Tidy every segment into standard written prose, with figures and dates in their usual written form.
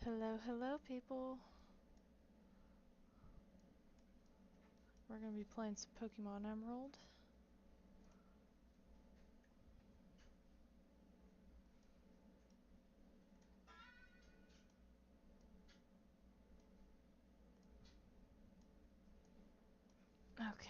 Hello, hello, people. We're gonna be playing some Pokemon Emerald. Okay.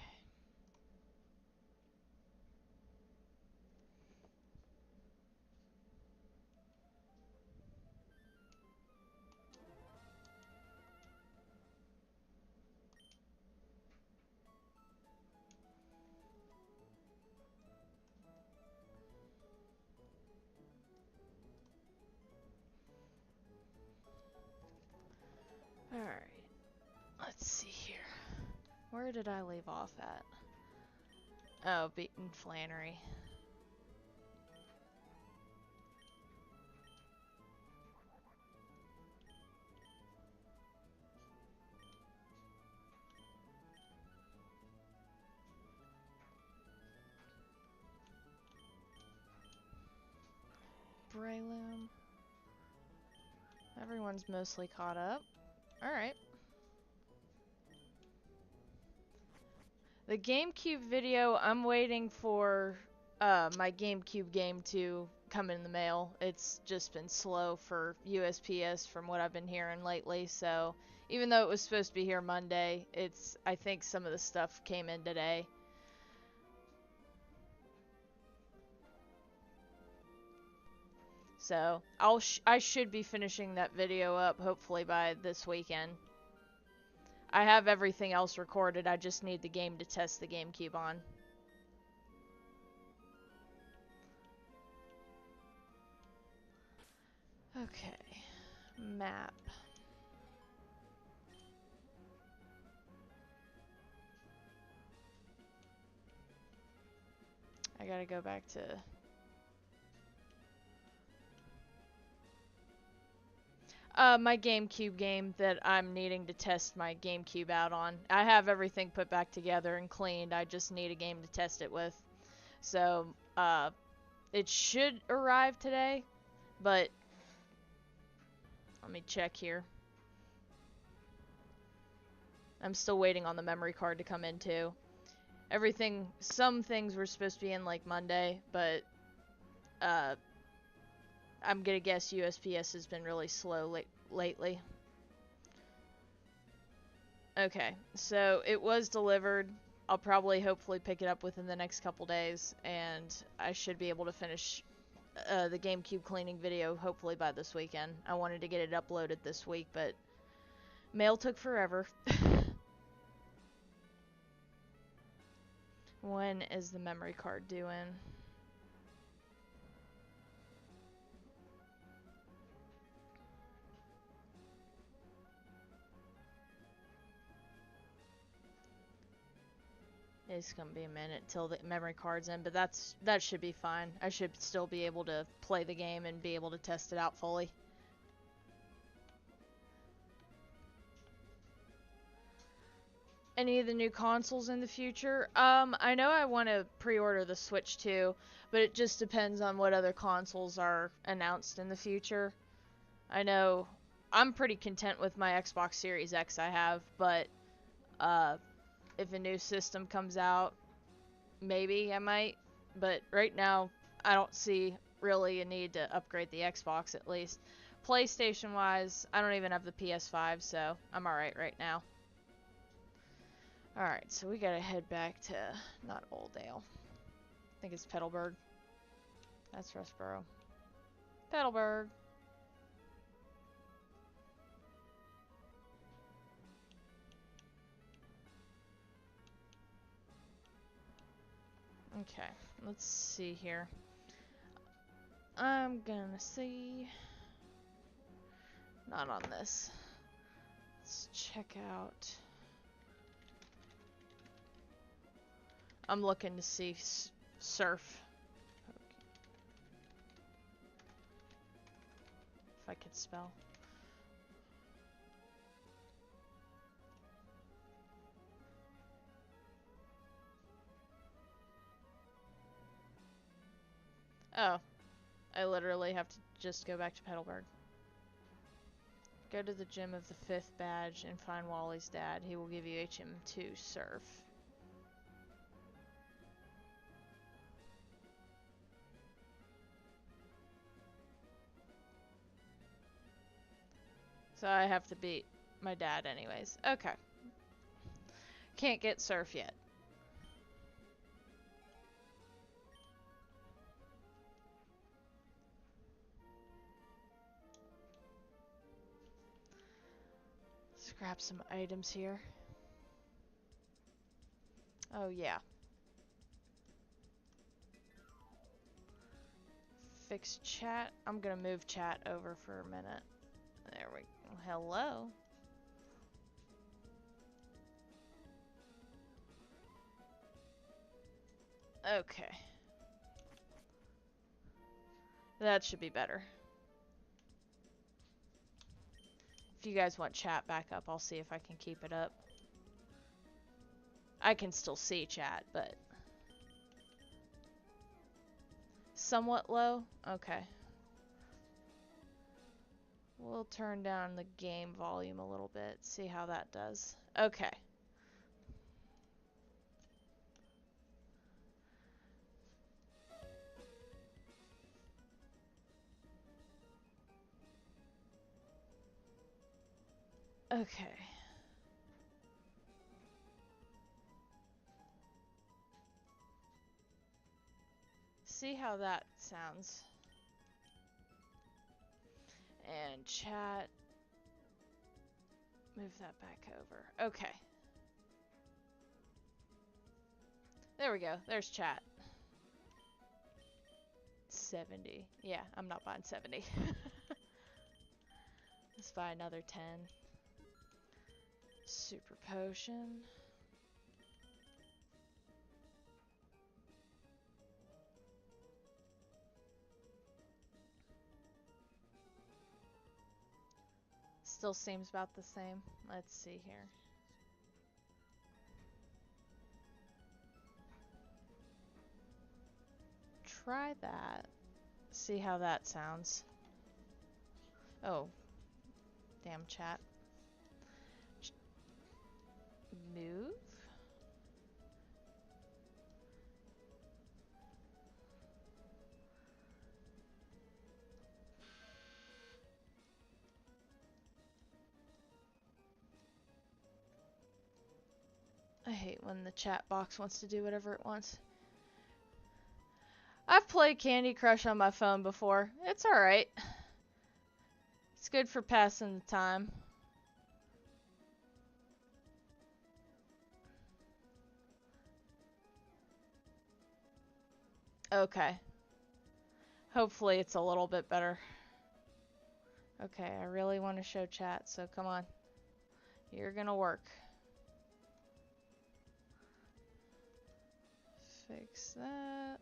Alright. Let's see here. Where did I leave off at? Oh, beating Flannery. Breloom. Everyone's mostly caught up. Alright. The GameCube video, I'm waiting for my GameCube game to come in the mail. It's just been slow for USPS from what I've been hearing lately, so even though it was supposed to be here Monday, I think some of the stuff came in today. So I should be finishing that video up hopefully by this weekend. I have everything else recorded, I just need the game to test the GameCube on. Okay, map. I gotta go back to... my GameCube game that I'm needing to test my GameCube out on. I have everything put back together and cleaned, I just need a game to test it with. So, it should arrive today, but... Let me check here. I'm still waiting on the memory card to come in too. Some things were supposed to be in like Monday, but I'm gonna guess USPS has been really slow lately. Okay, so it was delivered. I'll probably hopefully pick it up within the next couple days, and I should be able to finish the GameCube cleaning video hopefully by this weekend. I wanted to get it uploaded this week, but mail took forever. When is the memory card due in? It's gonna be a minute till the memory card's in, but that should be fine. I should still be able to play the game and be able to test it out fully. Any of the new consoles in the future? I know I want to pre-order the Switch 2, but it just depends on what other consoles are announced in the future. I know I'm pretty content with my Xbox Series X I have, but if a new system comes out, maybe I might. But right now, I don't see really a need to upgrade the Xbox at least. PlayStation wise, I don't even have the PS5, so I'm alright right now. Alright, so we gotta head back to, not Oldale. I think it's Petalburg. That's Rustboro. Petalburg. Okay, let's see here. I'm gonna see... Not on this. Let's check out... I'm looking to see surf. If I could spell. Oh. I literally have to just go back to Petalburg. Go to the gym of the 5th badge and find Wally's dad. He will give you HM2 surf. So I have to beat my dad anyways. Okay. Can't get surf yet. Let's grab some items here. Oh yeah. Fix chat. I'm gonna move chat over for a minute. There we go. Hello. Okay. That should be better. If you guys want chat back up, I'll see if I can keep it up. I can still see chat, but... somewhat low? Okay. We'll turn down the game volume a little bit, see how that does. Okay. Okay. See how that sounds. And chat. Move that back over. Okay. There we go. There's chat. 70. Yeah, I'm not buying 70. Let's buy another 10. Super potion. Still seems about the same. Let's see here. Try that. See how that sounds. Oh. Damn chat. Move? I hate when the chat box wants to do whatever it wants. I've played Candy Crush on my phone before. It's alright. It's good for passing the time. Okay. Hopefully it's a little bit better. Okay, I really want to show chat, so come on. You're gonna work. Fix that.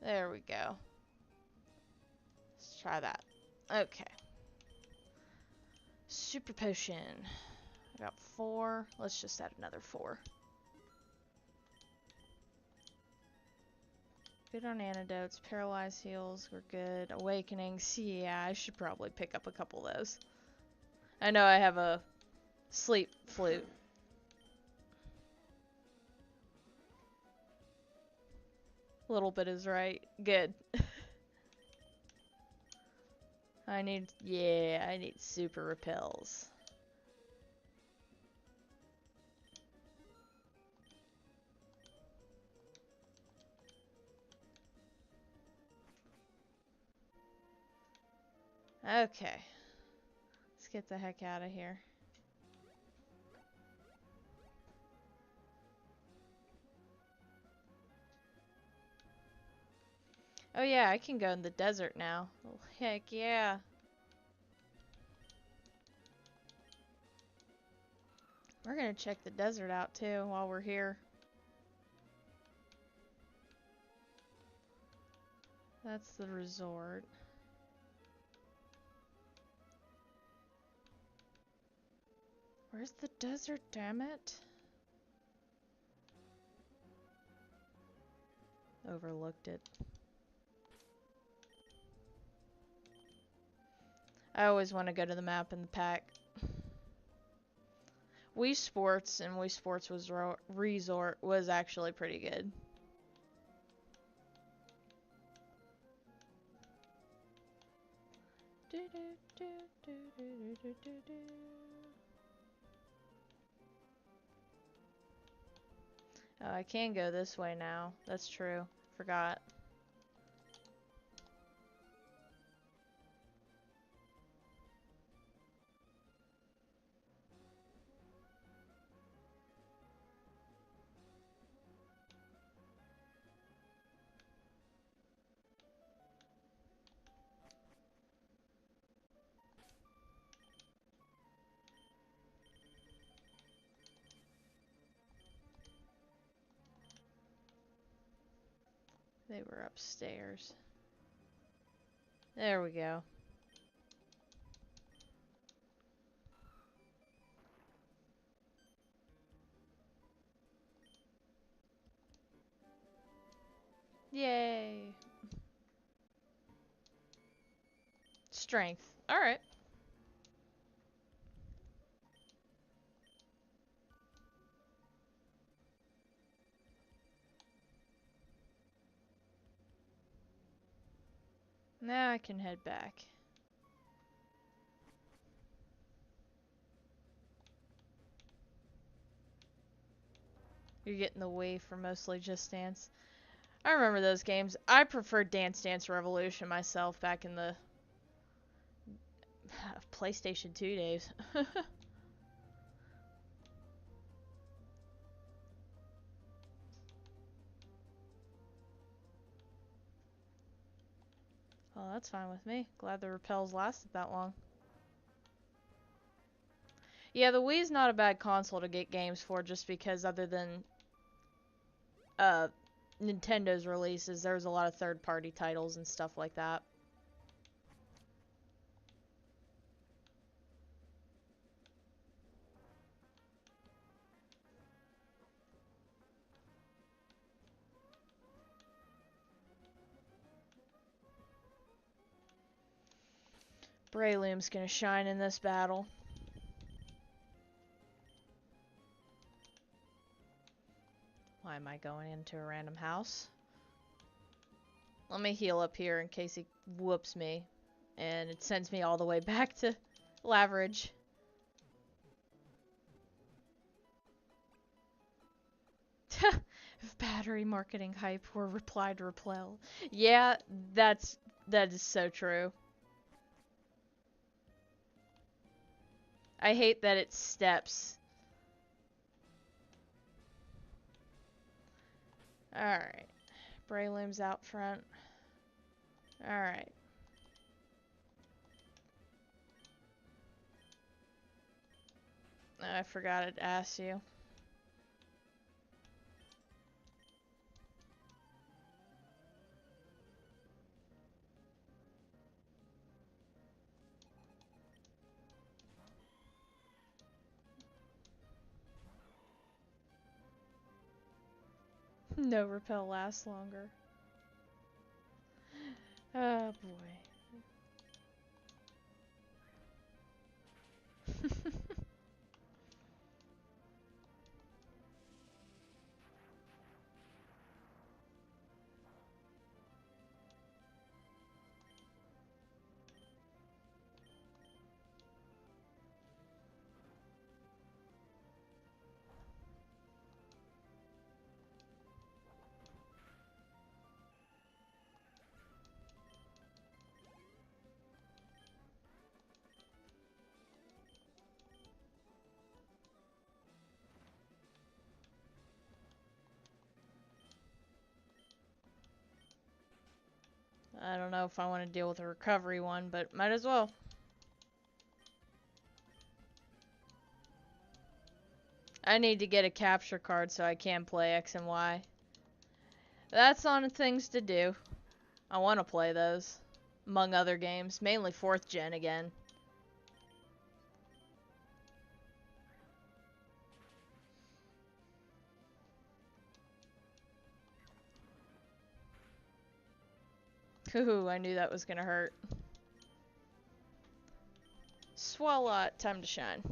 There we go. Let's try that. Okay. Super potion. I got 4. Let's just add another 4. Good on antidotes. Paralyzed heals. We're good. Awakenings. Yeah, I should probably pick up a couple of those. I know I have a sleep flute. A little bit is right. Good. I need super repels. Okay. Let's get the heck out of here. Oh yeah, I can go in the desert now. Oh, heck yeah. We're gonna check the desert out too while we're here. That's the resort. Where's the desert, damn it? Overlooked it. I always want to go to the map in the pack. Wii Sports and Wii Sports was Resort was actually pretty good. Oh, I can go this way now. That's true. Forgot. They were upstairs. There we go. Yay. Strength. Alright. Now I can head back. You're getting the Wii for mostly Just Dance. I remember those games. I preferred Dance Dance Revolution myself back in the PlayStation 2 days. Well, that's fine with me. Glad the repels lasted that long. Yeah, the Wii's not a bad console to get games for, just because other than Nintendo's releases, there's a lot of third-party titles and stuff like that. Breloom's gonna shine in this battle. Why am I going into a random house? Let me heal up here in case he whoops me. And it sends me all the way back to Laveridge. Battery marketing hype or reply to repel. Yeah, that is so true. I hate that it steps. Alright. Breloom's out front. Alright. I forgot to ask you. No repel lasts longer. Oh boy. I don't know if I want to deal with a recovery one, but might as well. I need to get a capture card so I can play X and Y. That's on the things to do. I want to play those, among other games, mainly 4th gen again. Ooh, I knew that was gonna hurt. Swalot, time to shine.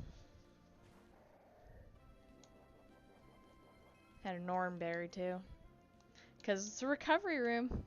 Had a Nornberry too. Because it's a recovery room.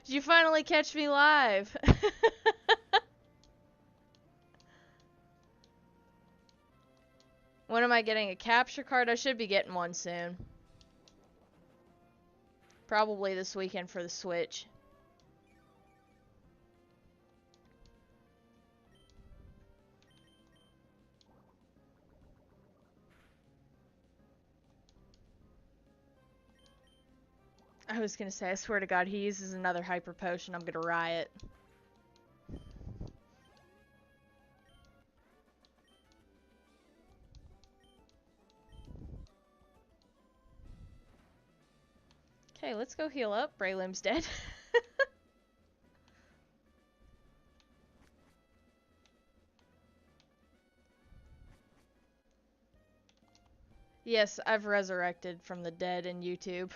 Did you finally catch me live? When am I getting a capture card? I should be getting one soon. Probably this weekend for the Switch. I was gonna say, I swear to God, he uses another hyper potion, I'm gonna riot. Okay, let's go heal up. Braylim's dead. Yes, I've resurrected from the dead in YouTube.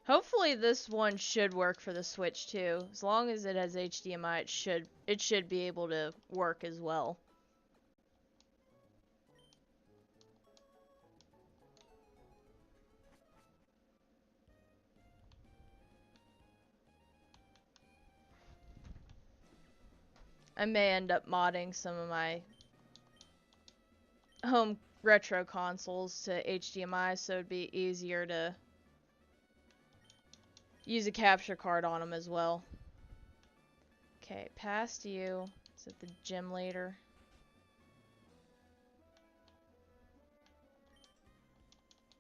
Hopefully this one should work for the Switch too. As long as it has HDMI, it should be able to work as well. I may end up modding some of my home retro consoles to HDMI so it'd be easier to use a capture card on them as well. Okay, past you. Is it the gym leader?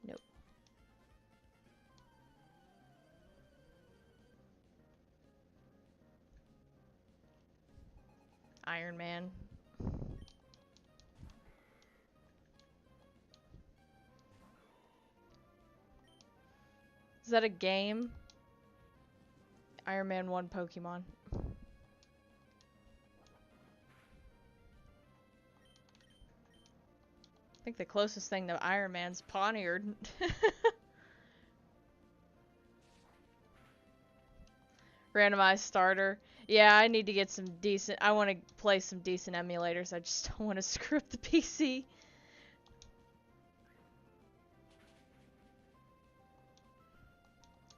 Nope. Iron Man. Is that a game? Iron Man 1 Pokemon. I think the closest thing to Iron Man's Poniard. Randomized starter. Yeah, I need to get some decent... I want to play some decent emulators. I just don't want to screw up the PC.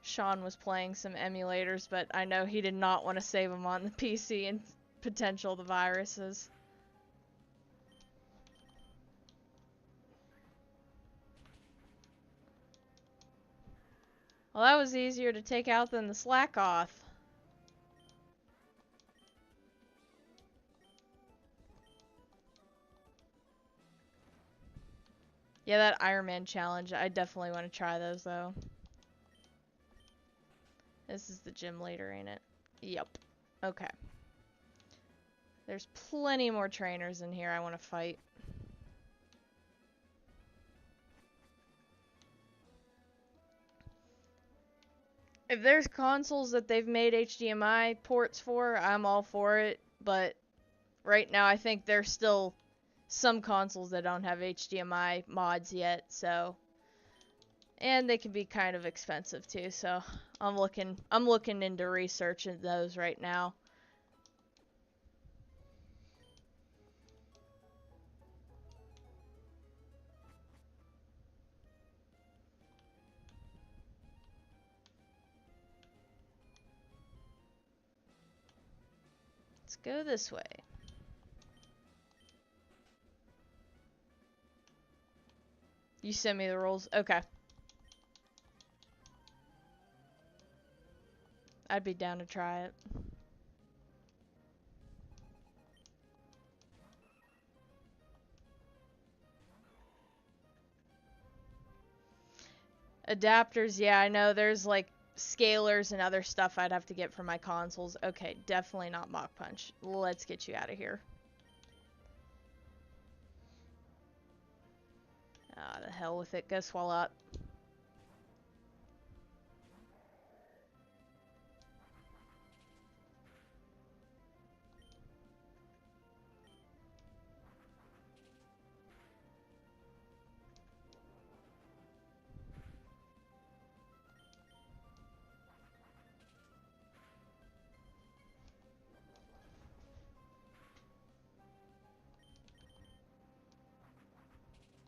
Sean was playing some emulators, but I know he did not want to save them on the PC and potential the viruses. Well, that was easier to take out than the Slackoth. Yeah, that Iron Man challenge, I definitely want to try those, though. This is the gym leader, ain't it? Yep. Okay. There's plenty more trainers in here I want to fight. If there's consoles that they've made HDMI ports for, I'm all for it, but right now I think there's still some consoles that don't have HDMI mods yet, so... And they can be kind of expensive too, so I'm looking into researching those right now. Let's go this way. You send me the rules? Okay. I'd be down to try it. Adapters, yeah, I know there's like scalers and other stuff I'd have to get for my consoles. Okay, definitely not Mach Punch. Let's get you out of here. Ah, the hell with it. Go Swalot.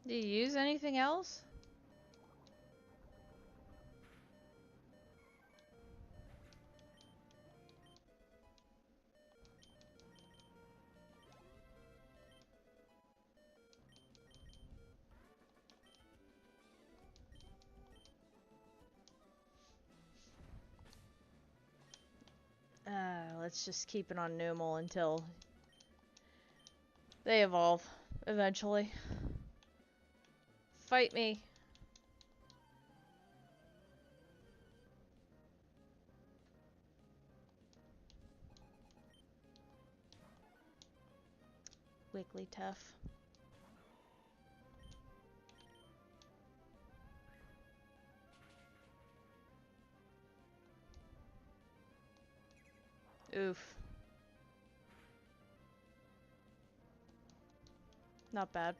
Do you use anything else? Let's just keep it on Numel until they evolve eventually. Fight me. Wigglytuff. Oof. Not bad.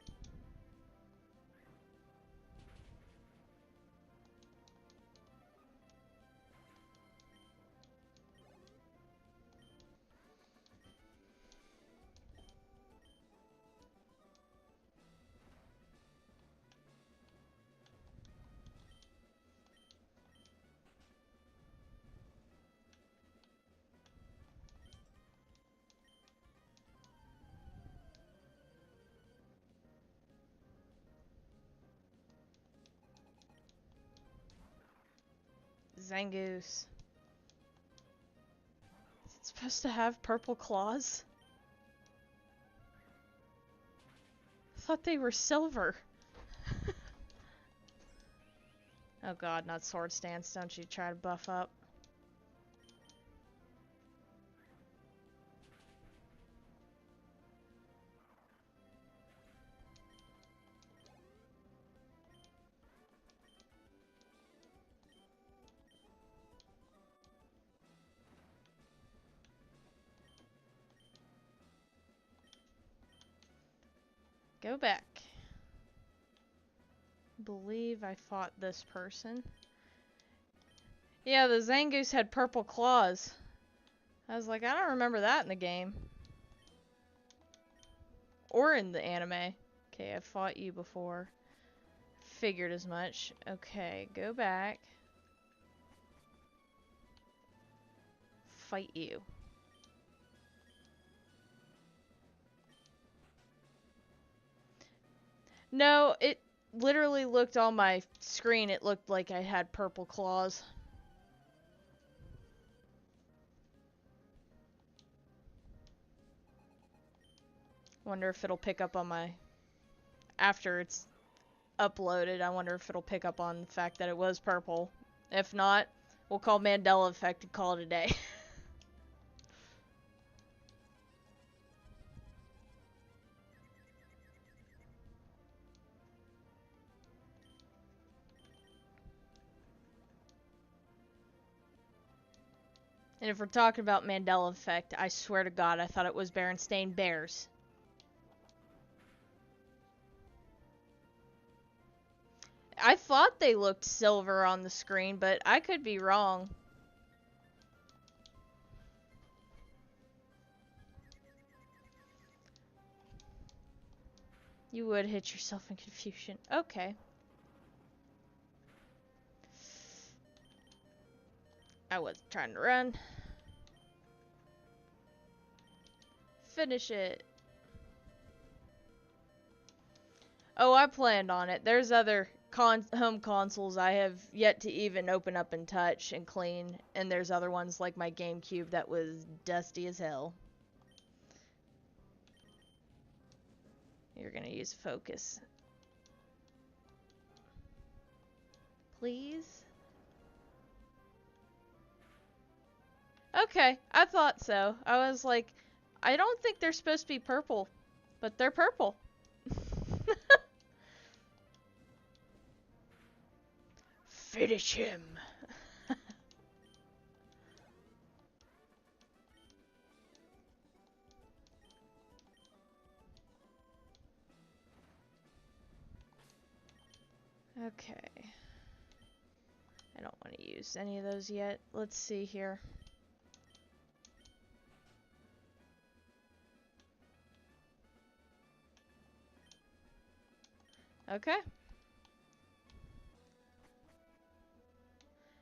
Zangoose. Is it supposed to have purple claws? I thought they were silver. Oh god, not sword stance. Don't you try to buff up. Go back. Believe I fought this person. Yeah, the Zangoose had purple claws. I was like, I don't remember that in the game. Or in the anime. Okay, I fought you before. Figured as much. Okay, go back. Fight you. No, it literally looked on my screen, it looked like I had purple claws. Wonder if it'll pick up on my... After it's uploaded, I wonder if it'll pick up on the fact that it was purple. If not, we'll call Mandela Effect and call it a day. And if we're talking about Mandela Effect, I swear to God, I thought it was Berenstain Bears. I thought they looked silver on the screen, but I could be wrong. You would hit yourself in confusion. Okay. I was trying to run. Finish it. Oh, I planned on it. There's other home consoles I have yet to even open up and touch and clean. And there's other ones like my GameCube that was dusty as hell. You're gonna use focus. Please? Okay, I thought so. I was like, I don't think they're supposed to be purple, but they're purple. Finish him. Okay. I don't want to use any of those yet. Let's see here. Okay.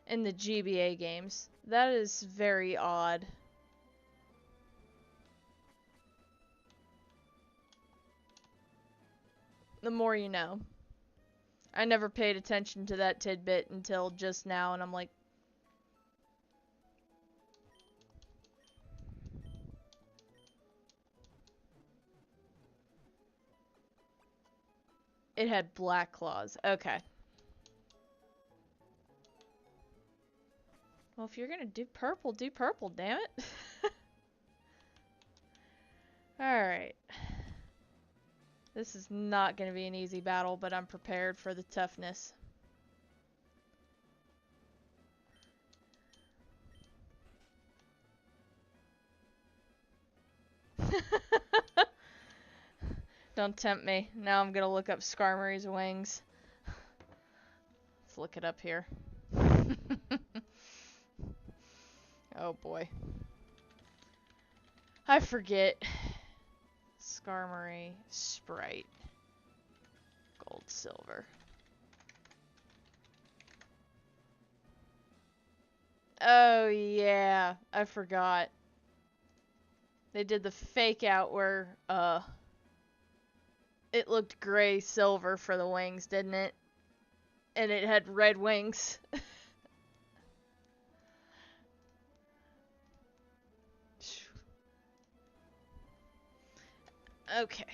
In the GBA games. That is very odd. The more you know. I never paid attention to that tidbit until just now, and I'm like... It had black claws. Okay. Well, if you're gonna do purple, damn it. Alright. This is not gonna be an easy battle, but I'm prepared for the toughness. Don't tempt me. Now I'm gonna look up Skarmory's wings. Let's look it up here. Oh boy. I forget. Skarmory Sprite. Gold, silver. Oh yeah, I forgot. They did the fake out where it looked gray silver for the wings, didn't it? And it had red wings. Okay.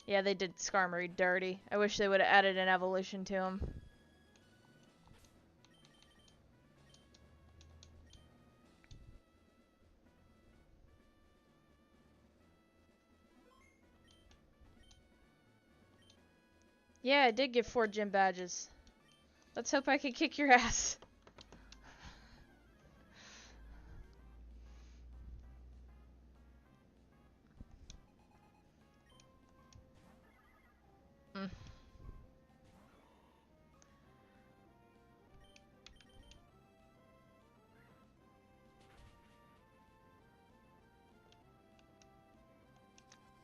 Yeah, they did Skarmory dirty. I wish they would have added an evolution to him. Yeah, I did get 4 gym badges. Let's hope I can kick your ass. Mm.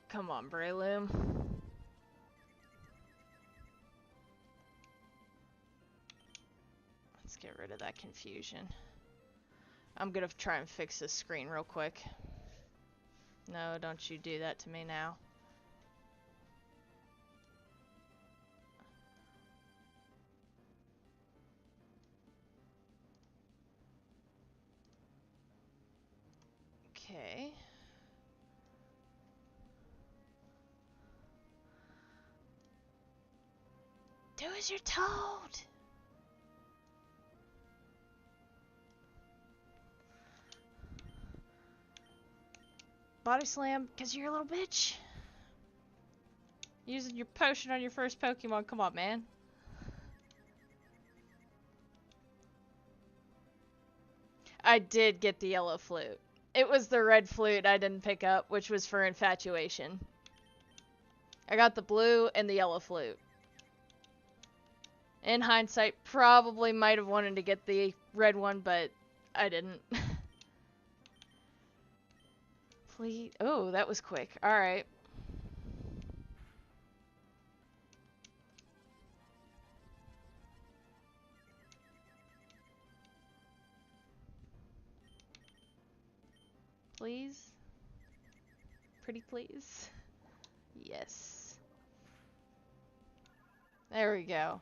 Come on, Breloom. Let's get rid of that confusion. I'm gonna try and fix this screen real quick. No, don't you do that to me now. Okay. Do as you're told. Body slam, because you're a little bitch. Using your potion on your first Pokemon. Come on, man. I did get the yellow flute. It was the red flute I didn't pick up, which was for infatuation. I got the blue and the yellow flute. In hindsight, probably might have wanted to get the red one, but I didn't. Please. Oh, that was quick. Alright. Please? Pretty please? Yes. There we go.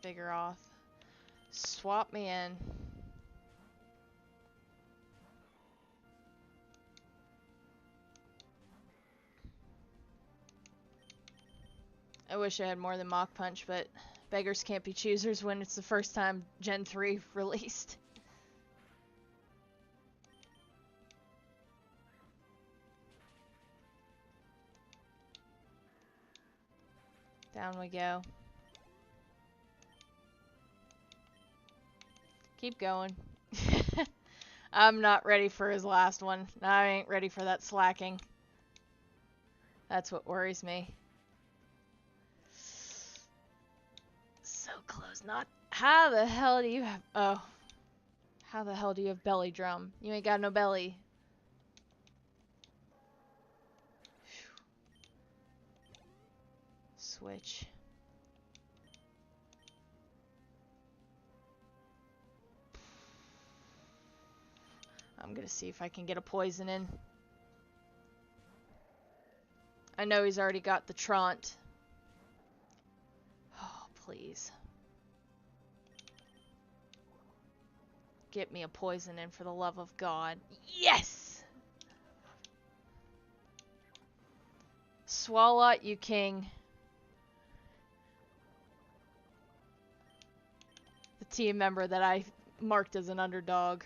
Vigoroth. Swap me in. I wish I had more than Mach Punch, but beggars can't be choosers when it's the first time Gen 3 released. Down we go. Keep going. I'm not ready for his last one. I ain't ready for that slacking. That's what worries me. So close. Not. How the hell do you have. Oh. How the hell do you have belly drum? You ain't got no belly. switch. I'm gonna see if I can get a poison in. I know he's already got the Trant. Oh, please. Get me a poison in for the love of God. Yes! Swalot, you king. The team member that I marked as an underdog.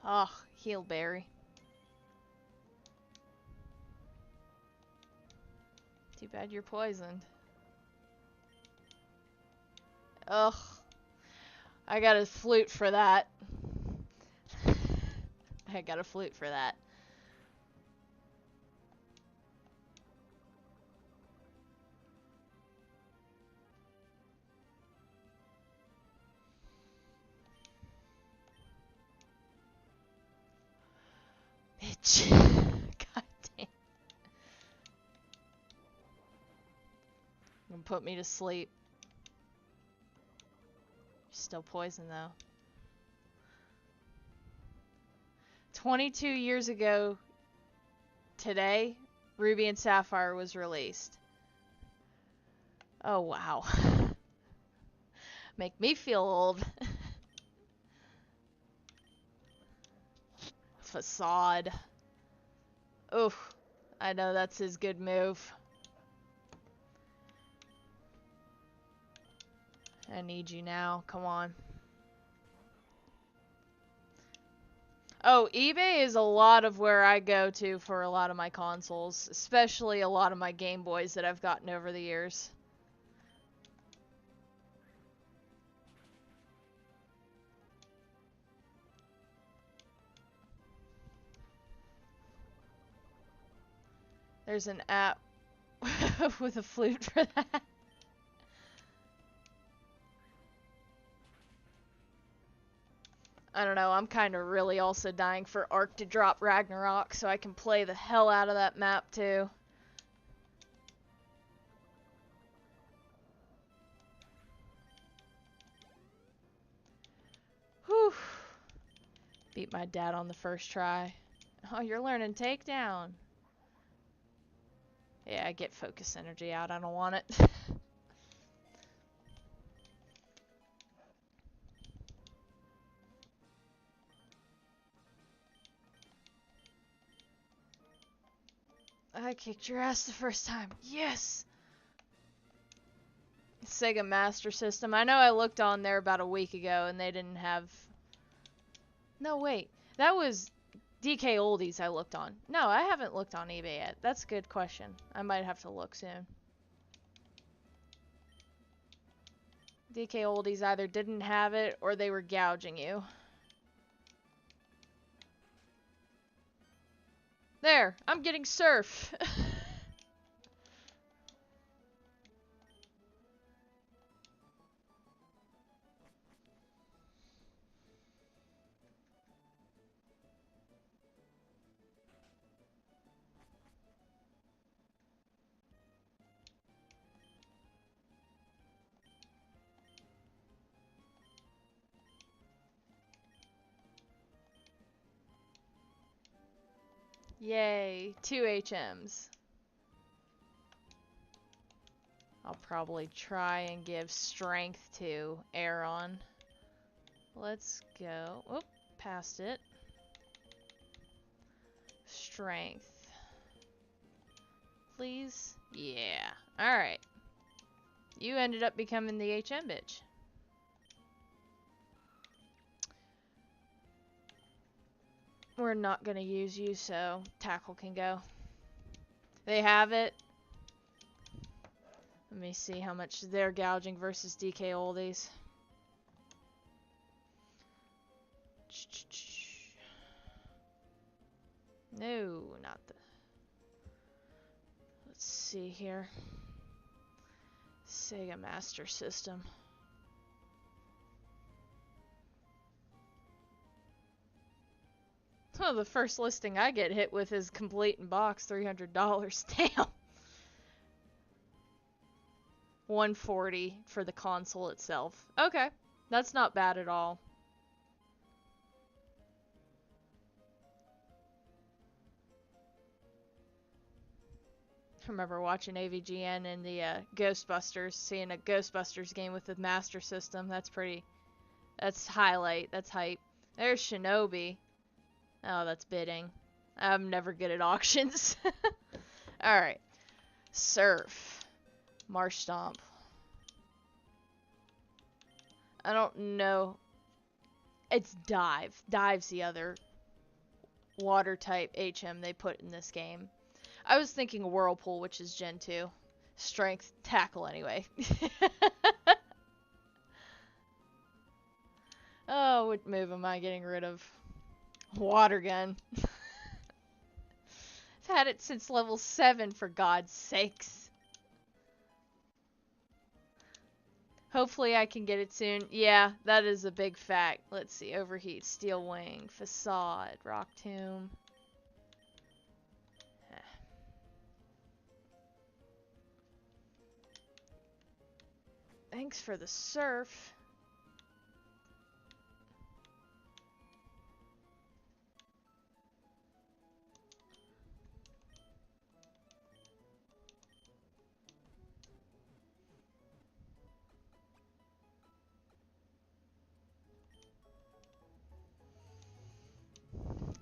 Oh, heal berry. Too bad you're poisoned. Ugh. I got a flute for that. I got a flute for that. Bitch. God damn. Gonna put me to sleep. Still poisoned though. 22 years ago today, Ruby and Sapphire was released. Oh wow. Make me feel old. Facade. Oof. I know that's his good move. I need you now. Come on. Oh, eBay is a lot of where I go to for a lot of my consoles, especially a lot of my Game Boys that I've gotten over the years. There's an app with a flute for that. I don't know, I'm kind of really also dying for Ark to drop Ragnarok so I can play the hell out of that map too. Whew. Beat my dad on the first try. Oh, you're learning takedown. Yeah, get focus energy out. I don't want it. I kicked your ass the first time. Yes! Sega Master System. I know I looked on there about a week ago and they didn't have... No, wait. That was DK Oldies I looked on. No, I haven't looked on eBay yet. That's a good question. I might have to look soon. DK Oldies either didn't have it or they were gouging you. There! I'm getting surf! Yay, 2 HMs. I'll probably try and give strength to Aeron. Let's go. Oop, past it. Strength. Please? Yeah. Alright. You ended up becoming the HM bitch. We're not gonna use you, so Tackle can go. They have it. Let me see how much they're gouging versus DK Oldies. No, not the... Let's see here. Sega Master System. Oh, the first listing I get hit with is complete in box, $300. Damn. 140 for the console itself. Okay, that's not bad at all. I remember watching AVGN and the Ghostbusters, seeing a Ghostbusters game with the Master System. That's pretty... That's highlight. That's hype. There's Shinobi. Oh, that's bidding. I'm never good at auctions. Alright. Surf. Marsh Stomp. I don't know. It's Dive. Dive's the other water type HM they put in this game. I was thinking Whirlpool, which is Gen 2. Strength, tackle anyway. Oh, what move am I getting rid of? Water gun. I've had it since level 7, for God's sakes. Hopefully I can get it soon. Yeah, that is a big fact. Let's see. Overheat, Steel Wing, Facade, Rock Tomb. Thanks for the surf.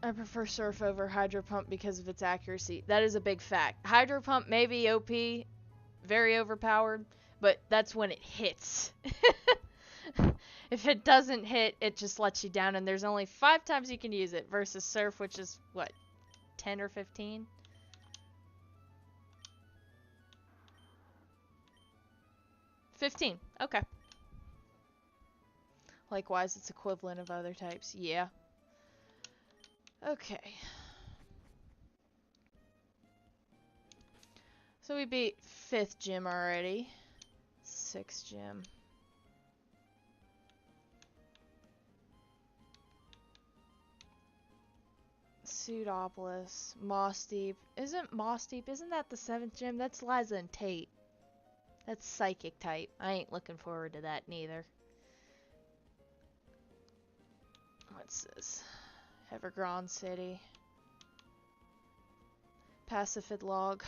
I prefer Surf over Hydro Pump because of its accuracy. That is a big fact. Hydro Pump may be OP, very overpowered, but that's when it hits. If it doesn't hit, it just lets you down, and there's only 5 times you can use it versus Surf, which is, what, 10 or 15? $15. Okay. Likewise, it's equivalent of other types. Yeah. Okay. So we beat 5th gym already. 6th gym. Pseudopolis. Moss Deep. Isn't that the 7th gym? That's Liza and Tate. That's psychic type. I ain't looking forward to that neither. What's this? Evergrande City. Pacifid Log.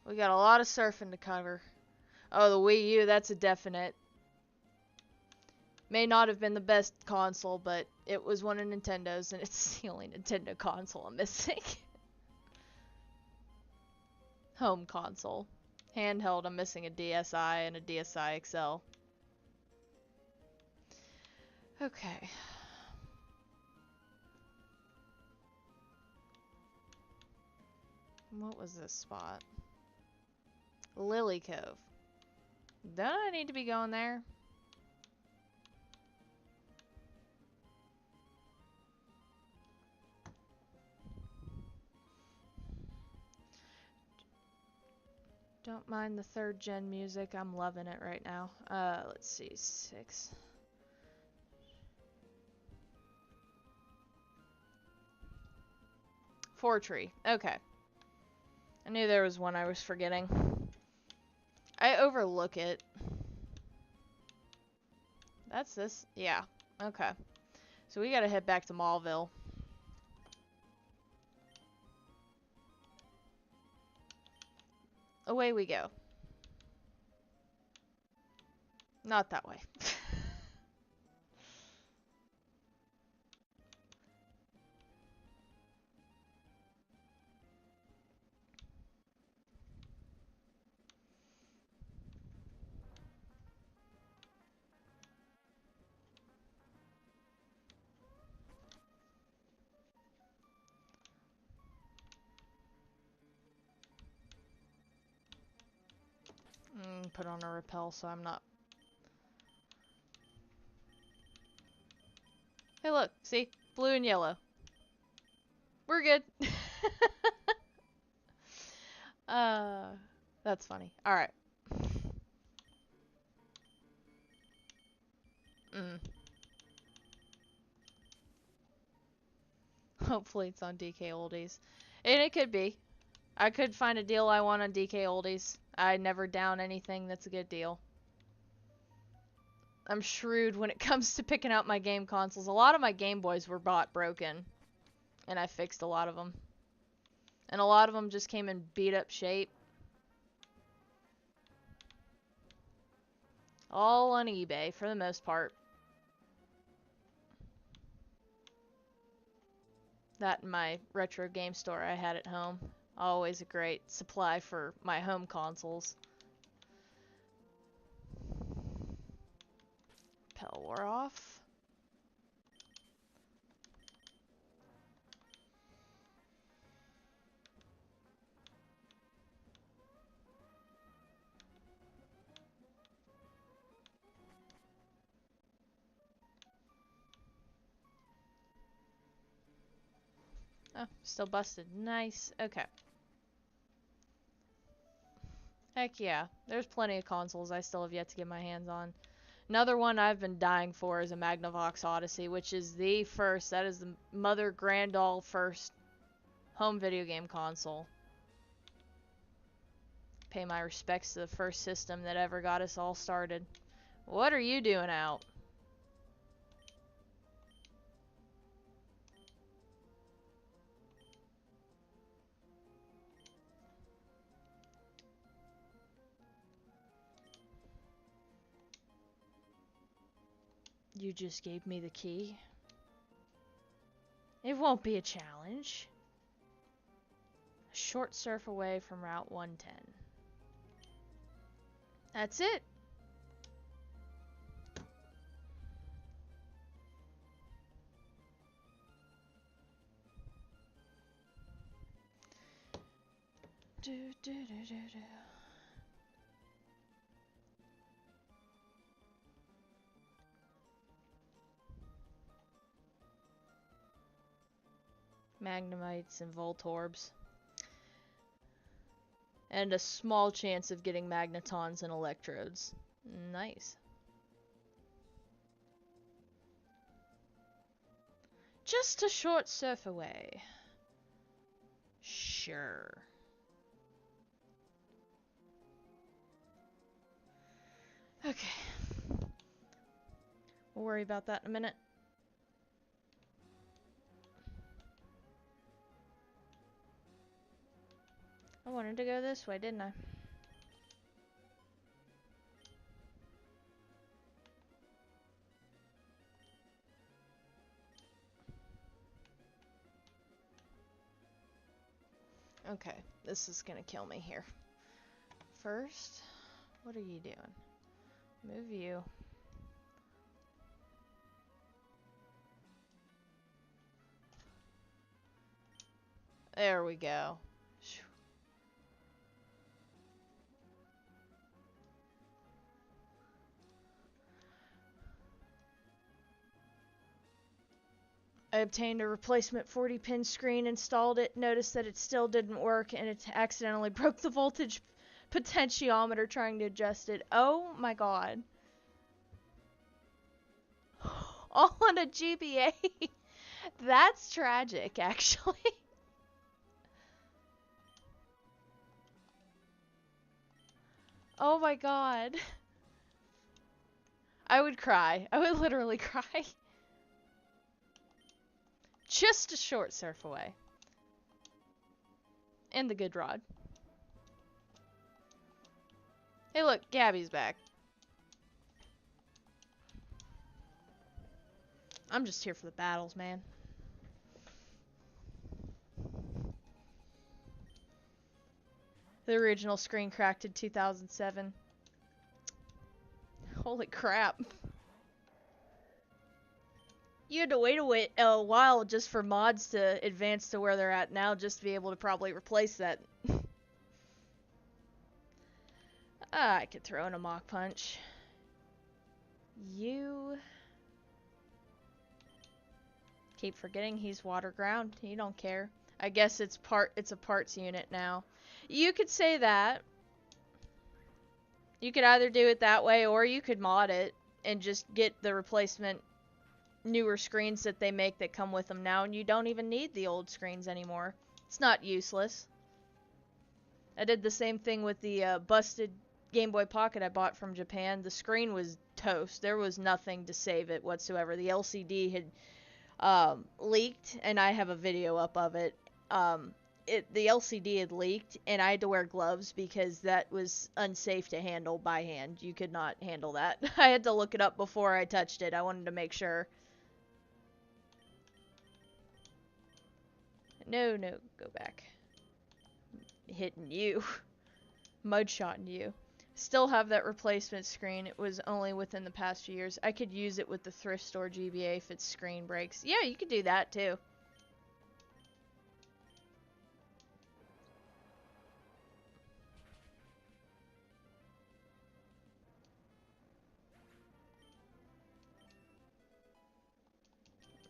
We got a lot of surfing to cover. Oh, the Wii U, that's a definite. May not have been the best console, but it was one of Nintendo's, and it's the only Nintendo console I'm missing. Home console. Handheld, I'm missing a DSi and a DSi XL. Okay. What was this spot? Lily Cove. Don't I need to be going there? Don't mind the 3rd gen music. I'm loving it right now. Let's see. 6. Fortree. Okay. I knew there was one I was forgetting. I overlook it. That's this? Yeah. Okay. So we gotta head back to Maulville. Away we go. Not that way. Put on a repel so I'm not... Hey look, see? Blue and yellow. We're good. That's funny. Alright. Hopefully it's on DK Oldies. And it could be. I could find a deal I want on DK Oldies. I never down anything that's a good deal. I'm shrewd when it comes to picking out my game consoles. A lot of my Game Boys were bought broken. And I fixed a lot of them. And a lot of them just came in beat up shape. All on eBay for the most part. That and my retro game store I had at home. Always a great supply for my home consoles. Repel wore off. Oh, still busted. Nice. Okay. Heck yeah. There's plenty of consoles I still have yet to get my hands on. Another one I've been dying for is a Magnavox Odyssey, which is the first, that is the mother grandall first home video game console. Pay my respects to the first system that ever got us all started. What are you doing out? You just gave me the key. It won't be a challenge. A short surf away from Route 110. That's it. Do, do, do, do, do. Magnemites and Voltorbs. And a small chance of getting Magnetons and Electrodes. Nice. Just a short surf away. Sure. Okay. We'll worry about that in a minute. I wanted to go this way, didn't I? Okay, this is gonna kill me here. First, what are you doing? Move you. There we go. I obtained a replacement 40-pin screen, installed it, noticed that it still didn't work, and it accidentally broke the voltage potentiometer trying to adjust it. Oh my god. All on a GBA? That's tragic, actually. Oh my god. I would cry. I would literally cry. Just a short surf away. And the good rod. Hey look, Gabby's back. I'm just here for the battles, man. The original screen cracked in 2007. Holy crap. You had to wait a while just for mods to advance to where they're at now just to be able to probably replace that. I could throw in a Mach Punch. You keep forgetting he's water ground. He don't care. I guess it's a parts unit now. You could say that. You could either do it that way or you could mod it and just get the replacement newer screens that they make that come with them now, and you don't even need the old screens anymore. It's not useless. I did the same thing with the busted Game Boy Pocket I bought from Japan. The screen was toast. There was nothing to save it whatsoever. The LCD had leaked, and I have a video up of it. The LCD had leaked, and I had to wear gloves because that was unsafe to handle by hand. You could not handle that. I had to look it up before I touched it. I wanted to make sure. No, go back. Hitting you. Mudshotting you. Still have that replacement screen. It was only within the past few years. I could use it with the thrift store GBA if its screen breaks. Yeah, you could do that too.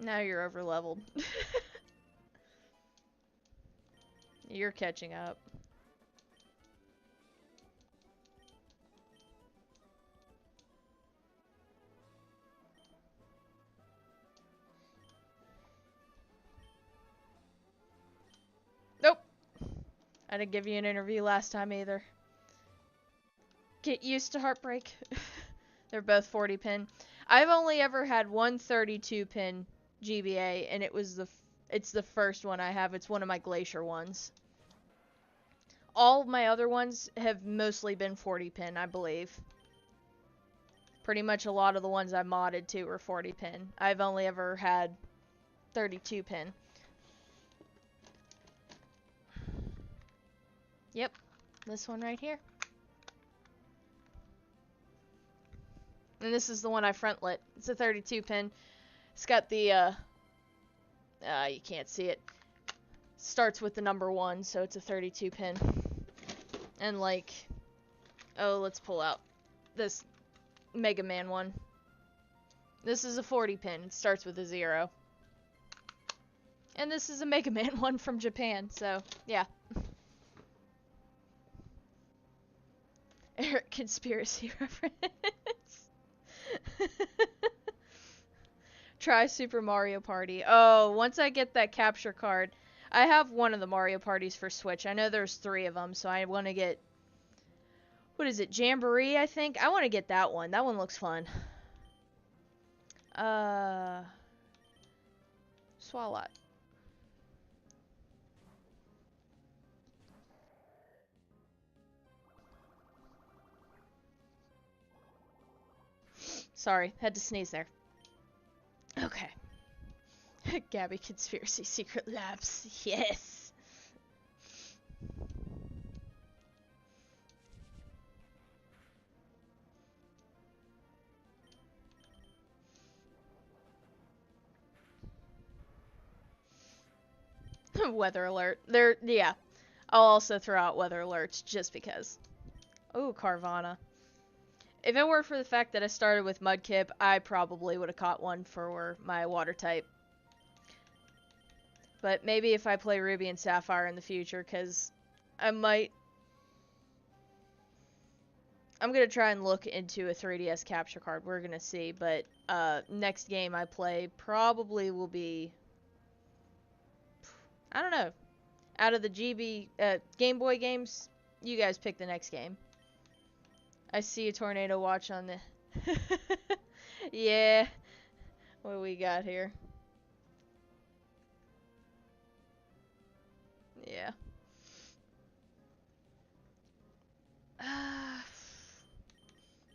Now you're over leveled. You're catching up. Nope. I didn't give you an interview last time either. Get used to Heartbreak. They're both 40 pin. I've only ever had one 32 pin GBA, and it's the first one I have. It's one of my Glacier ones. All of my other ones have mostly been 40 pin, I believe. Pretty much a lot of the ones I modded to were 40 pin. I've only ever had 32 pin. Yep, this one right here. And this is the one I front lit. It's a 32 pin. It's got the, you can't see it. Starts with the number 1, so it's a 32 pin. And like, oh, let's pull out this Mega Man one. This is a 40 pin. It starts with a 0. And this is a Mega Man one from Japan, so yeah. Eric conspiracy reference. Try Super Mario Party. Oh, once I get that capture card, I have one of the Mario Parties for Switch. I know there's 3 of them, so I want to get, what is it, Jamboree, I think? I want to get that one. That one looks fun. Swalot. Sorry, had to sneeze there. Okay. Gabby Conspiracy Secret Labs. Yes. Weather alert. Yeah. I'll also throw out weather alerts just because. Oh, Carvana. If it weren't for the fact that I started with Mudkip, I probably would have caught one for my water type. But maybe if I play Ruby and Sapphire in the future, because I'm going to try and look into a 3DS capture card. We're going to see. But next game I play probably will be, I don't know. Out of the Game Boy games, you guys pick the next game. I see a tornado watch on the... Yeah. What do we got here? Yeah.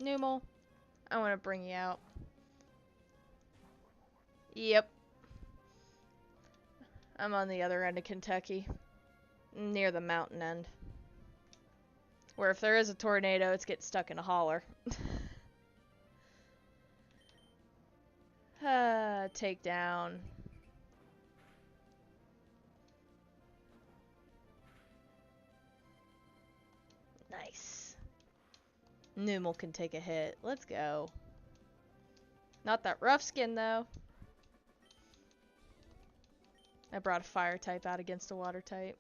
Numel, I want to bring you out. Yep. I'm on the other end of Kentucky. Near the mountain end. Where if there is a tornado, it's getting stuck in a holler. Take down. Nice. Numel can take a hit. Let's go. Not that rough skin, though. I brought a fire type out against a water type.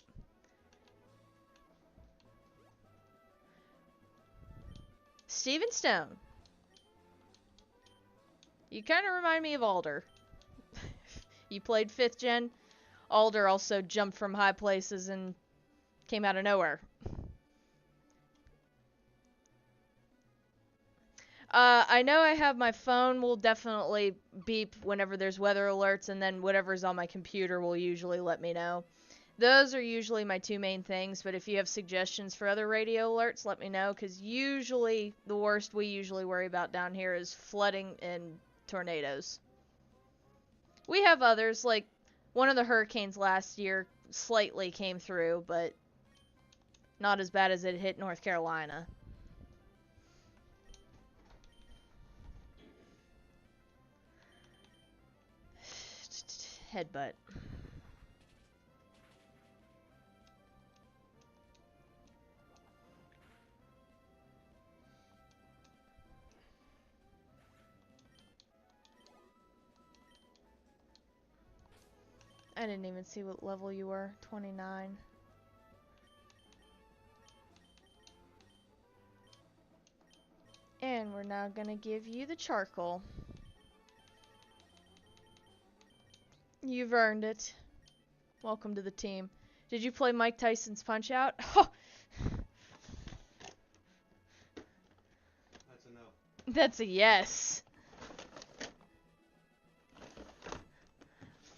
Steven Stone. You kind of remind me of Alder. You played 5th gen. Alder also jumped from high places and came out of nowhere. I know I have my phone will definitely beep whenever there's weather alerts, and then whatever's on my computer will usually let me know. Those are usually my 2 main things, but if you have suggestions for other radio alerts, let me know, because usually the worst we usually worry about down here is flooding and tornadoes. We have others, like one of the hurricanes last year slightly came through, but not as bad as it hit North Carolina. Headbutt. I didn't even see what level you were. 29. And we're now gonna give you the charcoal. You've earned it. Welcome to the team. Did you play Mike Tyson's Punch-Out? That's a no. That's a yes.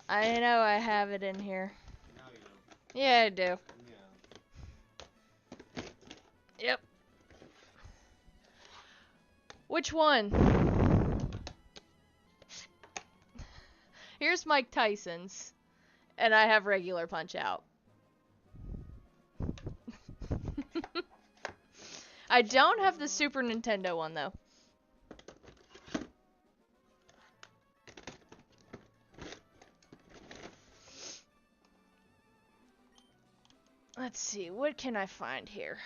I know I have it in here. No, you don't. Yeah, I do. Yeah. Yep. Which one? Here's Mike Tyson's. And I have regular Punch-Out. I don't have the Super Nintendo one, though. Let's see, what can I find here?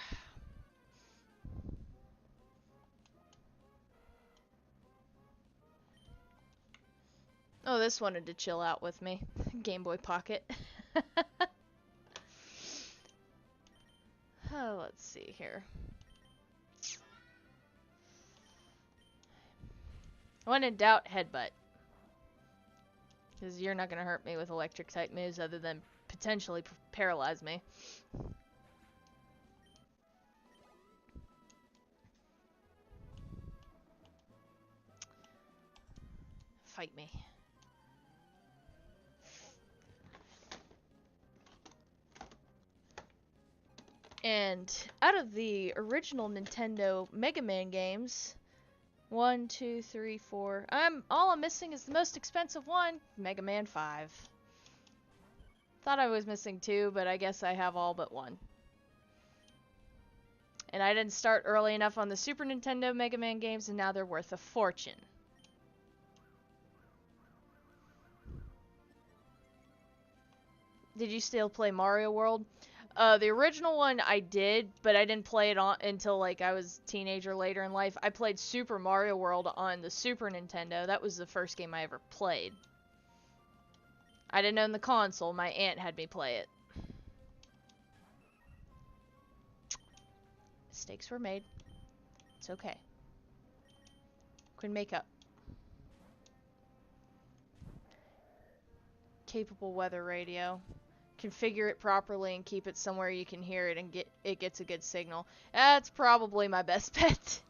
Oh, this wanted to chill out with me. Game Boy Pocket. Oh, let's see here. When in doubt, headbutt. Because you're not going to hurt me with electric type moves other than potentially paralyze me. Fight me. And out of the original Nintendo Mega Man games, 1, 2, 3, 4. All I'm missing is the most expensive one, Mega Man 5. Thought I was missing 2, but I guess I have all but 1. And I didn't start early enough on the Super Nintendo Mega Man games, and now they're worth a fortune. Did you still play Mario World? The original one I did, but I didn't play it on until like I was a teenager later in life. I played Super Mario World on the Super Nintendo. That was the first game I ever played. I didn't own the console. My aunt had me play it. Mistakes were made. It's okay. Can make up. Capable weather radio. Configure it properly and keep it somewhere you can hear it and it gets a good signal. That's probably my best bet.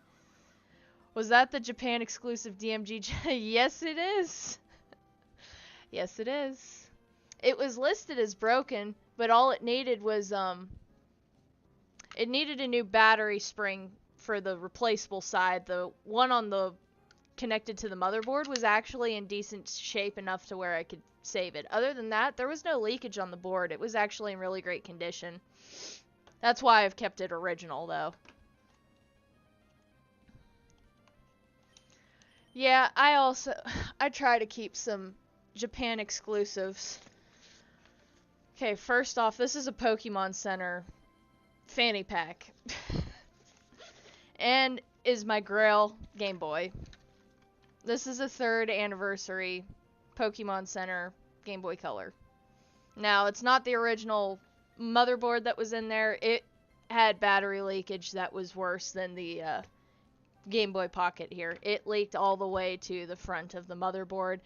Was that the Japan exclusive DMG? Yes, it is. Yes, it is. It was listed as broken, but all it needed was it needed a new battery spring for the replaceable side. The one on the connected to the motherboard was actually in decent shape enough to where I could save it. Other than that, there was no leakage on the board. It was actually in really great condition. That's why I've kept it original, though. Yeah, I try to keep some Japan exclusives. Okay, first off, this is a Pokemon Center fanny pack. And is my Grail Game Boy. This is a 3rd anniversary Pokemon Center Game Boy Color. Now, it's not the original motherboard that was in there. It had battery leakage that was worse than the Game Boy Pocket here. It leaked all the way to the front of the motherboard.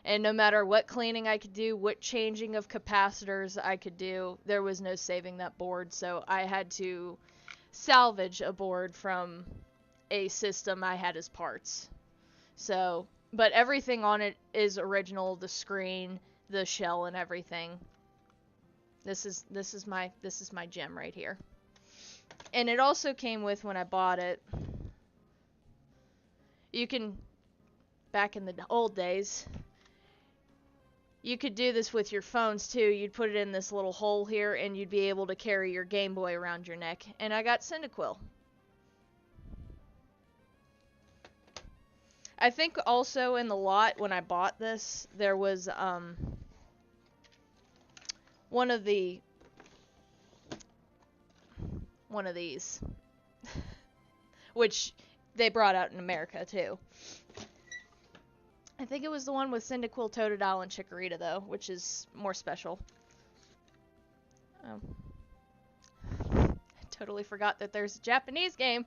And no matter what cleaning I could do, what changing of capacitors I could do, there was no saving that board. So I had to salvage a board from a system I had as parts. So, but everything on it is original, the screen, the shell, and everything. This is my gem right here. And it also came with, when I bought it, you can, back in the old days, you could do this with your phones too. You'd put it in this little hole here and you'd be able to carry your Game Boy around your neck. And I got Cyndaquil. I think also in the lot when I bought this, there was one of these which they brought out in America too. I think it was the one with Cyndaquil, Totodile, and Chikorita though, which is more special. I totally forgot that there's a Japanese game.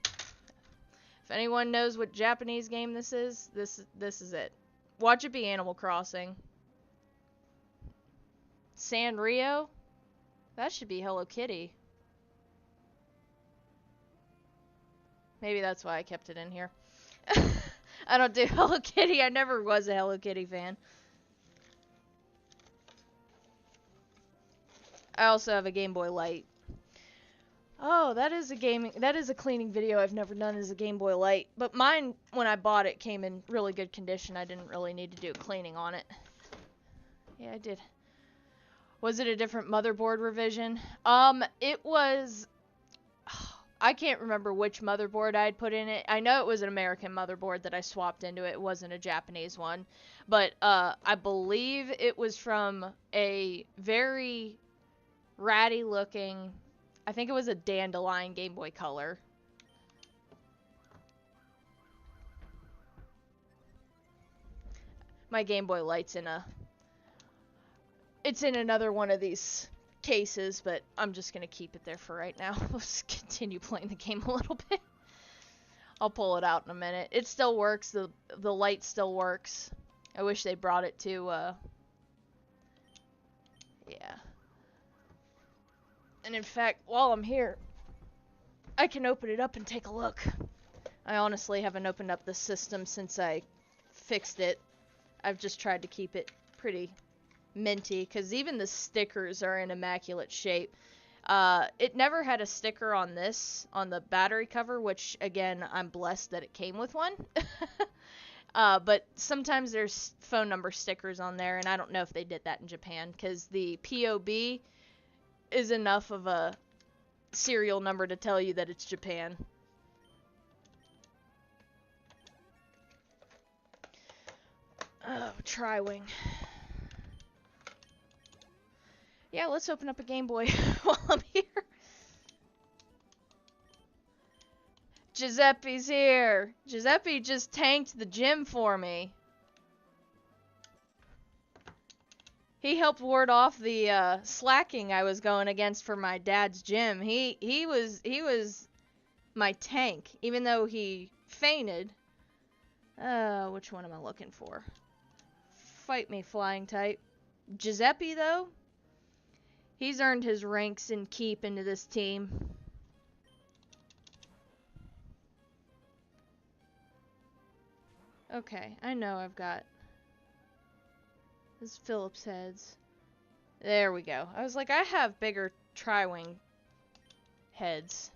If anyone knows what Japanese game this is it. Watch it be Animal Crossing. Sanrio? That should be Hello Kitty. Maybe that's why I kept it in here. I don't do Hello Kitty. I never was a Hello Kitty fan. I also have a Game Boy Light. Oh, that is a cleaning video I've never done, is a Game Boy Light. But mine, when I bought it, came in really good condition. I didn't really need to do cleaning on it. Yeah, I did. Was it a different motherboard revision? It was... I can't remember which motherboard I'd put in it. I know it was an American motherboard that I swapped into it. It wasn't a Japanese one. But I believe it was from a very ratty looking... I think it was a Dandelion Game Boy Color. My Game Boy Light's in a... It's in another one of these cases, but I'm just going to keep it there for right now. Let's continue playing the game a little bit. I'll pull it out in a minute. It still works. The light still works. I wish they brought it to, yeah. And in fact, while I'm here, I can open it up and take a look. I honestly haven't opened up the system since I fixed it. I've just tried to keep it pretty minty, because even the stickers are in immaculate shape. It never had a sticker on this, on the battery cover, which, again, I'm blessed that it came with one. But sometimes there's phone number stickers on there, and I don't know if they did that in Japan, because the POB is enough of a serial number to tell you that it's Japan. Oh, Tri-Wing. Yeah, let's open up a Game Boy while I'm here. Giuseppe's here. Giuseppe just tanked the gym for me. He helped ward off the slacking I was going against for my dad's gym. He was my tank, even though he fainted. Which one am I looking for? Fight me, flying type. Giuseppe, though? He's earned his ranks and keep into this team. Okay, I know I've got... This is Phillips heads. There we go. I was like, I have bigger Tri-Wing heads.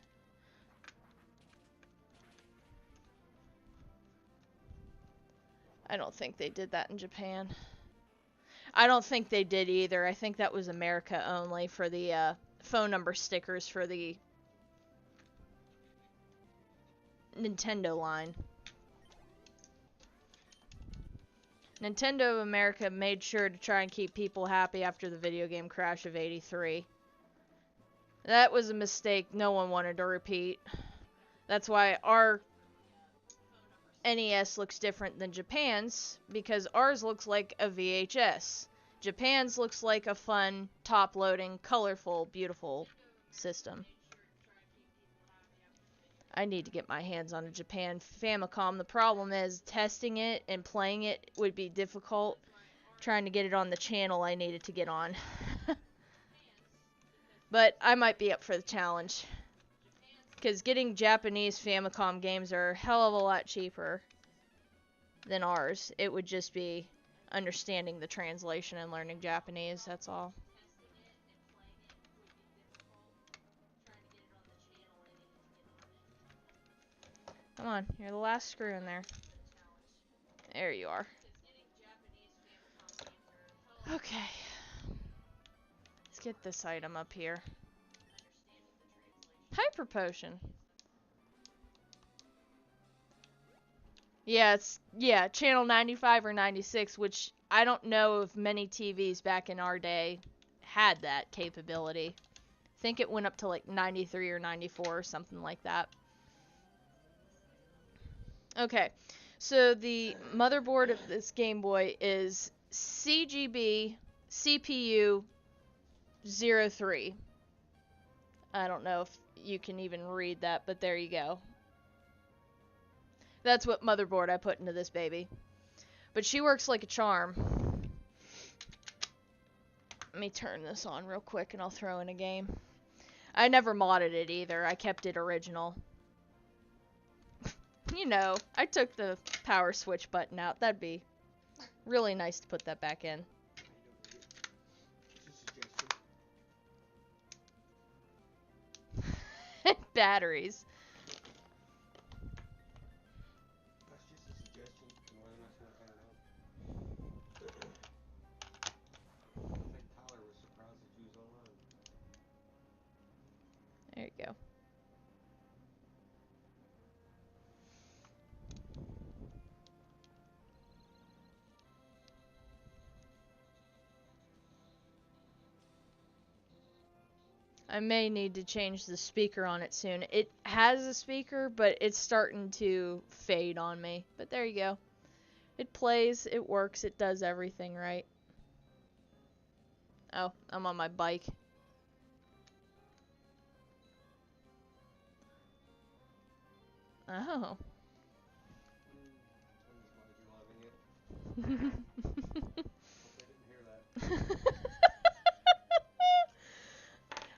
I don't think they did that in Japan. I don't think they did either. I think that was America only for the phone number stickers for the Nintendo line. Nintendo of America made sure to try and keep people happy after the video game crash of '83. That was a mistake no one wanted to repeat. That's why our NES looks different than Japan's, because ours looks like a VHS. Japan's looks like a fun, top-loading, colorful, beautiful system. I need to get my hands on a Japan Famicom. The problem is testing it and playing it would be difficult. Trying to get it on the channel I needed to get on. But I might be up for the challenge. Because getting Japanese Famicom games are a hell of a lot cheaper than ours. It would just be understanding the translation and learning Japanese, that's all. Come on, you're the last screw in there. There you are. Okay. Let's get this item up here. Hyper Potion. Yeah, it's channel 95 or 96, which I don't know if many TVs back in our day had that capability. I think it went up to like 93 or 94 or something like that. Okay, so the motherboard of this Game Boy is CGB CPU 03. I don't know if you can even read that, but there you go. That's what motherboard I put into this baby. But she works like a charm. Let me turn this on real quick and I'll throw in a game. I never modded it either. I kept it original. You know, I took the power switch button out. That'd be really nice to put that back in. Batteries. There you go. I may need to change the speaker on it soon. It has a speaker, but it's starting to fade on me. But there you go. It plays, it works, it does everything right. Oh, I'm on my bike. Oh.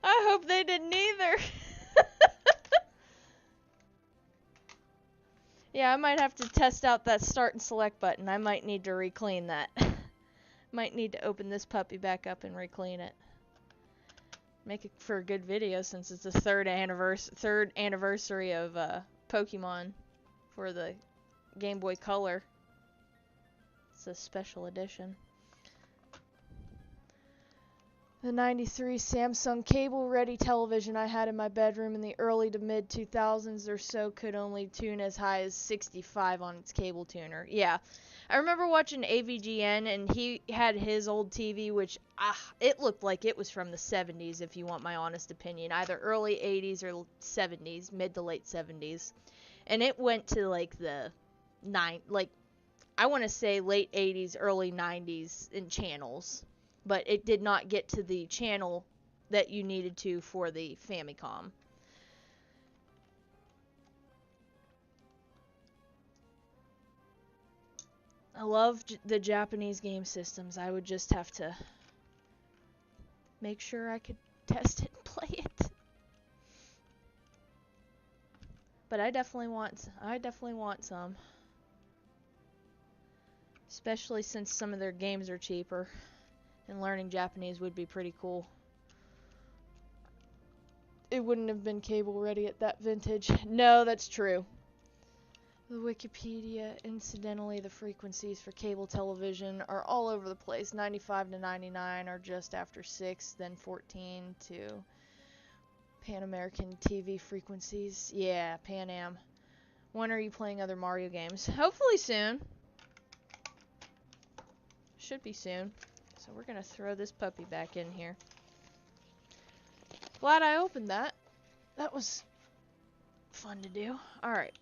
I hope they didn't either. Yeah, I might have to test out that start and select button. I might need to re-clean that. Might need to open this puppy back up and re-clean it. Make it for a good video since it's the third anniversary of Pokemon for the Game Boy Color. It's a special edition. The 93 Samsung cable-ready television I had in my bedroom in the early to mid-2000s or so could only tune as high as 65 on its cable tuner. Yeah. I remember watching AVGN, and he had his old TV, which, it looked like it was from the 70s, if you want my honest opinion. Either early 80s or 70s, mid to late 70s. And it went to, like, the I want to say late 80s, early 90s in channels. But it did not get to the channel that you needed to for the Famicom. I love the Japanese game systems. I would just have to make sure I could test it and play it. But I definitely want some. Especially since some of their games are cheaper. And learning Japanese would be pretty cool. It wouldn't have been cable ready at that vintage. No, that's true. The Wikipedia, incidentally, the frequencies for cable television are all over the place. 95 to 99 are just after 6, then 14 to Pan American TV frequencies. Yeah, Pan Am. When are you playing other Mario games? Hopefully soon. Should be soon. So we're going to throw this puppy back in here. Glad I opened that. That was fun to do. Alright.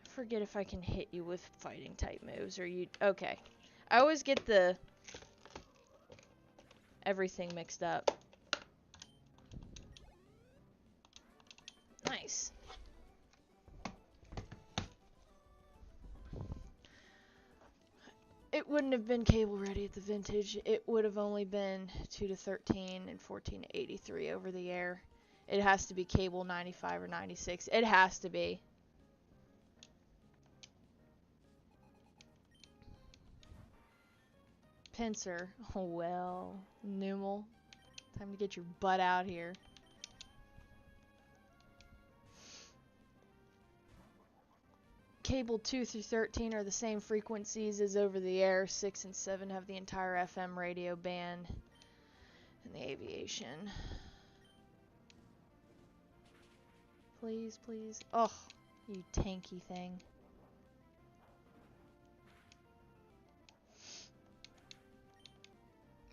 Forget if I can hit you with fighting type moves or you. Okay. I always get the everything mixed up. Nice. It wouldn't have been cable ready at the vintage. It would have only been 2 to 13 and 14 to 83 over the air. It has to be cable 95 or 96. It has to be. Pincer. Oh well. Numal. Time to get your butt out here. Cable 2 through 13 are the same frequencies as over the air. 6 and 7 have the entire FM radio band and the aviation. Please, please. Oh, you tanky thing.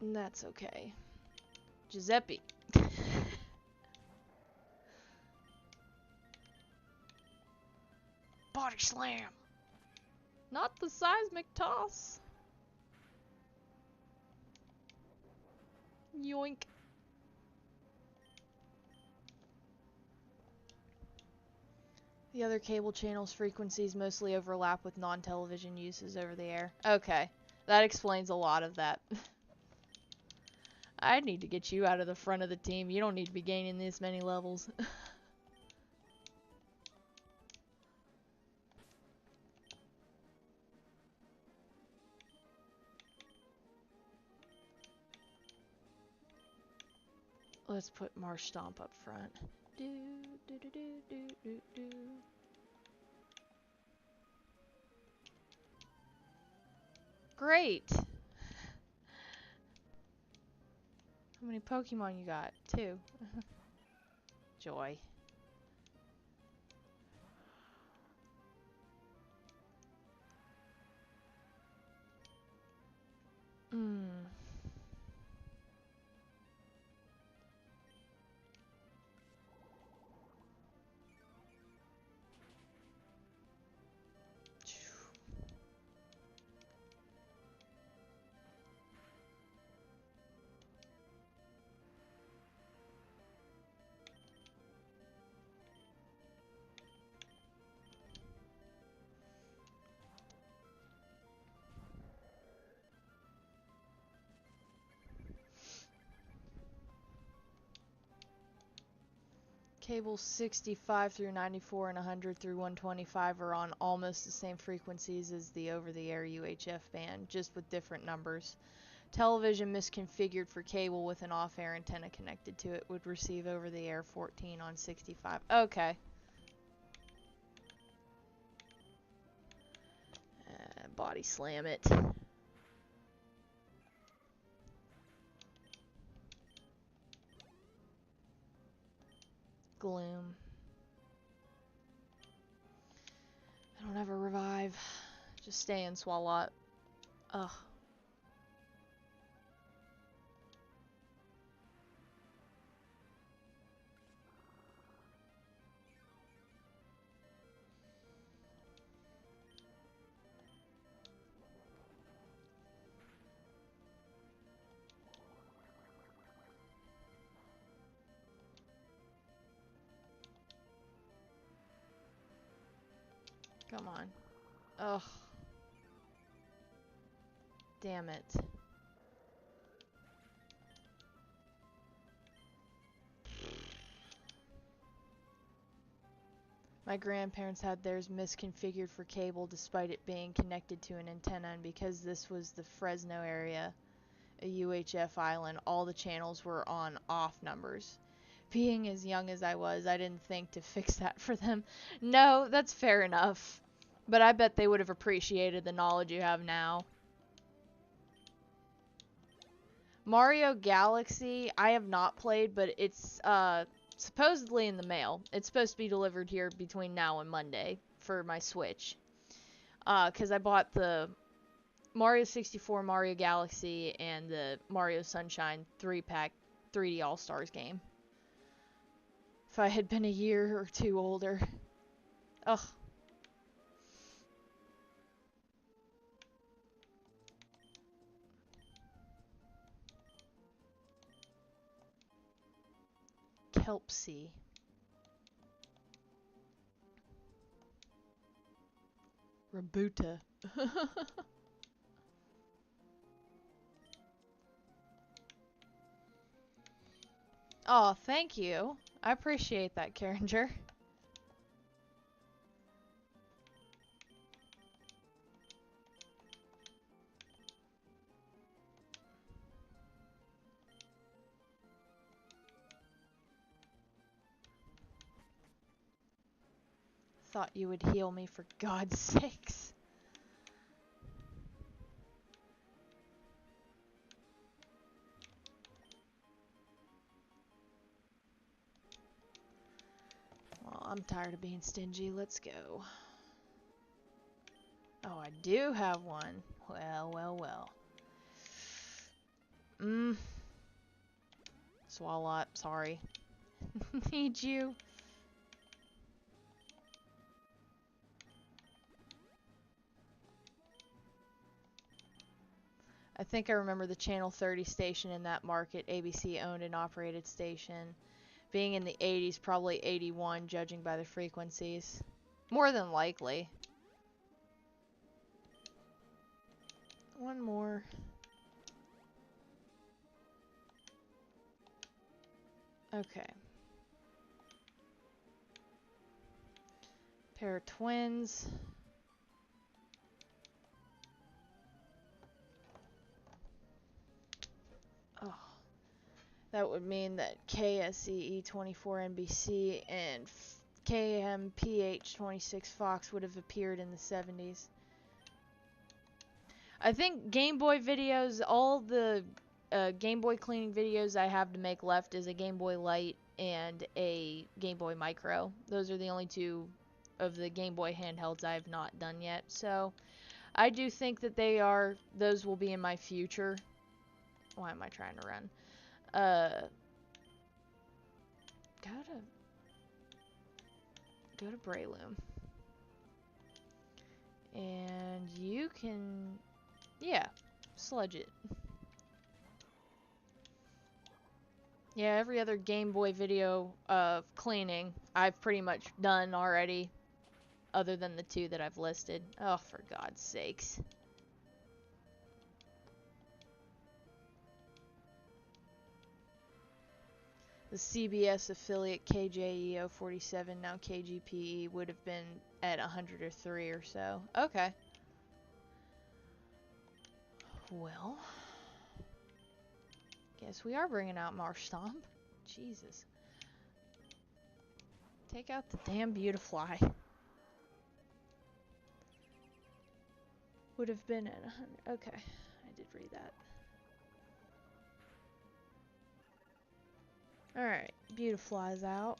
And that's okay. Giuseppe. Body slam. Not the seismic toss. Yoink. The other cable channel's frequencies mostly overlap with non-television uses over the air. Okay, that explains a lot of that. I need to get you out of the front of the team. You don't need to be gaining this many levels. Let's put Marsh Stomp up front. Do, do, do, do, do, do, do. Great! How many Pokemon you got? 2. Joy. Hmm. Cables 65 through 94 and 100 through 125 are on almost the same frequencies as the over-the-air UHF band, just with different numbers. Television misconfigured for cable with an off-air antenna connected to it would receive over-the-air 14 on 65. Okay. Body slam it. Gloom. I don't have a revive. Just stay in Swalot. Ugh. Come on. Ugh. Damn it. My grandparents had theirs misconfigured for cable despite it being connected to an antenna, and because this was the Fresno area, a UHF island, all the channels were on off numbers. Being as young as I was, I didn't think to fix that for them. No, that's fair enough. But I bet they would have appreciated the knowledge you have now. Mario Galaxy, I have not played, but it's supposedly in the mail. It's supposed to be delivered here between now and Monday for my Switch. Because I bought the Mario 64, Mario Galaxy, and the Mario Sunshine 3-pack 3D All-Stars game. If I had been a year or two older. Ugh. Kelpsea. Rabuta. Oh, thank you. I appreciate that, Carringer. Thought you would heal me, for God's sakes. Well, I'm tired of being stingy. Let's go. Oh, I do have one. Well, well, well. Swalot, sorry. Need you. I think I remember the Channel 30 station in that market, ABC owned and operated station, being in the 80s, probably 81, judging by the frequencies. More than likely. One more. Okay. Pair of twins. Oh. That would mean that KSEE24NBC and KMPH26 Fox would have appeared in the 70s. I think Game Boy videos, all the Game Boy cleaning videos I have to make left is a Game Boy Light and a Game Boy Micro. Those are the only two of the Game Boy handhelds I have not done yet. So I do think that those will be in my future. Why am I trying to run? Go to Breloom. And you can, yeah, sludge it. Yeah, every other Game Boy video of cleaning I've pretty much done already, other than the two that I've listed. Oh, for God's sakes. The CBS affiliate KJEO47, now KGPE, would have been at 103 or so. Okay. Well, guess we are bringing out Marshtomp. Jesus. Take out the damn Beautifly. Would have been at 100. Okay, I did read that. Alright, Beautifly's out.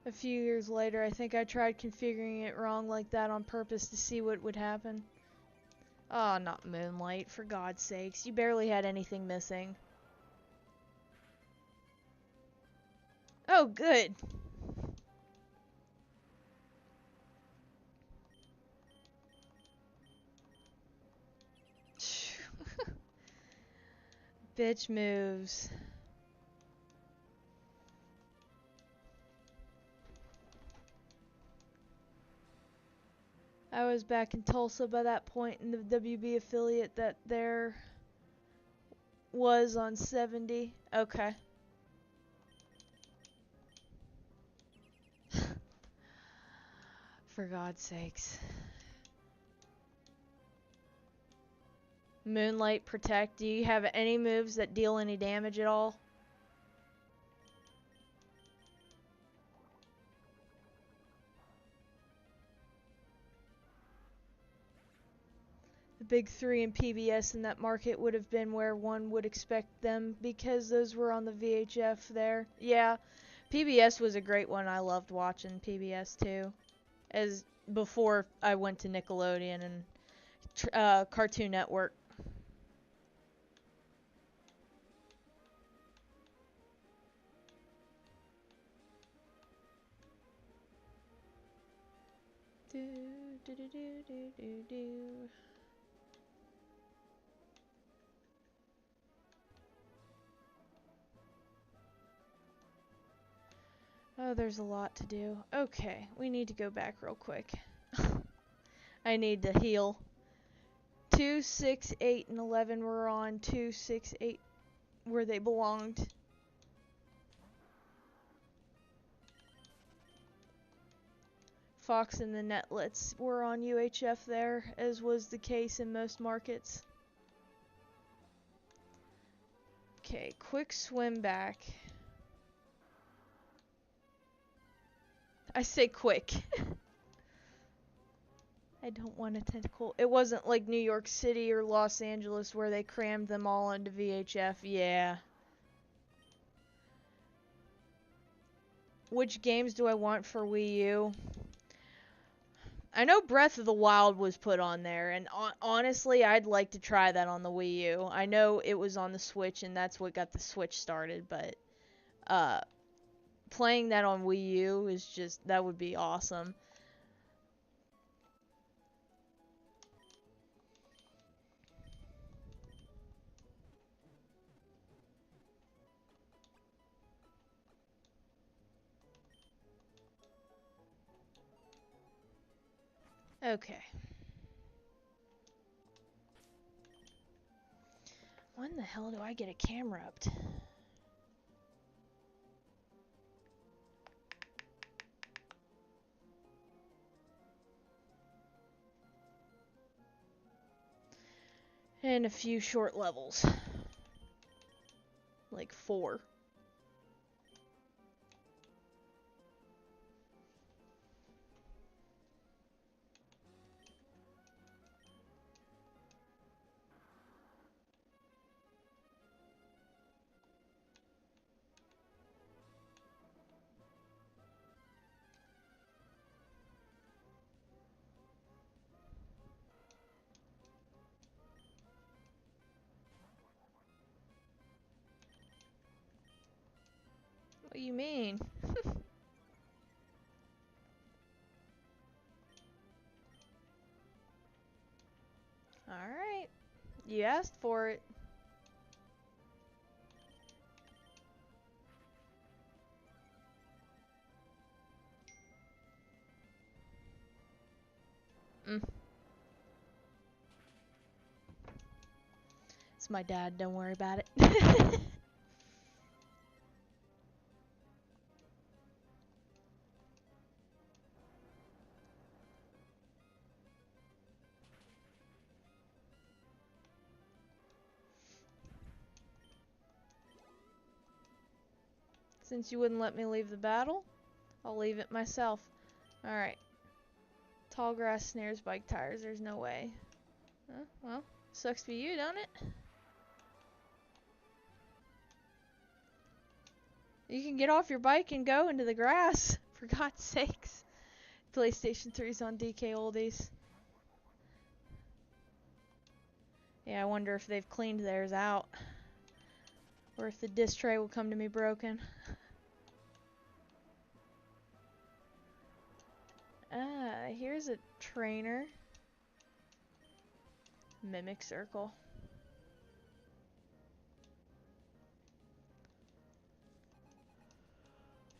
A few years later, I think I tried configuring it wrong like that on purpose to see what would happen. Oh, not Moonlight, for God's sakes. You barely had anything missing. Oh, good. Bitch moves. I was back in Tulsa by that point in the WB affiliate that there was on 70. Okay. For God's sakes. Moonlight Protect. Do you have any moves that deal any damage at all? The big three in PBS in that market would have been where one would expect them because those were on the VHF there. Yeah, PBS was a great one. I loved watching PBS too, as before I went to Nickelodeon and Cartoon Network. Do, do, do, do, do, do, do. Oh, there's a lot to do. Okay, we need to go back real quick. I need to heal. 2, 6, 8, and 11 were on 2, 6, 8 where they belonged. Fox and the Netlets were on UHF there, as was the case in most markets. Okay, quick swim back. I say quick. I don't want a tentacle. It wasn't like New York City or Los Angeles where they crammed them all into VHF. Yeah. Which games do I want for Wii U? I know Breath of the Wild was put on there, and honestly, I'd like to try that on the Wii U. I know it was on the Switch, and that's what got the Switch started, but playing that on Wii U is just, that would be awesome. Okay. When the hell do I get a camera up to? And a few short levels. Like 4. What do you mean? Alright. You asked for it. It's my dad, don't worry about it. Since you wouldn't let me leave the battle, I'll leave it myself. Alright. Tall grass, snares, bike tires, there's no way. Well, sucks for you, don't it? You can get off your bike and go into the grass, for God's sakes. PlayStation 3's on DK Oldies. Yeah, I wonder if they've cleaned theirs out. Or if the disc tray will come to me broken. Here's a trainer. Mimic Circle.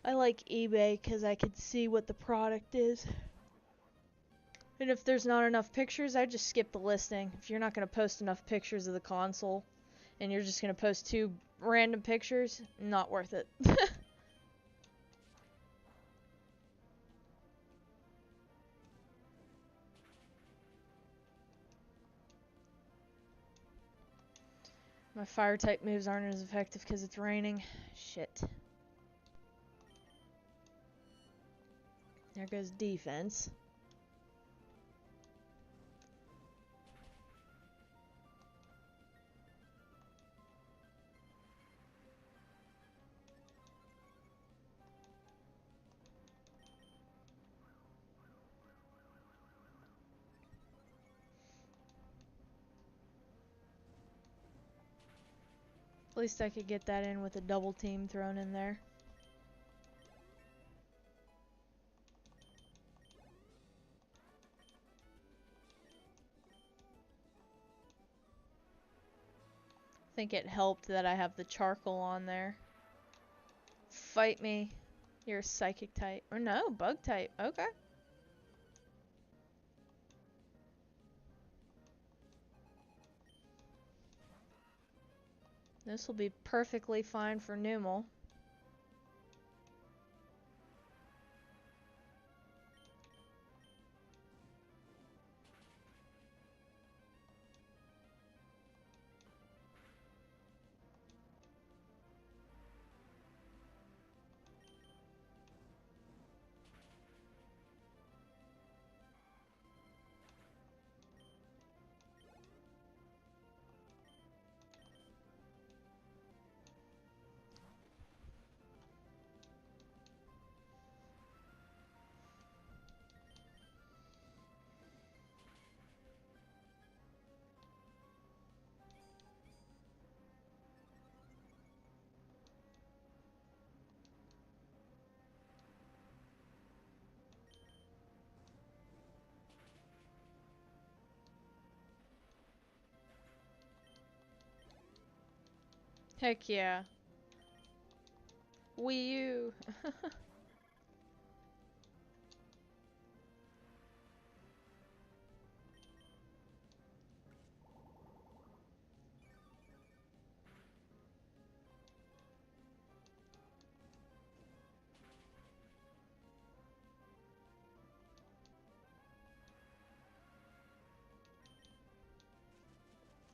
I like eBay because I can see what the product is. And if there's not enough pictures, I just skip the listing. If you're not going to post enough pictures of the console, and you're just going to post 2 random pictures, not worth it. My fire type moves aren't as effective because it's raining. Shit. There goes defense. At least I could get that in with a double team thrown in there. I think it helped that I have the charcoal on there. Fight me. You're a psychic type. Or no, bug type. Okay. This will be perfectly fine for Numel. Heck yeah. Wii U.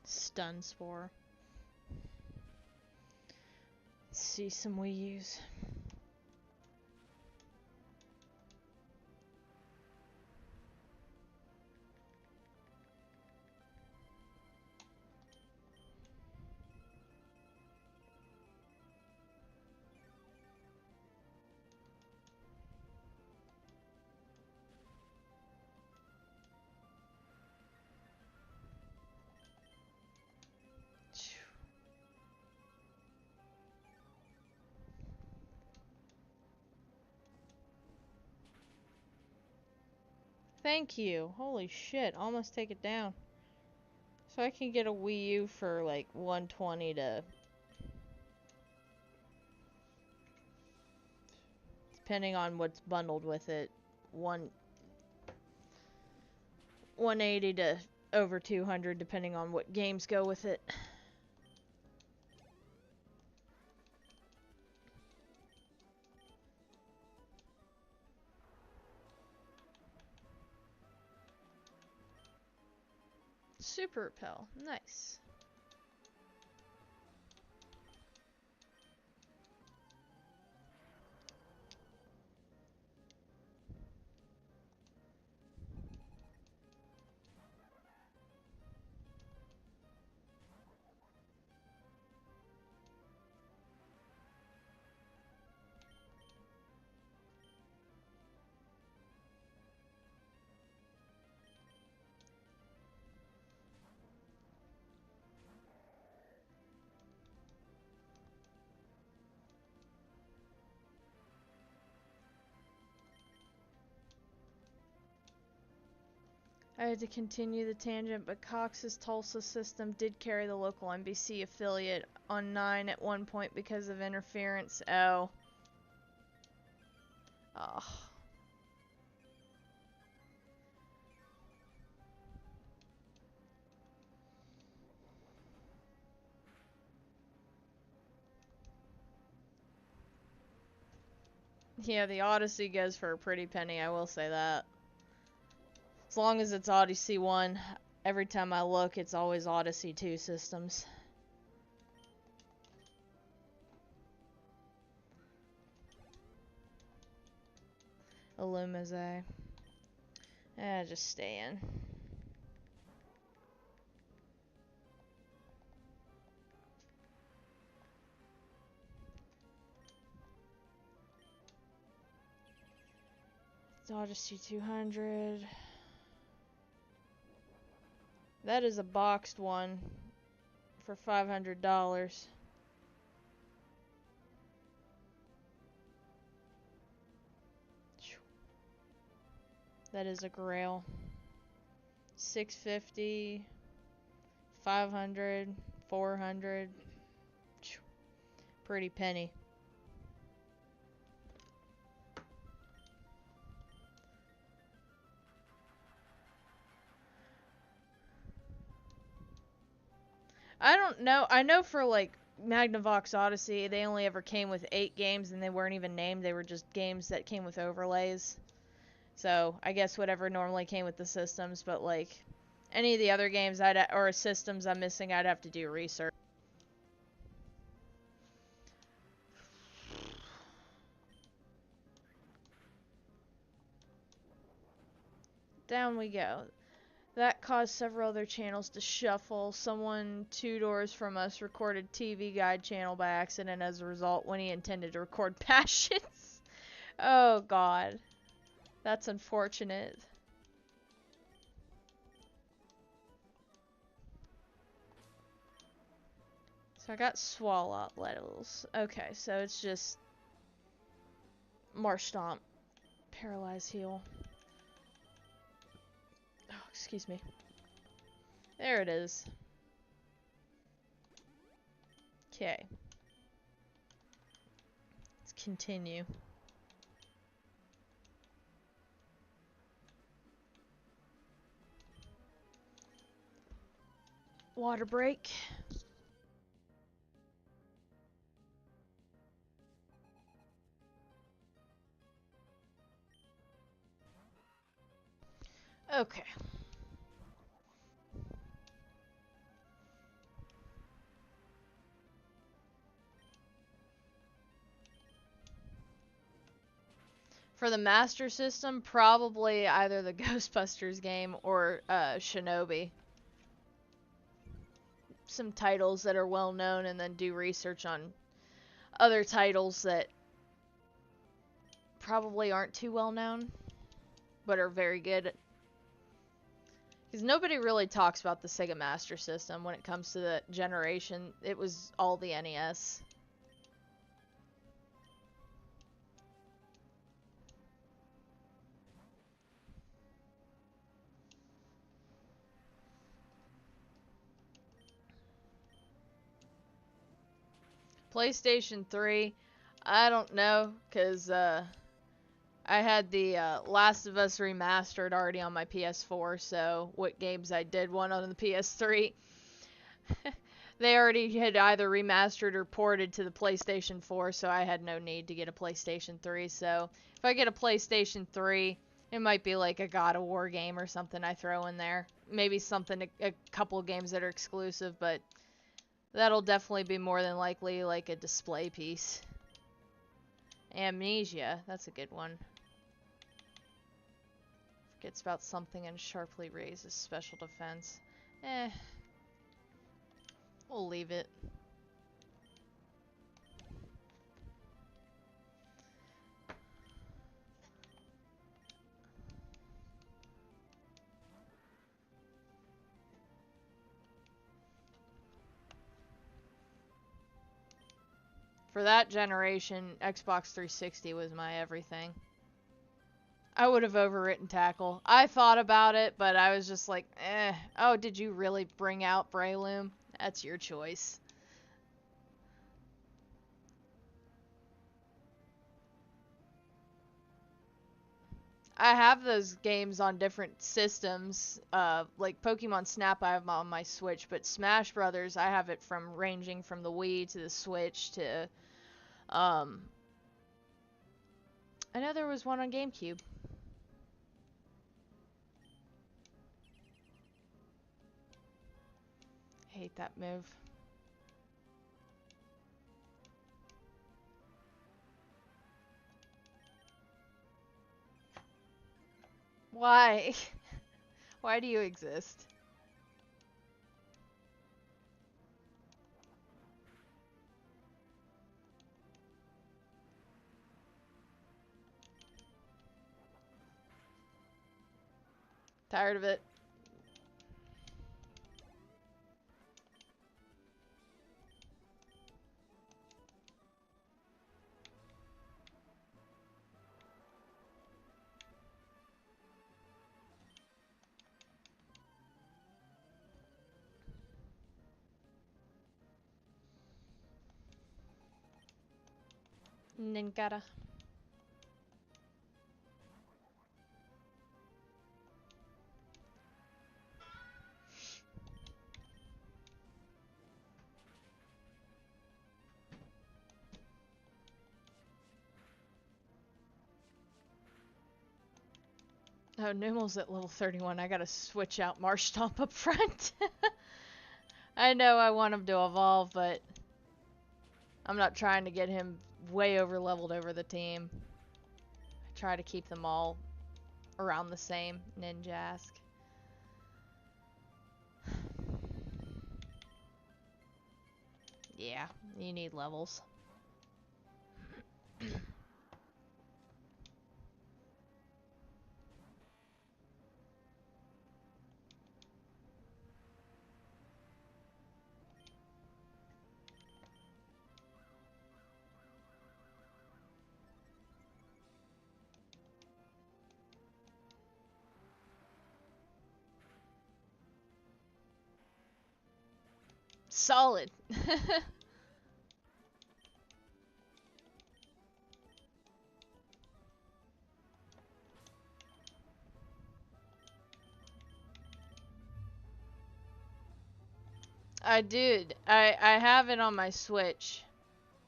Stun Spore. Let's see some Wii U's. Thank you. Holy shit, almost take it down. So I can get a Wii U for like 120 to... Depending on what's bundled with it, 180 to over 200 depending on what games go with it. Super Repel, nice. I had to continue the tangent, but Cox's Tulsa system did carry the local NBC affiliate on 9 at one point because of interference. Oh. Oh. Yeah, the Odyssey goes for a pretty penny, I will say that. As long as it's Odyssey 1, every time I look, it's always Odyssey 2 systems. Illumise. Just stay in. It's Odyssey 200. That is a boxed one for $500. That is a grail. 650, 500, 400. Pretty penny. I don't know. I know for like Magnavox Odyssey, they only ever came with 8 games and they weren't even named. They were just games that came with overlays. So I guess whatever normally came with the systems, but like any of the other games or systems I'm missing, I'd have to do research. Down we go. That caused several other channels to shuffle. Someone 2 doors from us recorded TV Guide channel by accident as a result when he intended to record Passions. Oh god. That's unfortunate. So I got Swalot levels. Okay, so it's just Marshtomp. Paralyze heal. Oh, excuse me. There it is. Okay. Let's continue. Water break. Okay. For the Master System, probably either the Ghostbusters game or Shinobi. Some titles that are well known, and then do research on other titles that probably aren't too well known, but are very good. Because nobody really talks about the Sega Master System when it comes to the generation. It was all the NES. PlayStation 3, I don't know, because I had the Last of Us Remastered already on my PS4, so what games I did want on the PS3, they already had either remastered or ported to the PlayStation 4, so I had no need to get a PlayStation 3. So if I get a PlayStation 3, it might be like a God of War game or something I throw in there. Maybe something, a couple of games that are exclusive, but that'll definitely be more than likely like a display piece. Amnesia, that's a good one. Forgets about something and sharply raises special defense. We'll leave it. For that generation, Xbox 360 was my everything. I would have overwritten Tackle. I thought about it, but I was just like, eh. Oh, did you really bring out Breloom? That's your choice. I have those games on different systems. Like Pokemon Snap, I have on my Switch, but Smash Brothers, I have it from ranging from the Wii to the Switch to, I know there was one on GameCube. I hate that move. Why? Why do you exist? Tired of it. Ninkata. Oh, Numel's at level 31. I gotta switch out Marshtomp up front. I know I want him to evolve, but I'm not trying to get him way over leveled over the team. I try to keep them all around the same. Ninjask. Yeah, you need levels. Solid. I did. I have it on my Switch.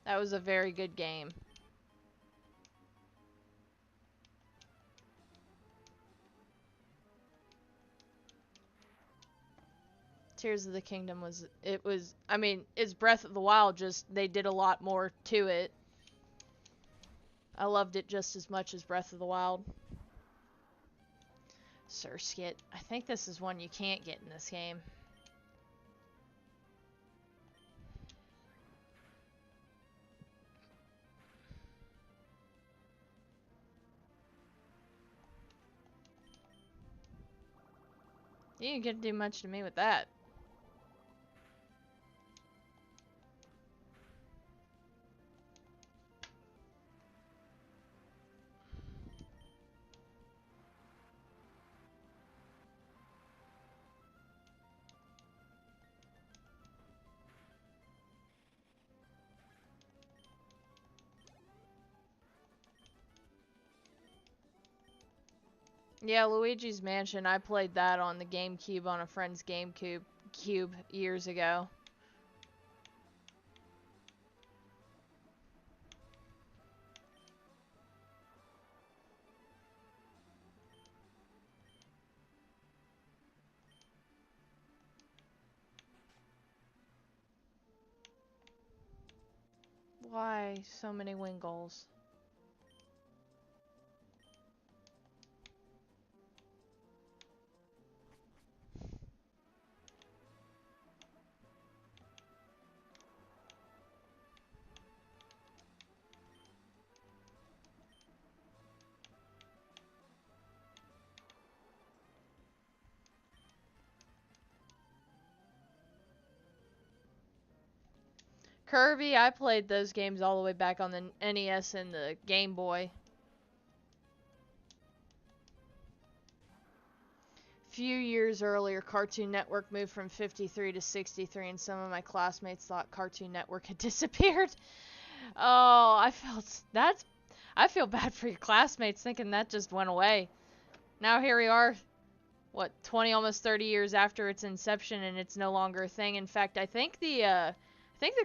That was a very good game. Tears of the Kingdom was, I mean, it's Breath of the Wild, just they did a lot more to it. I loved it just as much as Breath of the Wild. Surskit. I think this is one you can't get in this game. You didn't get to do much to me with that. Yeah, Luigi's Mansion, I played that on the GameCube on a friend's GameCube years ago. Why so many Wingulls? Kirby, I played those games all the way back on the NES and the Game Boy. Few years earlier, Cartoon Network moved from 53 to 63, and some of my classmates thought Cartoon Network had disappeared. Oh, I feel bad for your classmates thinking that just went away. Now here we are, what, 20, almost 30 years after its inception, and it's no longer a thing. In fact, I think the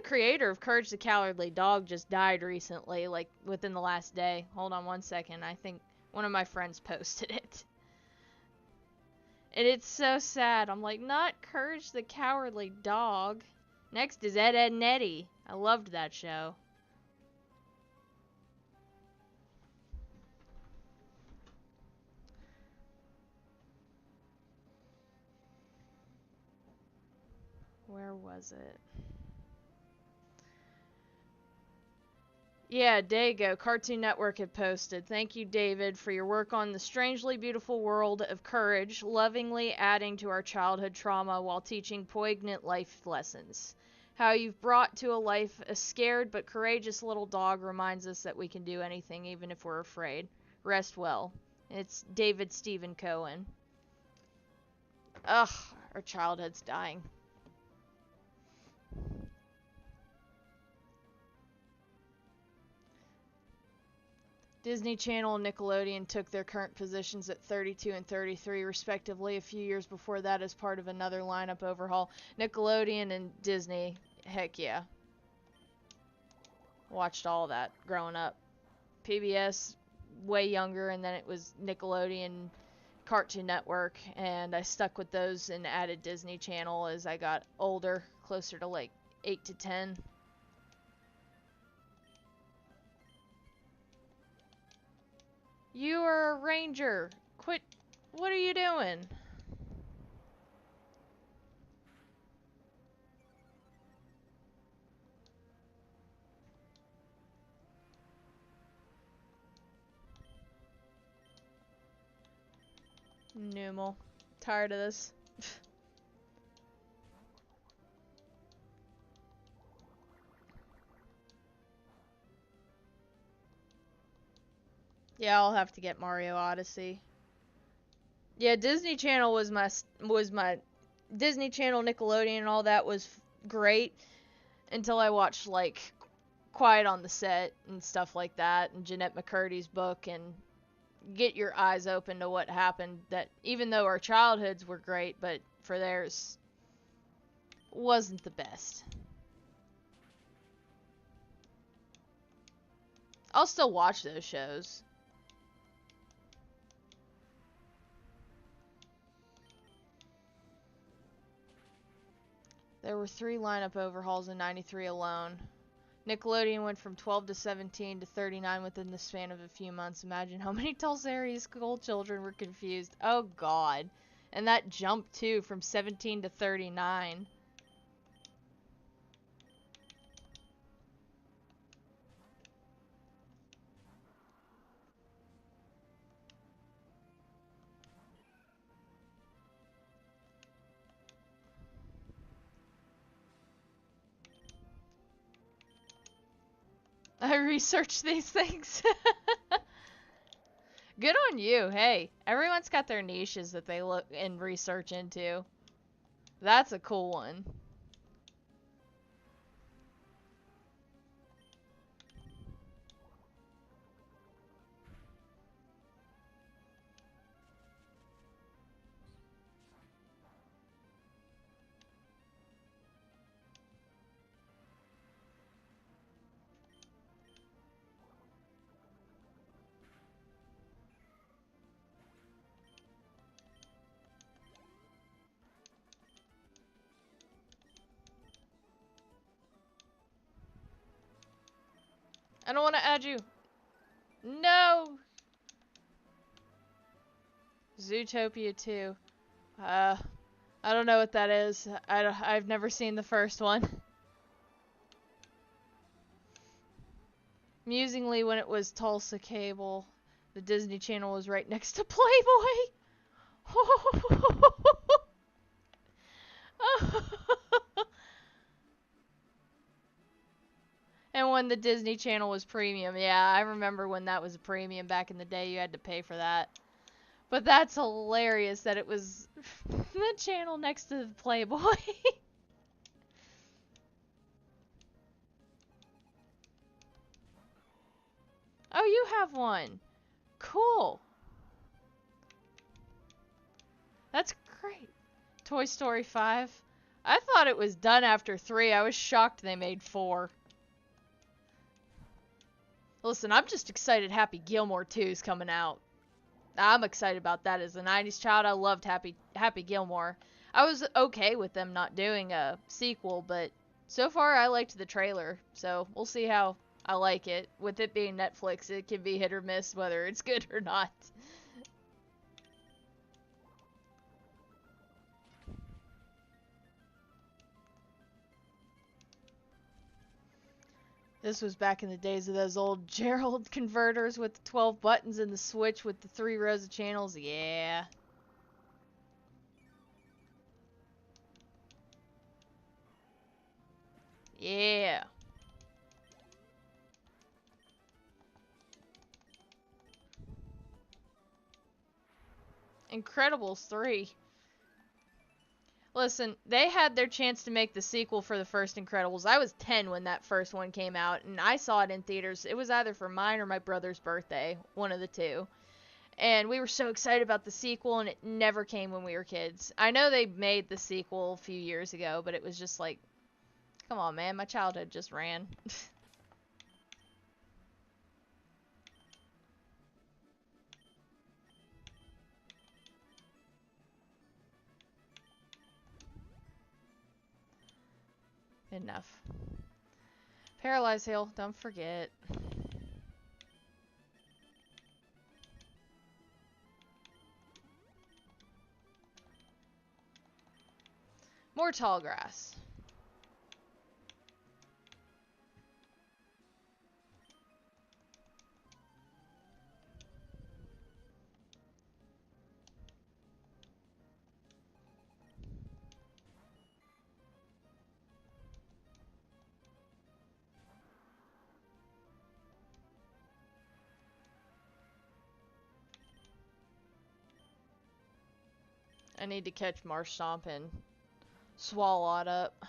creator of Courage the Cowardly Dog just died recently, like within the last day. Hold on one second. I think one of my friends posted it. And it's so sad. I'm like, not Courage the Cowardly Dog. Next is Ed, Edd n Eddy. I loved that show. Where was it? Yeah, Dago, Cartoon Network had posted. Thank you, David, for your work on the strangely beautiful world of courage, lovingly adding to our childhood trauma while teaching poignant life lessons. How you've brought to a life a scared but courageous little dog reminds us that we can do anything even if we're afraid. Rest well. It's David Stephen Cohen. Ugh, our childhood's dying. Disney Channel and Nickelodeon took their current positions at 32 and 33 respectively a few years before that as part of another lineup overhaul. Nickelodeon and Disney, heck yeah. Watched all that growing up. PBS, way younger, and then it was Nickelodeon, Cartoon Network, and I stuck with those and added Disney Channel as I got older, closer to like 8 to 10. You are a ranger. Quit. What are you doing? Numal. Tired of this. Yeah, I'll have to get Mario Odyssey. Yeah, Disney Channel was my Disney Channel, Nickelodeon, and all that was great until I watched like Quiet on the Set and stuff like that, and Jeanette McCurdy's book, and get your eyes open to what happened. That even though our childhoods were great, but for theirs wasn't the best. I'll still watch those shows. There were 3 lineup overhauls in 93 alone. Nickelodeon went from 12 to 17 to 39 within the span of a few months. Imagine how many Tulsari school children were confused. Oh god. And that jumped too from 17 to 39. I research these things. Good on you. Hey, everyone's got their niches that they look and research into. That's a cool one. I don't want to add you. No! Zootopia 2. I don't know what that is. I've never seen the first one. Amusingly, when it was Tulsa Cable, the Disney Channel was right next to Playboy. And when the Disney Channel was premium, yeah, I remember when that was a premium back in the day, you had to pay for that. But that's hilarious that it was the channel next to Playboy. Oh, you have one. Cool. That's great. Toy Story 5. I thought it was done after 3. I was shocked they made 4. Listen, I'm just excited Happy Gilmore 2 is coming out. I'm excited about that. As a 90s child, I loved Happy Gilmore. I was okay with them not doing a sequel, but so far I liked the trailer. So we'll see how I like it. With it being Netflix, it can be hit or miss whether it's good or not. This was back in the days of those old Gerald converters with the 12 buttons and the switch with the 3 rows of channels. Yeah. Yeah. Incredibles 3. Listen, they had their chance to make the sequel for the first Incredibles. I was 10 when that first one came out, and I saw it in theaters. It was either for mine or my brother's birthday, one of the two. And we were so excited about the sequel, and it never came when we were kids. I know they made the sequel a few years ago, but it was just like, come on, man, my childhood just ran. Enough. Paralyze Hill, don't forget. More tall grass. I need to catch Marshtomp and Swalot up.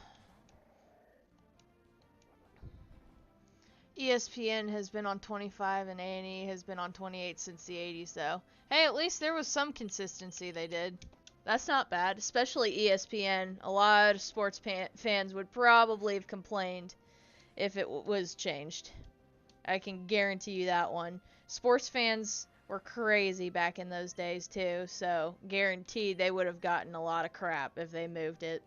ESPN has been on 25 and A&E has been on 28 since the 80s though. Hey, at least there was some consistency they did. That's not bad, especially ESPN. A lot of sports fans would probably have complained if it was changed. I can guarantee you that one. Sports fans were crazy back in those days too, so guaranteed they would have gotten a lot of crap if they moved it.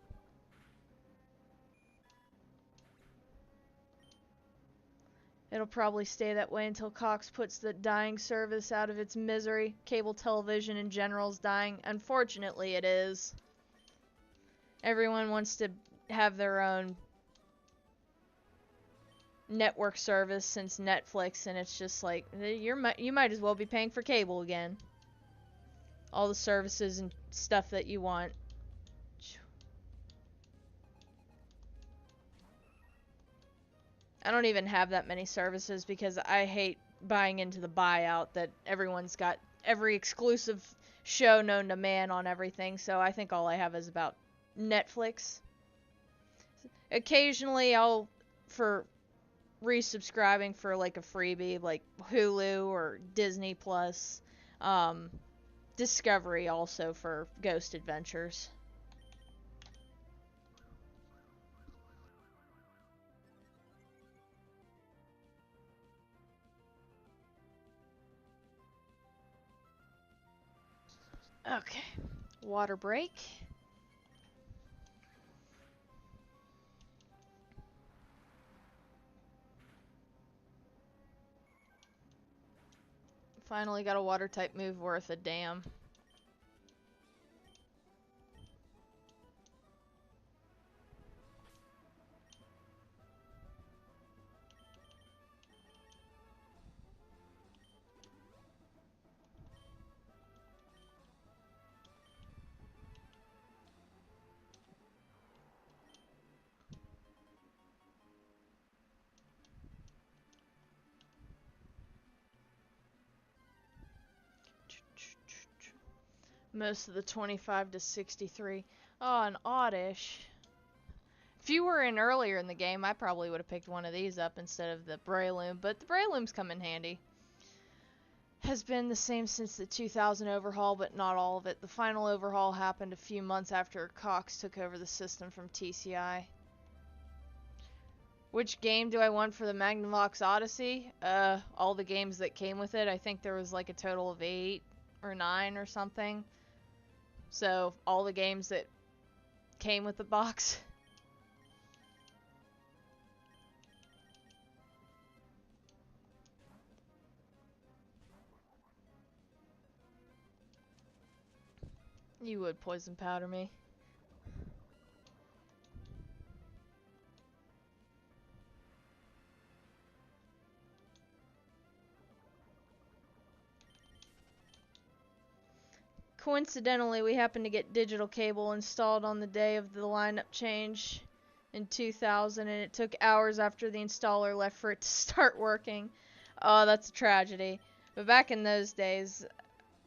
It'll probably stay that way until Cox puts the dying service out of its misery. Cable television in general is dying. Unfortunately, it is. Everyone wants to have their own network service since Netflix, and it's just like, you might as well be paying for cable again. All the services and stuff that you want. I don't even have that many services because I hate buying into the buyout that everyone's got every exclusive show known to man on everything, so I think all I have is about Netflix. Occasionally I'll, for resubscribing for like a freebie, like Hulu or Disney Plus, Discovery also for Ghost Adventures. Okay, water break. Finally got a water type move worth a damn. Most of the 25 to 63. Oh, an Oddish. If you were in earlier in the game, I probably would have picked one of these up instead of the Breloom, but the Breloom's come in handy. Has been the same since the 2000 overhaul, but not all of it. The final overhaul happened a few months after Cox took over the system from TCI. Which game do I want for the Magnavox Odyssey? All the games that came with it. I think there was like a total of 8 or 9 or something. So, all the games that came with the box. You would poison powder me. Coincidentally, we happened to get digital cable installed on the day of the lineup change in 2000, and it took hours after the installer left for it to start working. Oh, that's a tragedy. But back in those days,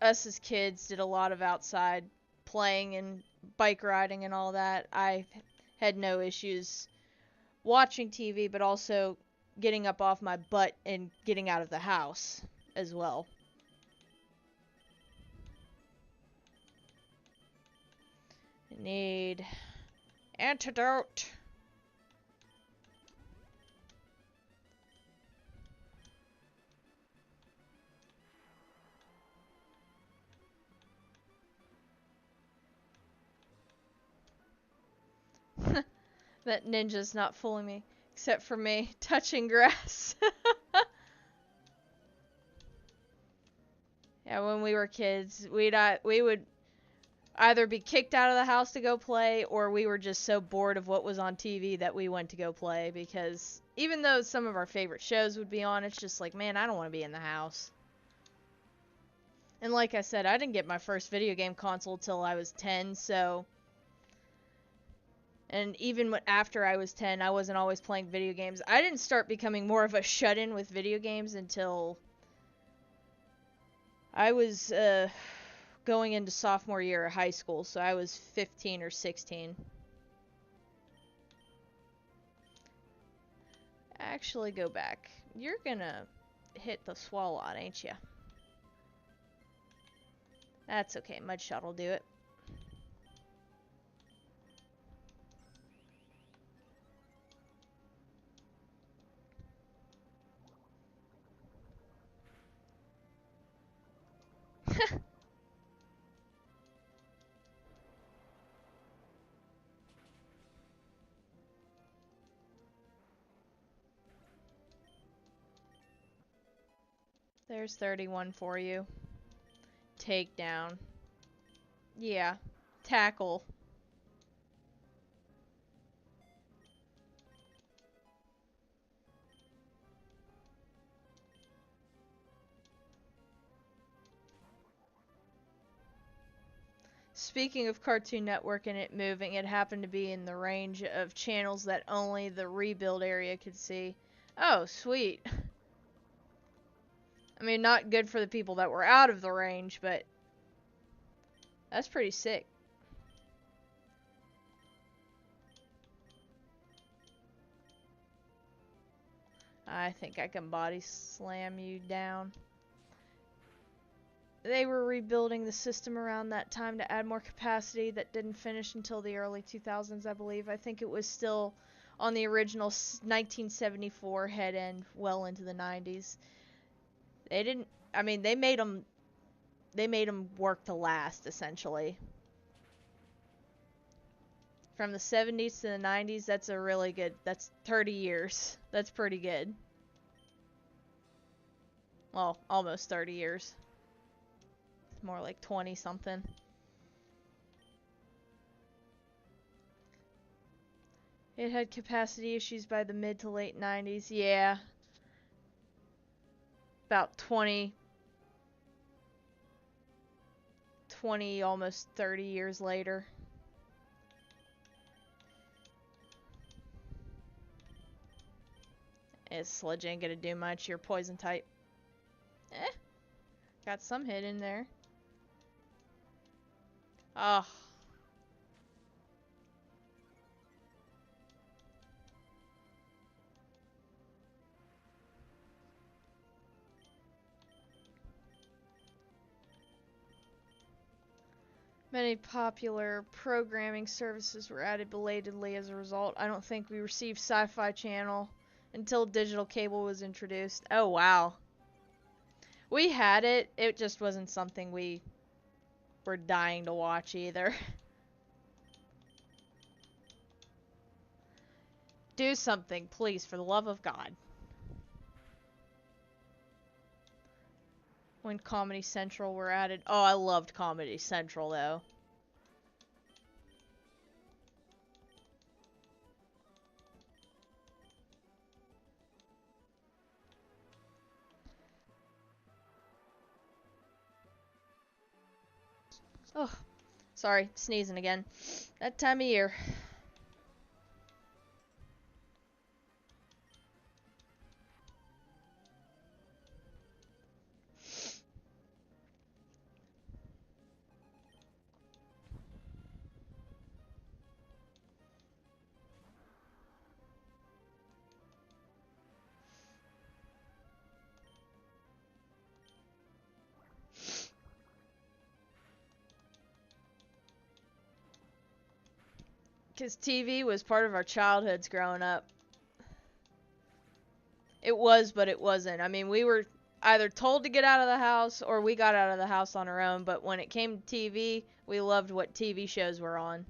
us as kids did a lot of outside playing and bike riding and all that, I had no issues watching TV, but also getting up off my butt and getting out of the house as well. I need antidote. That ninja's not fooling me, except for me touching grass. Yeah, when we were kids, we would either be kicked out of the house to go play, or we were just so bored of what was on TV that we went to go play, because even though some of our favorite shows would be on, it's just like, man, I don't want to be in the house. And like I said, I didn't get my first video game console till I was 10, so... And even after I was 10, I wasn't always playing video games. I didn't start becoming more of a shut-in with video games until I was going into sophomore year of high school, so I was 15 or 16. Actually, go back. You're gonna hit the Swalot, ain't ya? That's okay, Mudshot will do it. There's 31 for you. Takedown. Yeah. Tackle. Speaking of Cartoon Network and it moving, it happened to be in the range of channels that only the rebuild area could see. Oh, sweet. I mean, not good for the people that were out of the range, but that's pretty sick. I think I can body slam you down. They were rebuilding the system around that time to add more capacity. That didn't finish until the early 2000s, I believe. I think it was still on the original 1974 head end well into the 90s. They didn't, I mean, they made them work to last, essentially. From the 70s to the 90s, that's a really good, that's 30 years. That's pretty good. Well, almost 30 years. It's more like 20 something. It had capacity issues by the mid to late 90s. Yeah. About 20, almost 30 years later. Sludge ain't gonna do much. You're poison type. Got some hit in there. Oh. Many popular programming services were added belatedly as a result. I don't think we received Sci-Fi Channel until digital cable was introduced. Oh, wow. We had it. It just wasn't something we were dying to watch either. Do something, please, for the love of God. When Comedy Central were added. Oh, I loved Comedy Central, though. Oh, sorry, sneezing again. That time of year. Because TV was part of our childhoods growing up. It was, but it wasn't. I mean, we were either told to get out of the house or we got out of the house on our own, but when it came to TV, we loved what TV shows were on.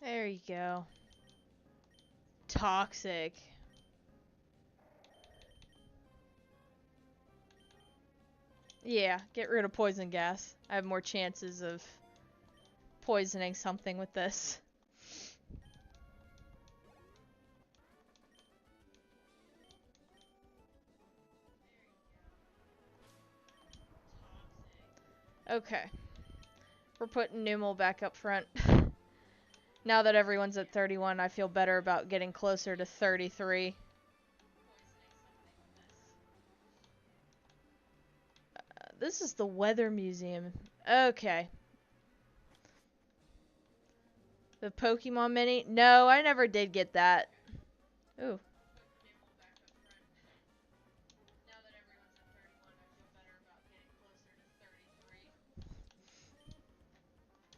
There you go. Toxic. Yeah, get rid of poison gas. I have more chances of poisoning something with this. Okay. We're putting Numel back up front. Now that everyone's at 31, I feel better about getting closer to 33. This is the Weather Museum. Okay. The Pokemon Mini? No, I never did get that. Ooh.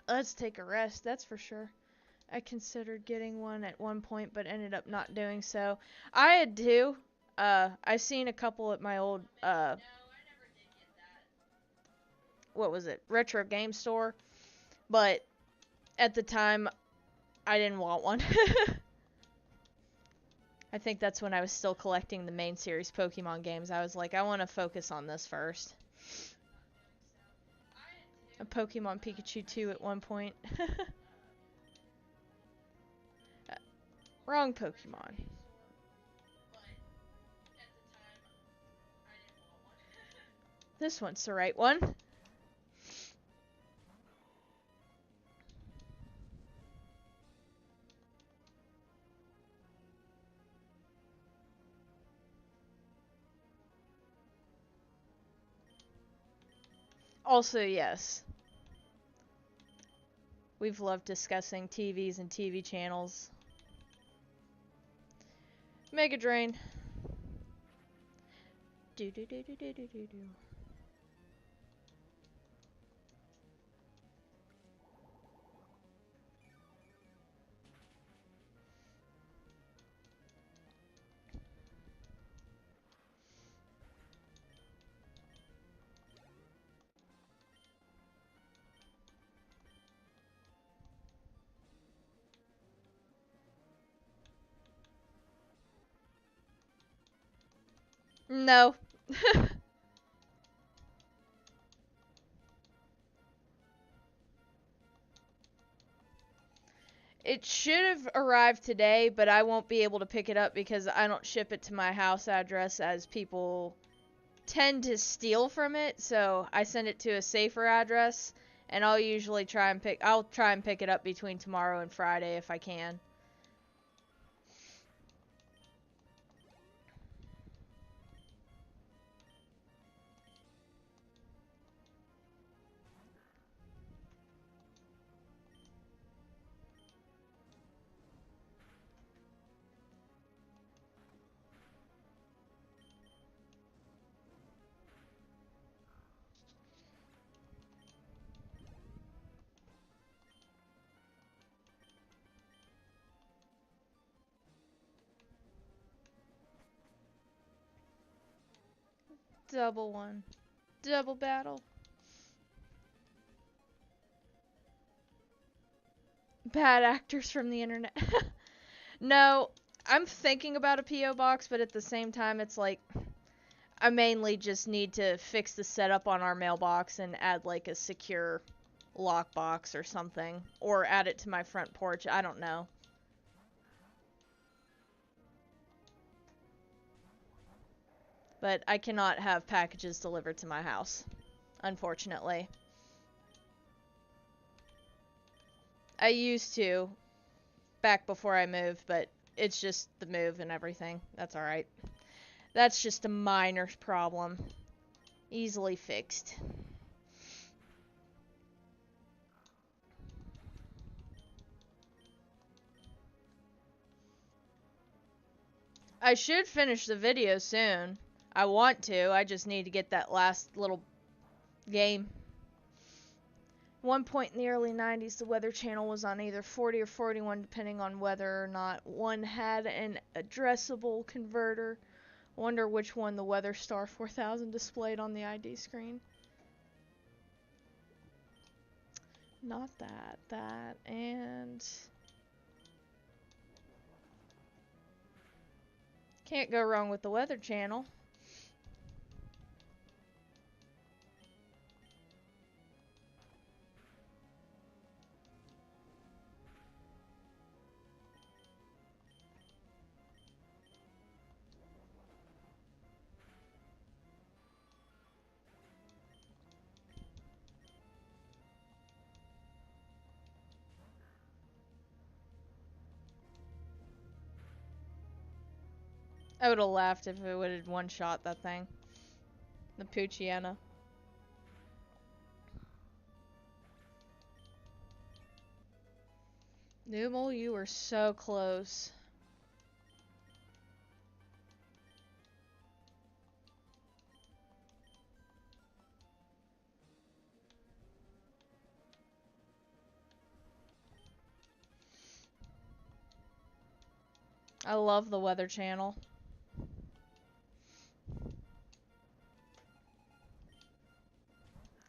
Let's take a rest, that's for sure. I considered getting one at one point, but ended up not doing so. I had two. I've seen a couple at my old, what was it? Retro game store. But at the time, I didn't want one. I think that's when I was still collecting the main series Pokemon games. I was like, I want to focus on this first. A Pokemon Pikachu 2 at one point. Wrong Pokemon. This one's the right one. Also, yes. We've loved discussing TVs and TV channels. Mega Drain. Do do do do do do do do. No. It should have arrived today, but I won't be able to pick it up because I don't ship it to my house address as people tend to steal from it. So I send it to a safer address, and I'll try and pick it up between tomorrow and Friday if I can. Double one. Double battle. Bad actors from the internet. No, I'm thinking about a P.O. box, but at the same time, it's like, I mainly just need to fix the setup on our mailbox and add like a secure lockbox or something. Or add it to my front porch, I don't know. But I cannot have packages delivered to my house, unfortunately. I used to, back before I moved, but it's just the move and everything. That's alright. That's just a minor problem. Easily fixed. I should finish the video soon. I want to. I just need to get that last little game. One point in the early 90s, the Weather Channel was on either 40 or 41, depending on whether or not one had an addressable converter. I wonder which one the Weather Star 4000 displayed on the ID screen. Not that. That, and... Can't go wrong with the Weather Channel. I would have laughed if it would have one-shot that thing. The Poochyena. Nooble, you were so close. I love the Weather Channel.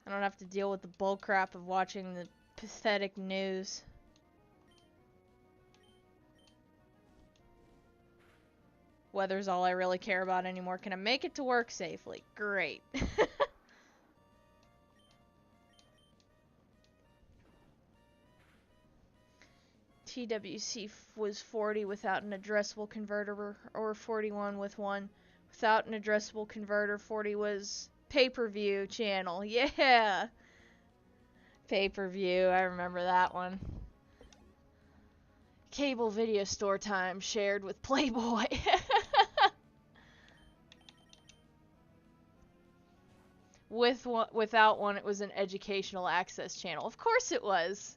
I don't have to deal with the bullcrap of watching the pathetic news. Weather's all I really care about anymore. Can I make it to work safely? Great. TWC was 40 without an addressable converter, or 41 with one without an addressable converter. 40 was pay-per-view channel. Yeah! Pay-per-view, I remember that one. Cable video store time shared with Playboy. Without one, it was an educational access channel. Of course it was.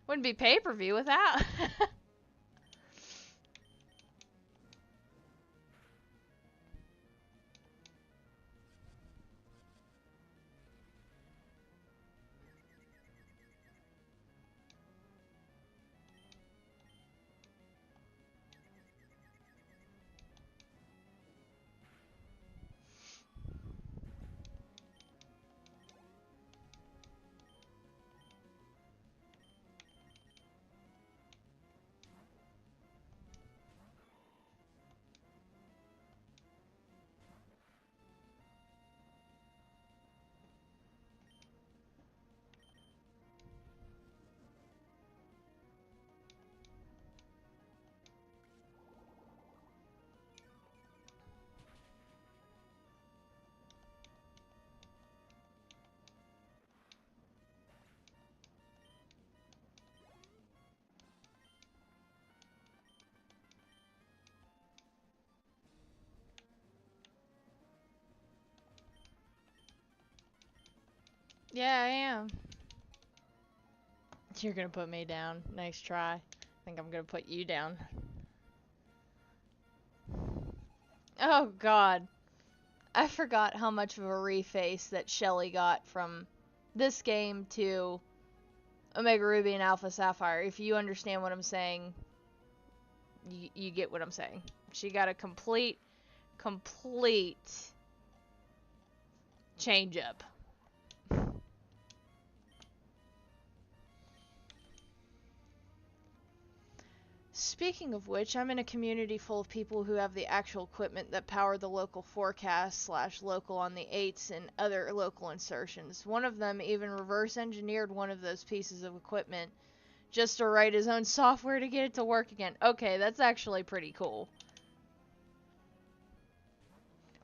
Wouldn't be pay-per-view without. Yeah, I am. You're gonna put me down. Nice try. I think I'm gonna put you down. Oh god. I forgot how much of a reface that Shelly got from this game to Omega Ruby and Alpha Sapphire. If you understand what I'm saying, you get what I'm saying. She got a complete change up. Speaking of which, I'm in a community full of people who have the actual equipment that power the local forecast / local on the 8s and other local insertions. One of them even reverse engineered one of those pieces of equipment just to write his own software to get it to work again. Okay, that's actually pretty cool.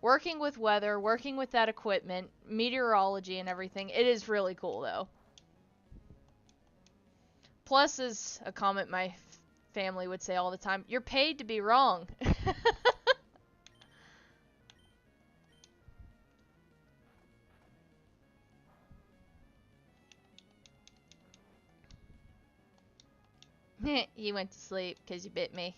working with weather, working with that equipment, meteorology and everything, it is really cool though. Plus, is a comment my family would say all the time, you're paid to be wrong. You went to sleep because you bit me.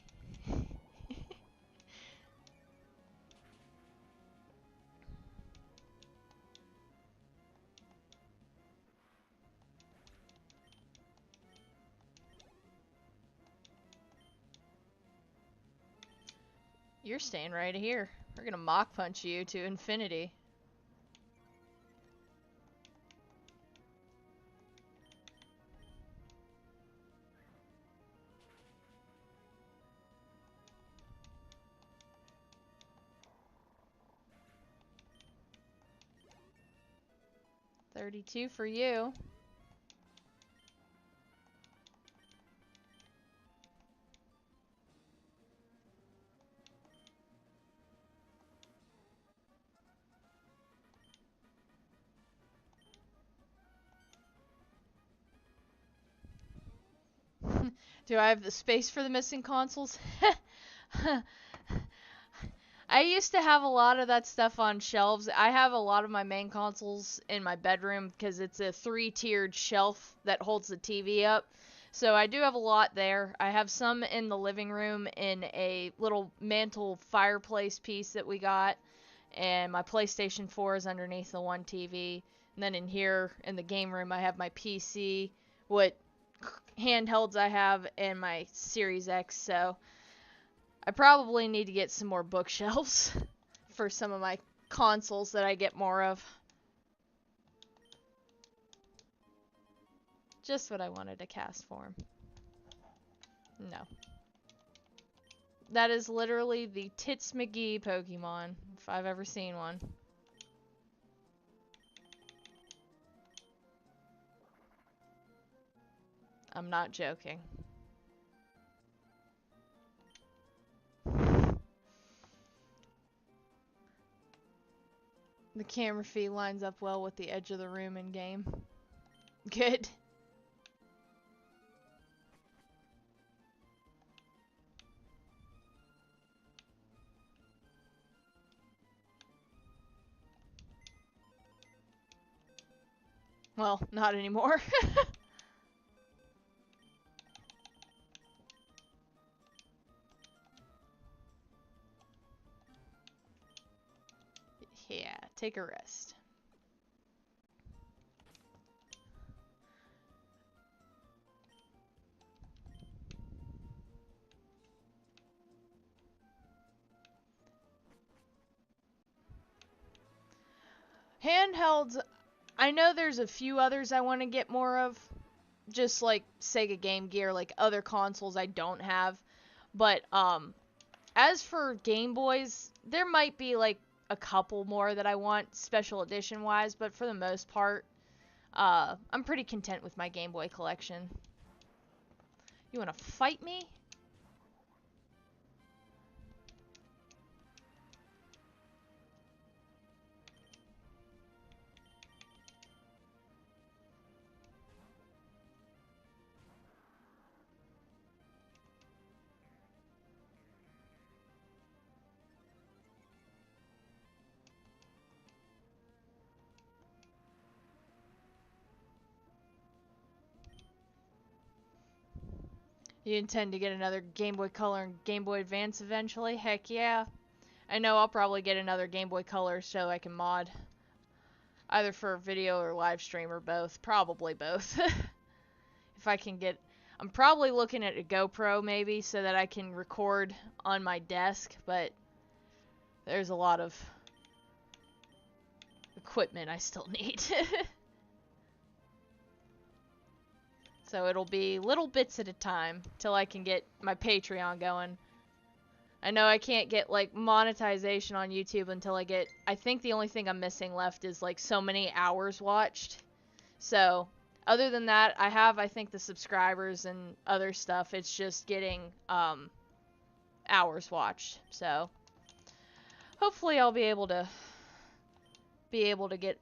You're staying right here. We're gonna Mach Punch you to infinity. $32 for you. Do I have the space for the missing consoles? I used to have a lot of that stuff on shelves. I have a lot of my main consoles in my bedroom because it's a 3-tiered shelf that holds the TV up. So I do have a lot there. I have some in the living room in a little mantle fireplace piece that we got. And my PlayStation 4 is underneath the one TV. And then in here in the game room I have my PC, what handhelds I have, and my Series X. So I probably need to get some more bookshelves for some of my consoles that I get more of. Just what I wanted to cast form. No. That is literally the Tits McGee Pokemon, if I've ever seen one. I'm not joking. The camera feed lines up well with the edge of the room in game. Good. Well, not anymore. Yeah, take a rest. Handhelds, I know there's a few others I want to get more of. Just like Sega Game Gear, like other consoles I don't have. But, as for Game Boys, there might be like a couple more that I want special edition wise, but for the most part, I'm pretty content with my Game Boy collection. You wanna fight me? You intend to get another Game Boy Color and Game Boy Advance eventually? Heck yeah. I know I'll probably get another Game Boy Color so I can mod. Either for video or live stream or both. Probably both. If I can get... I'm probably looking at a GoPro maybe so that I can record on my desk, but there's a lot of equipment I still need. So it'll be little bits at a time till I can get my Patreon going. I know I can't get like monetization on YouTube until I get, I think the only thing I'm missing left is like so many hours watched. So other than that, I have, I think, the subscribers and other stuff. It's just getting hours watched. So hopefully I'll be able to get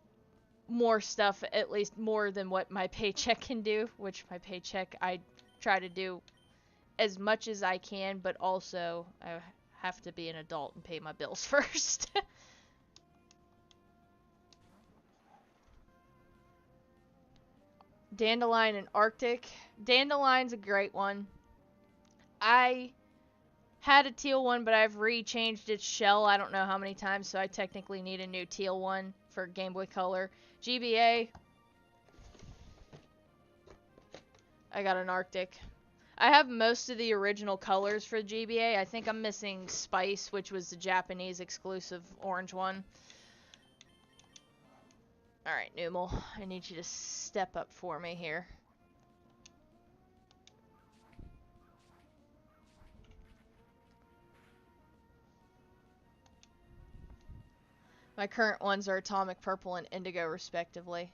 more stuff, at least more than what my paycheck can do, which my paycheck I try to do as much as I can, but also I have to be an adult and pay my bills first. Dandelion and Arctic. Dandelion's a great one. I had a teal one, but I've re-changed its shell I don't know how many times, so I technically need a new teal one for Game Boy Color. GBA, I got an Arctic. I have most of the original colors for GBA. I think I'm missing Spice, which was the Japanese exclusive orange one. Alright, Numal, I need you to step up for me here. My current ones are Atomic Purple and Indigo, respectively.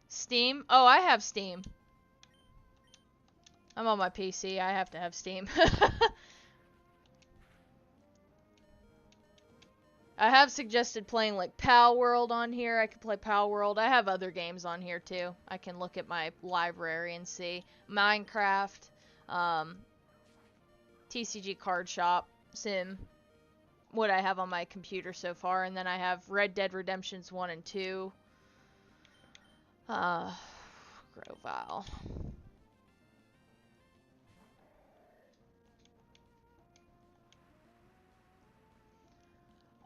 Steam? Oh, I have Steam. I'm on my PC. I have to have Steam. I have suggested playing like Pal World on here. I could play Pal World. I have other games on here too. I can look at my library and see. Minecraft, TCG Card Shop, Sim, what I have on my computer so far. And then I have Red Dead Redemptions 1 and 2. Grovile.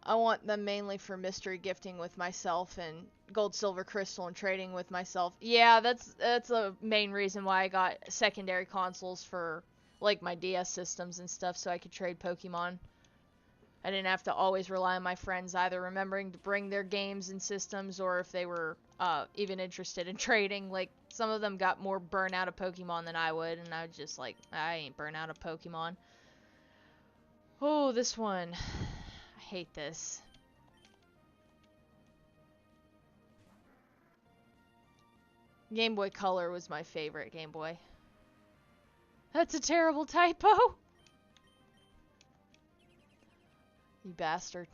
I want them mainly for mystery gifting with myself and gold, silver, crystal, and trading with myself. Yeah, that's a main reason why I got secondary consoles for like my DS systems and stuff, so I could trade Pokemon. I didn't have to always rely on my friends either remembering to bring their games and systems, or if they were even interested in trading. Like, some of them got more burnt out of Pokemon than I would, and I was just like, I ain't burnt out of Pokemon. Oh, this one. I hate this. Game Boy Color was my favorite Game Boy. That's a terrible typo! You bastard.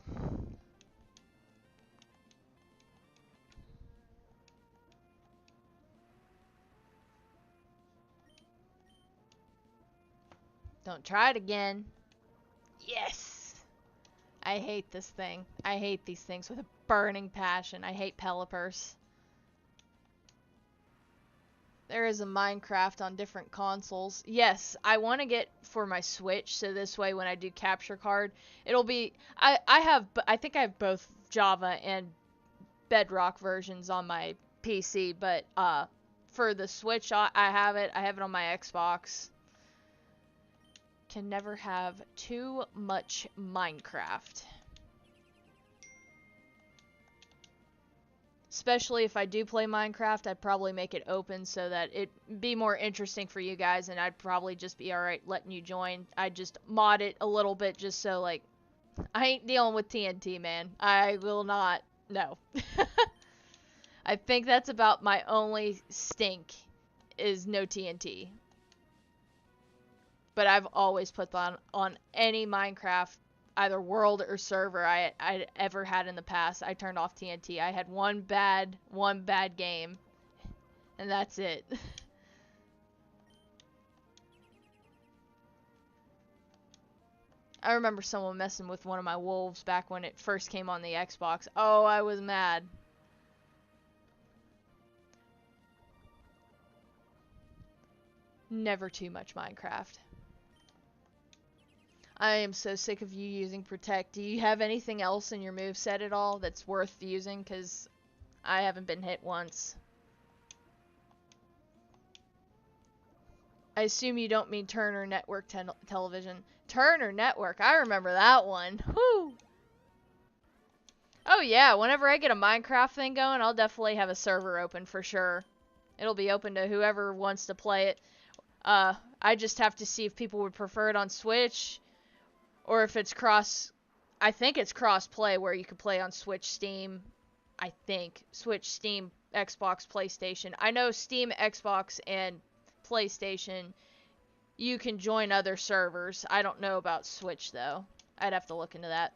Don't try it again. Yes! I hate this thing. I hate these things with a burning passion. I hate Pelipper's. There is a Minecraft on different consoles. Yes, I want to get for my Switch, so this way when I do capture card, it'll be... I think I have both Java and Bedrock versions on my PC, but for the Switch, I have it. I have it on my Xbox. Can never have too much Minecraft. Especially if I do play Minecraft, I'd probably make it open so that it'd be more interesting for you guys, and I'd probably just be alright letting you join. I'd just mod it a little bit just so, like, I ain't dealing with TNT, man. I will not. No. I think that's about my only stink, is no TNT. But I've always put that on any Minecraft, either world or server I'd ever had in the past. I turned off TNT. I had one bad game, and that's it. I remember someone messing with one of my wolves back when it first came on the Xbox. Oh, I was mad. Never too much Minecraft. I am so sick of you using Protect. Do you have anything else in your moveset at all that's worth using? Because I haven't been hit once. I assume you don't mean Turner Network Television. Turner Network, I remember that one. Whew! Oh yeah, whenever I get a Minecraft thing going, I'll definitely have a server open for sure. It'll be open to whoever wants to play it. I just have to see if people would prefer it on Switch, or if it's I think it's cross-play where you can play on Switch, Steam. I think. Switch, Steam, Xbox, PlayStation. I know Steam, Xbox, and PlayStation, you can join other servers. I don't know about Switch, though. I'd have to look into that.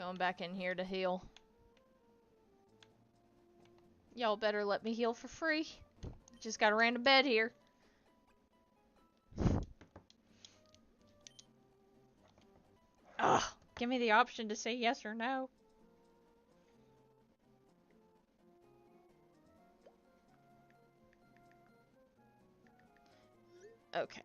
Going back in here to heal. Y'all better let me heal for free. Just got a random bed here. Ugh, give me the option to say yes or no. Okay.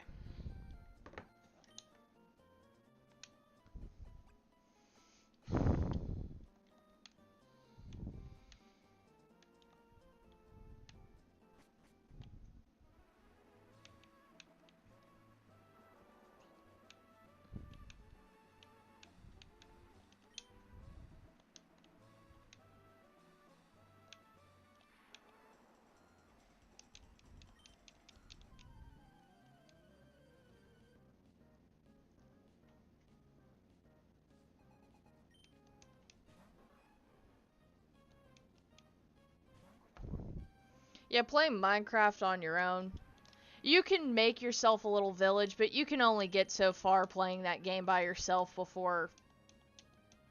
Yeah, playing Minecraft on your own. You can make yourself a little village, but you can only get so far playing that game by yourself before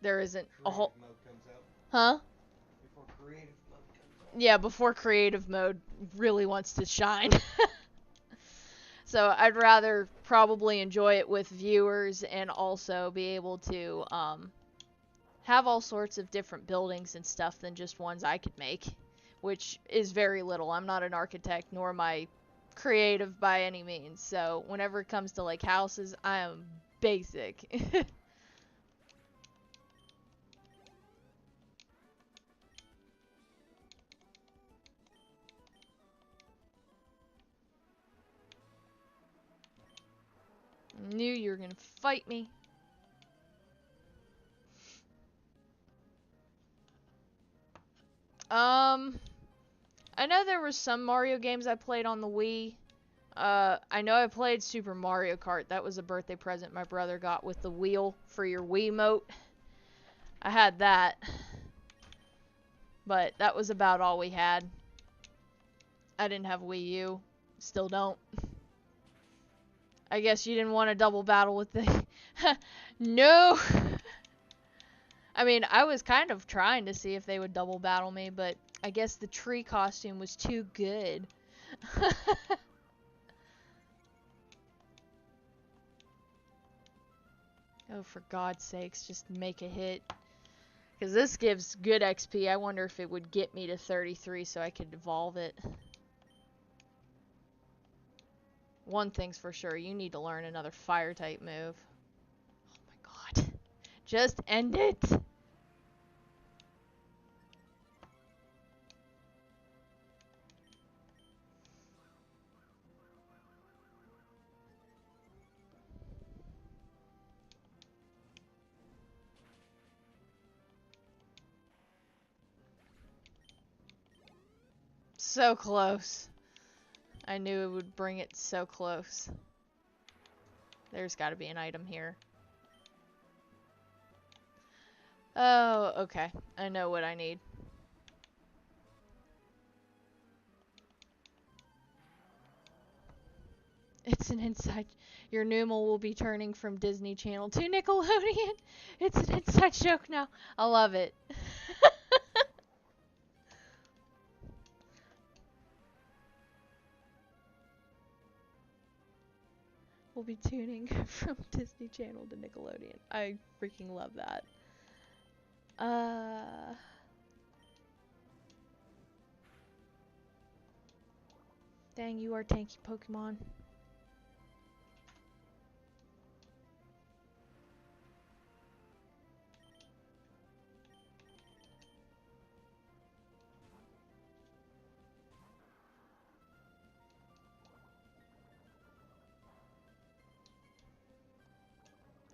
there isn't a whole... Creative mode comes out. Huh? Before creative mode comes out. Yeah, before creative mode really wants to shine. So I'd rather probably enjoy it with viewers and also be able to have all sorts of different buildings and stuff than just ones I could make, which is very little. I'm not an architect, nor am I creative by any means. So whenever it comes to like houses, I am basic. Knew you were gonna fight me. I know there were some Mario games I played on the Wii. I know I played Super Mario Kart. That was a birthday present my brother got with the wheel for your Wiimote. I had that. But that was about all we had. I didn't have Wii U. Still don't. I guess you didn't want to double battle with the... No! I mean, I was kind of trying to see if they would double battle me, but I guess the tree costume was too good. Oh, for God's sakes, just make a hit. Because this gives good XP. I wonder if it would get me to 33 so I could evolve it. One thing's for sure, you need to learn another fire type move. Oh my God. Just end it! So close. I knew it would bring it so close. There's got to be an item here. Oh, okay. I know what I need. It's an inside... Your Noomal will be turning from Disney Channel to Nickelodeon. It's an inside joke now. I love it. We'll be tuning from Disney Channel to Nickelodeon. I freaking love that. Dang, you are tanky Pokemon.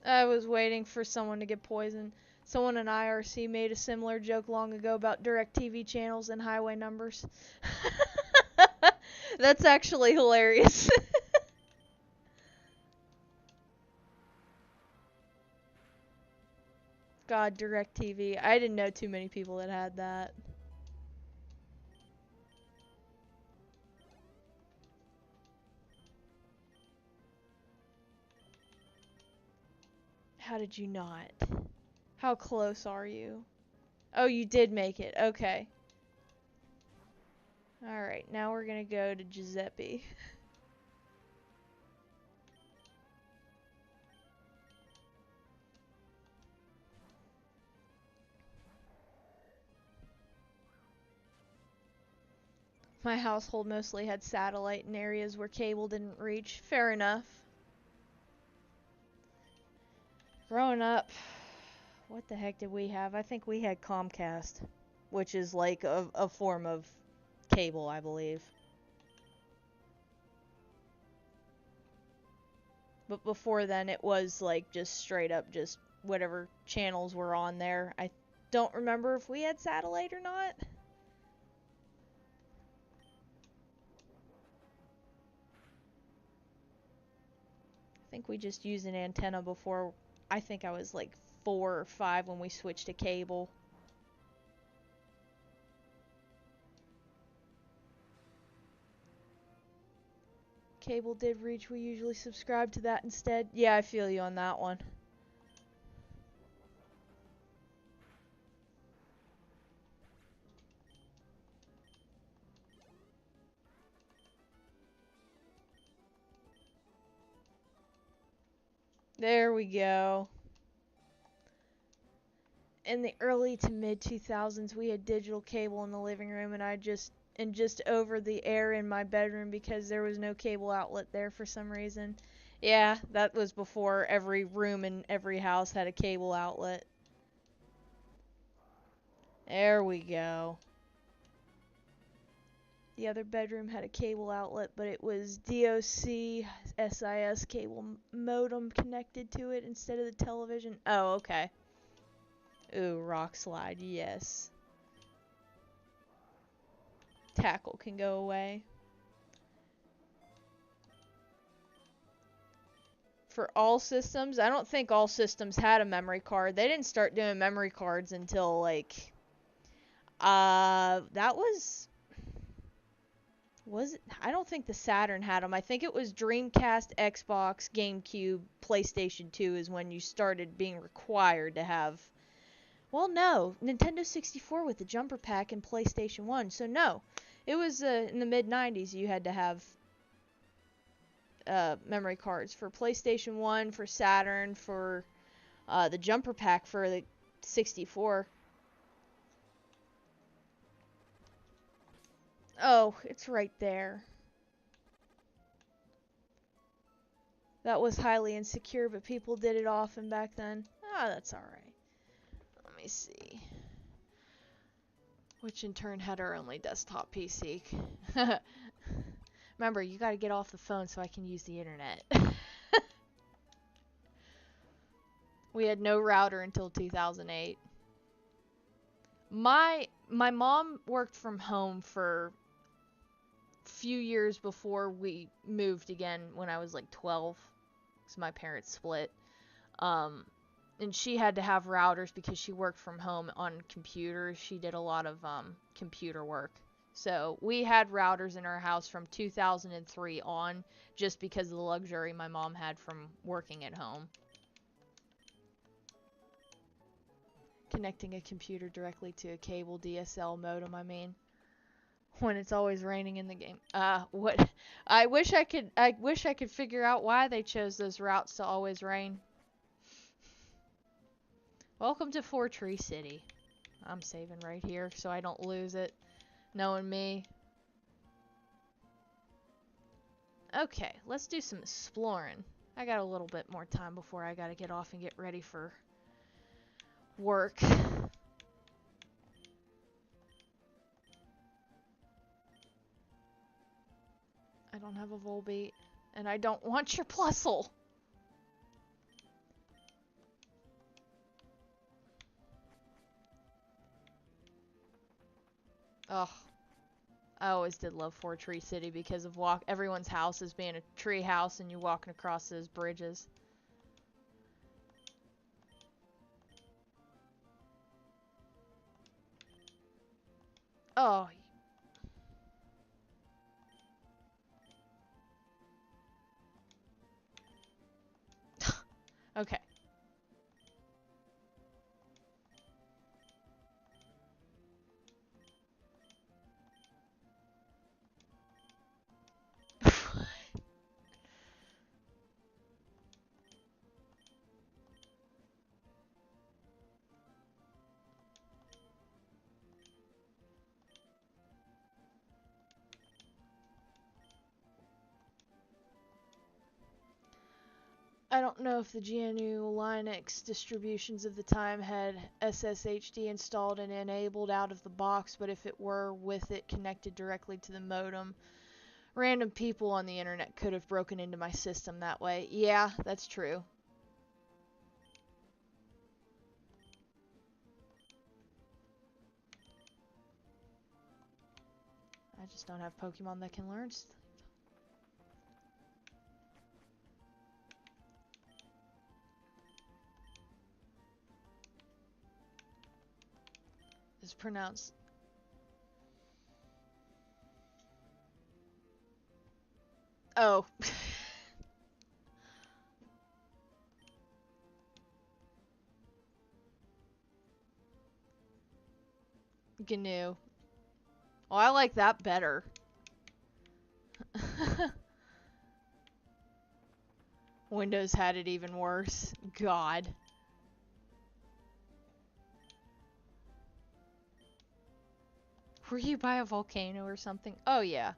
I was waiting for someone to get poisoned. Someone in IRC made a similar joke long ago about DirecTV channels and highway numbers. That's actually hilarious. God, DirecTV. I didn't know too many people that had that. How did you not? How close are you? Oh, you did make it. Okay. Alright, now we're gonna go to Giuseppe. My household mostly had satellite in areas where cable didn't reach. Fair enough. Growing up, what the heck did we have? I think we had Comcast, which is like a form of cable, I believe. But before then, it was like just straight up just whatever channels were on there. I don't remember if we had satellite or not. I think we just used an antenna before. I think I was like 4 or 5 when we switched to cable. Cable did reach, we usually subscribe to that instead. Yeah, I feel you on that one. There we go. In the early to mid 2000s, we had digital cable in the living room, and just over the air in my bedroom because there was no cable outlet there for some reason. Yeah, that was before every room in every house had a cable outlet. There we go. The other bedroom had a cable outlet, but it was DOC SIS cable modem connected to it instead of the television. Oh, okay. Ooh, rock slide, yes. Tackle can go away. For all systems, I don't think all systems had a memory card. They didn't start doing memory cards until like that was it? I don't think the Saturn had them. I think it was Dreamcast, Xbox, GameCube, PlayStation 2 is when you started being required to have. Well, no, Nintendo 64 with the jumper pack and PlayStation 1. So no, it was in the mid 90s you had to have memory cards for PlayStation 1, for Saturn, for the jumper pack for the 64. Oh, it's right there. That was highly insecure, but people did it often back then. Ah, that's alright. Let me see. Which in turn had our only desktop PC. Remember, you gotta get off the phone so I can use the internet. We had no router until 2008. My mom worked from home for a few years before we moved again when I was like 12. So my parents split. And she had to have routers because she worked from home on computers. She did a lot of computer work. So we had routers in our house from 2003 on, just because of the luxury my mom had from working at home. Connecting a computer directly to a cable DSL modem, I mean. When it's always raining in the game. What? I wish I could figure out why they chose those routes to always rain. Welcome to Four Tree City. I'm saving right here so I don't lose it. Knowing me. Okay, let's do some exploring. I got a little bit more time before I gotta get off and get ready for work. I don't have a Volbeat, and I don't want your Plusle. Ugh. I always did love Four Tree City because of everyone's house is being a tree house and you walking across those bridges. Oh. Okay. I don't know if the GNU Linux distributions of the time had SSHD installed and enabled out of the box, but if it were with it connected directly to the modem, random people on the internet could have broken into my system that way. Yeah, that's true. I just don't have Pokemon that can learn. It's pronounced. Oh. GNU. Oh, I like that better. Windows had it even worse. God. Were you by a volcano or something? Oh, yeah.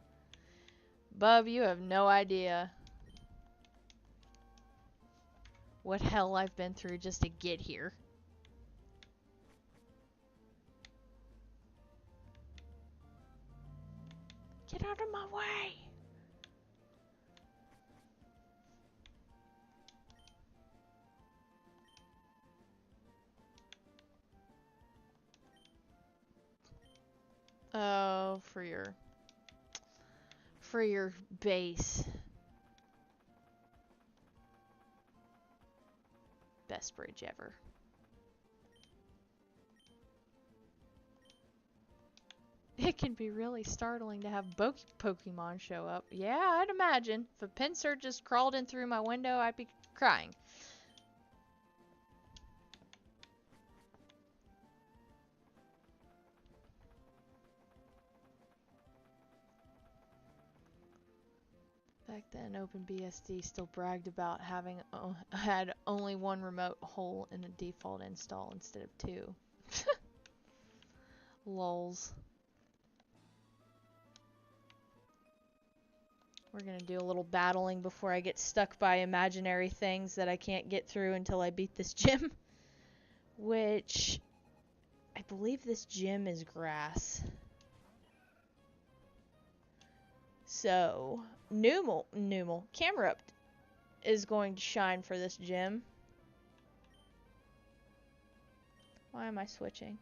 Bub, you have no idea what hell I've been through just to get here. Get out of my way! Oh, for your base. Best bridge ever. It can be really startling to have Pokemon show up. Yeah, I'd imagine. If a Pinsir just crawled in through my window, I'd be crying. Back then, OpenBSD still bragged about having had only one remote hole in a default install instead of two. Lols. We're gonna do a little battling before I get stuck by imaginary things that I can't get through until I beat this gym. Which, I believe this gym is grass. So, Camerupt is going to shine for this gym. Why am I switching?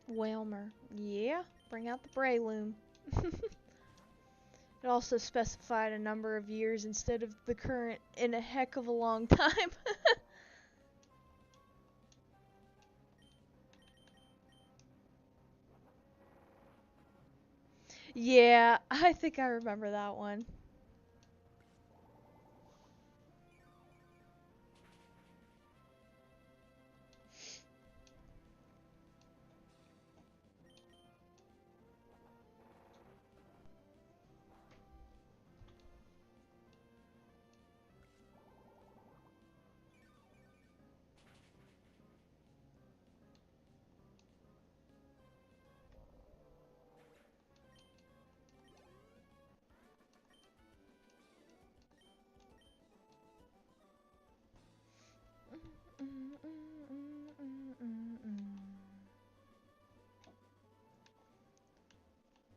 Whalmer. Yeah, bring out the Breloom. It also specified a number of years instead of the current in a heck of a long time. Yeah, I think I remember that one.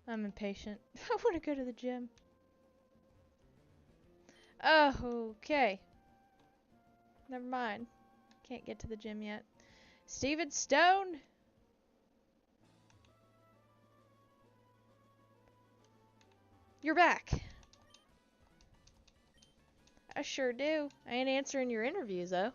I'm impatient. I want to go to the gym. Oh, okay. Never mind. Can't get to the gym yet. Steven Stone! You're back. I sure do. I ain't answering your interviews, though.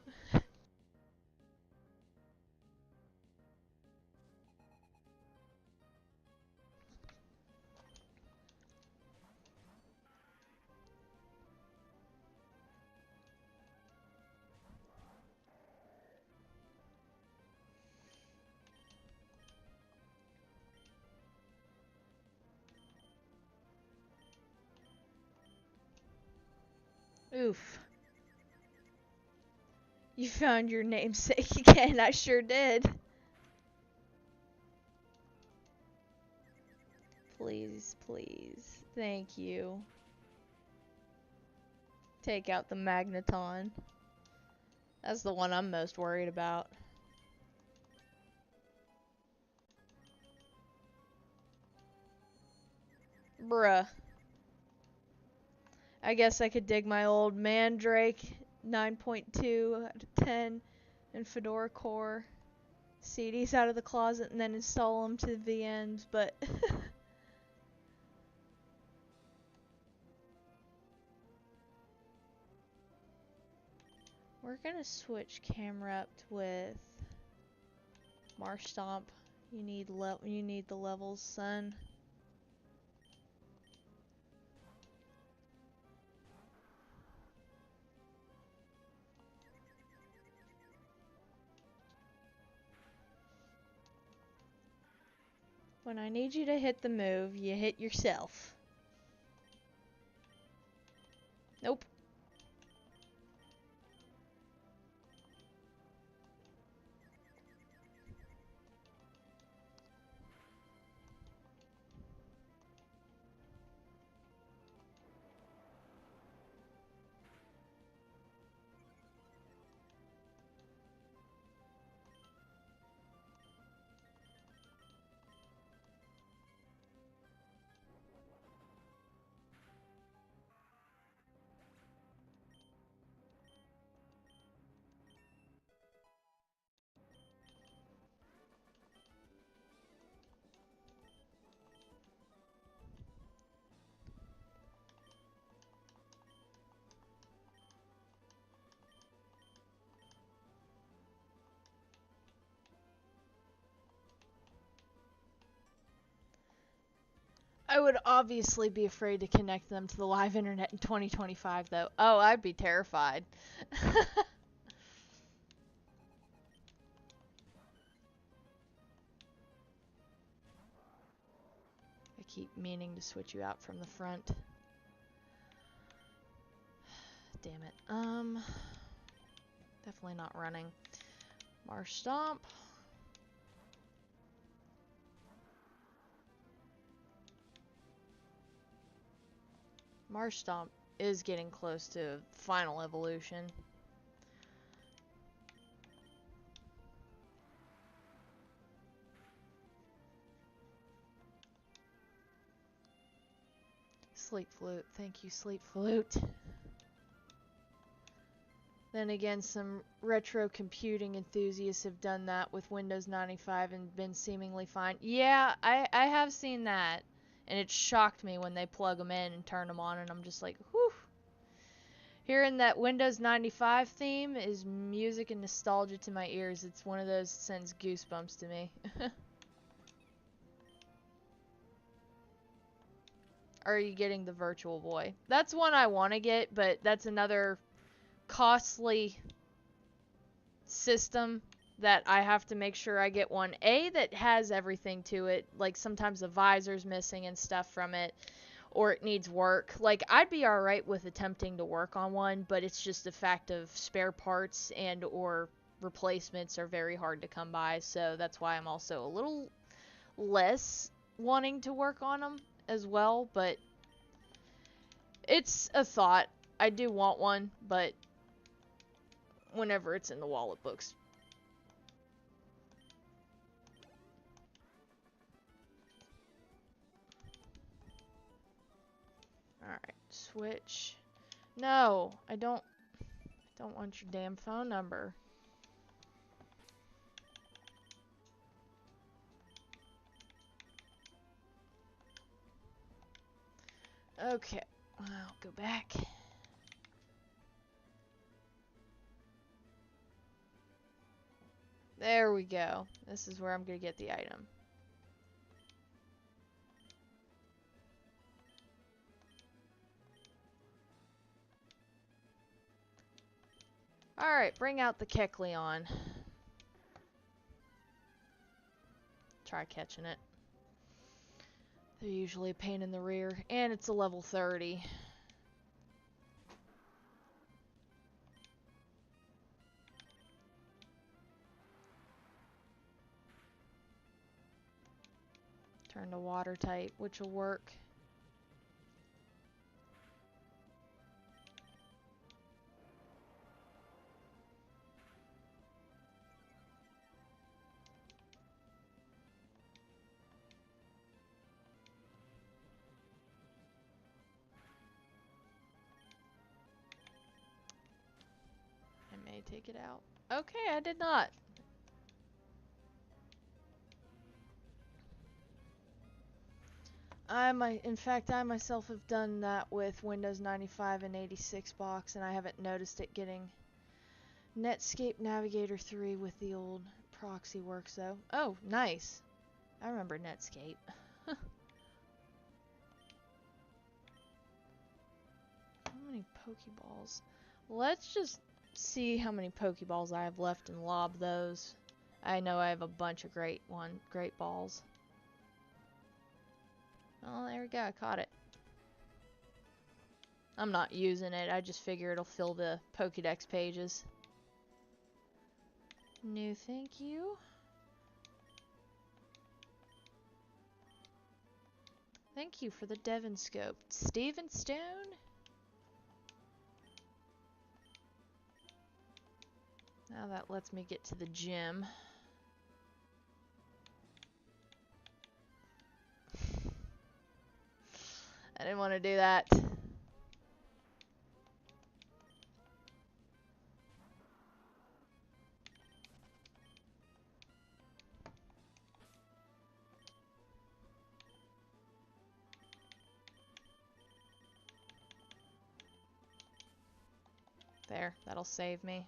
Oof. You found your namesake again. I sure did. Please, please. Thank you. Take out the Magneton. That's the one I'm most worried about. Bruh. I guess I could dig my old Mandrake 9.2 out of 10 and Fedora Core CDs out of the closet and then install them to the end, but we're gonna switch Camerupt with Marshtomp. You need the levels, son. When I need you to hit the move, you hit yourself. Nope. I would obviously be afraid to connect them to the live internet in 2025, though. Oh, I'd be terrified. I keep meaning to switch you out from the front. Damn it. Definitely not running. Marshtomp. Marshtomp is getting close to final evolution. Sleep Flute. Thank you, Sleep Flute. Then again, some retro computing enthusiasts have done that with Windows 95 and been seemingly fine. Yeah, I have seen that. And it shocked me when they plug them in and turn them on, and I'm just like, whew. Hearing that Windows 95 theme is music and nostalgia to my ears. It's one of those that sends goosebumps to me. Are you getting the Virtual Boy? That's one I want to get, but that's another costly system that I have to make sure I get one that has everything to it, like sometimes the visor's missing and stuff from it, or it needs work. Like, I'd be alright with attempting to work on one, but it's just the fact of spare parts and or replacements are very hard to come by, so that's why I'm also a little less wanting to work on them as well, but it's a thought. I do want one, but whenever it's in the wallet books. Alright, switch. No, I don't want your damn phone number. Okay, I'll go back. There we go. This is where I'm gonna get the item. Alright, bring out the Kecleon. Try catching it. They're usually a pain in the rear, and it's a level 30. turn to water type, which will work. I may take it out. Okay, I did not. In fact, I myself have done that with Windows 95 and 86 box, and I haven't noticed it getting. Netscape Navigator 3 with the old proxy works though. Oh, nice. I remember Netscape. How many Pokeballs? Let's just see how many Pokeballs I have left and lob those. I know I have a bunch of great balls. Oh, there we go. I caught it. I'm not using it. I just figure it'll fill the Pokédex pages. No, thank you. Thank you for the Devon Scope. Steven Stone? Now that lets me get to the gym. I didn't want to do that. There, that'll save me.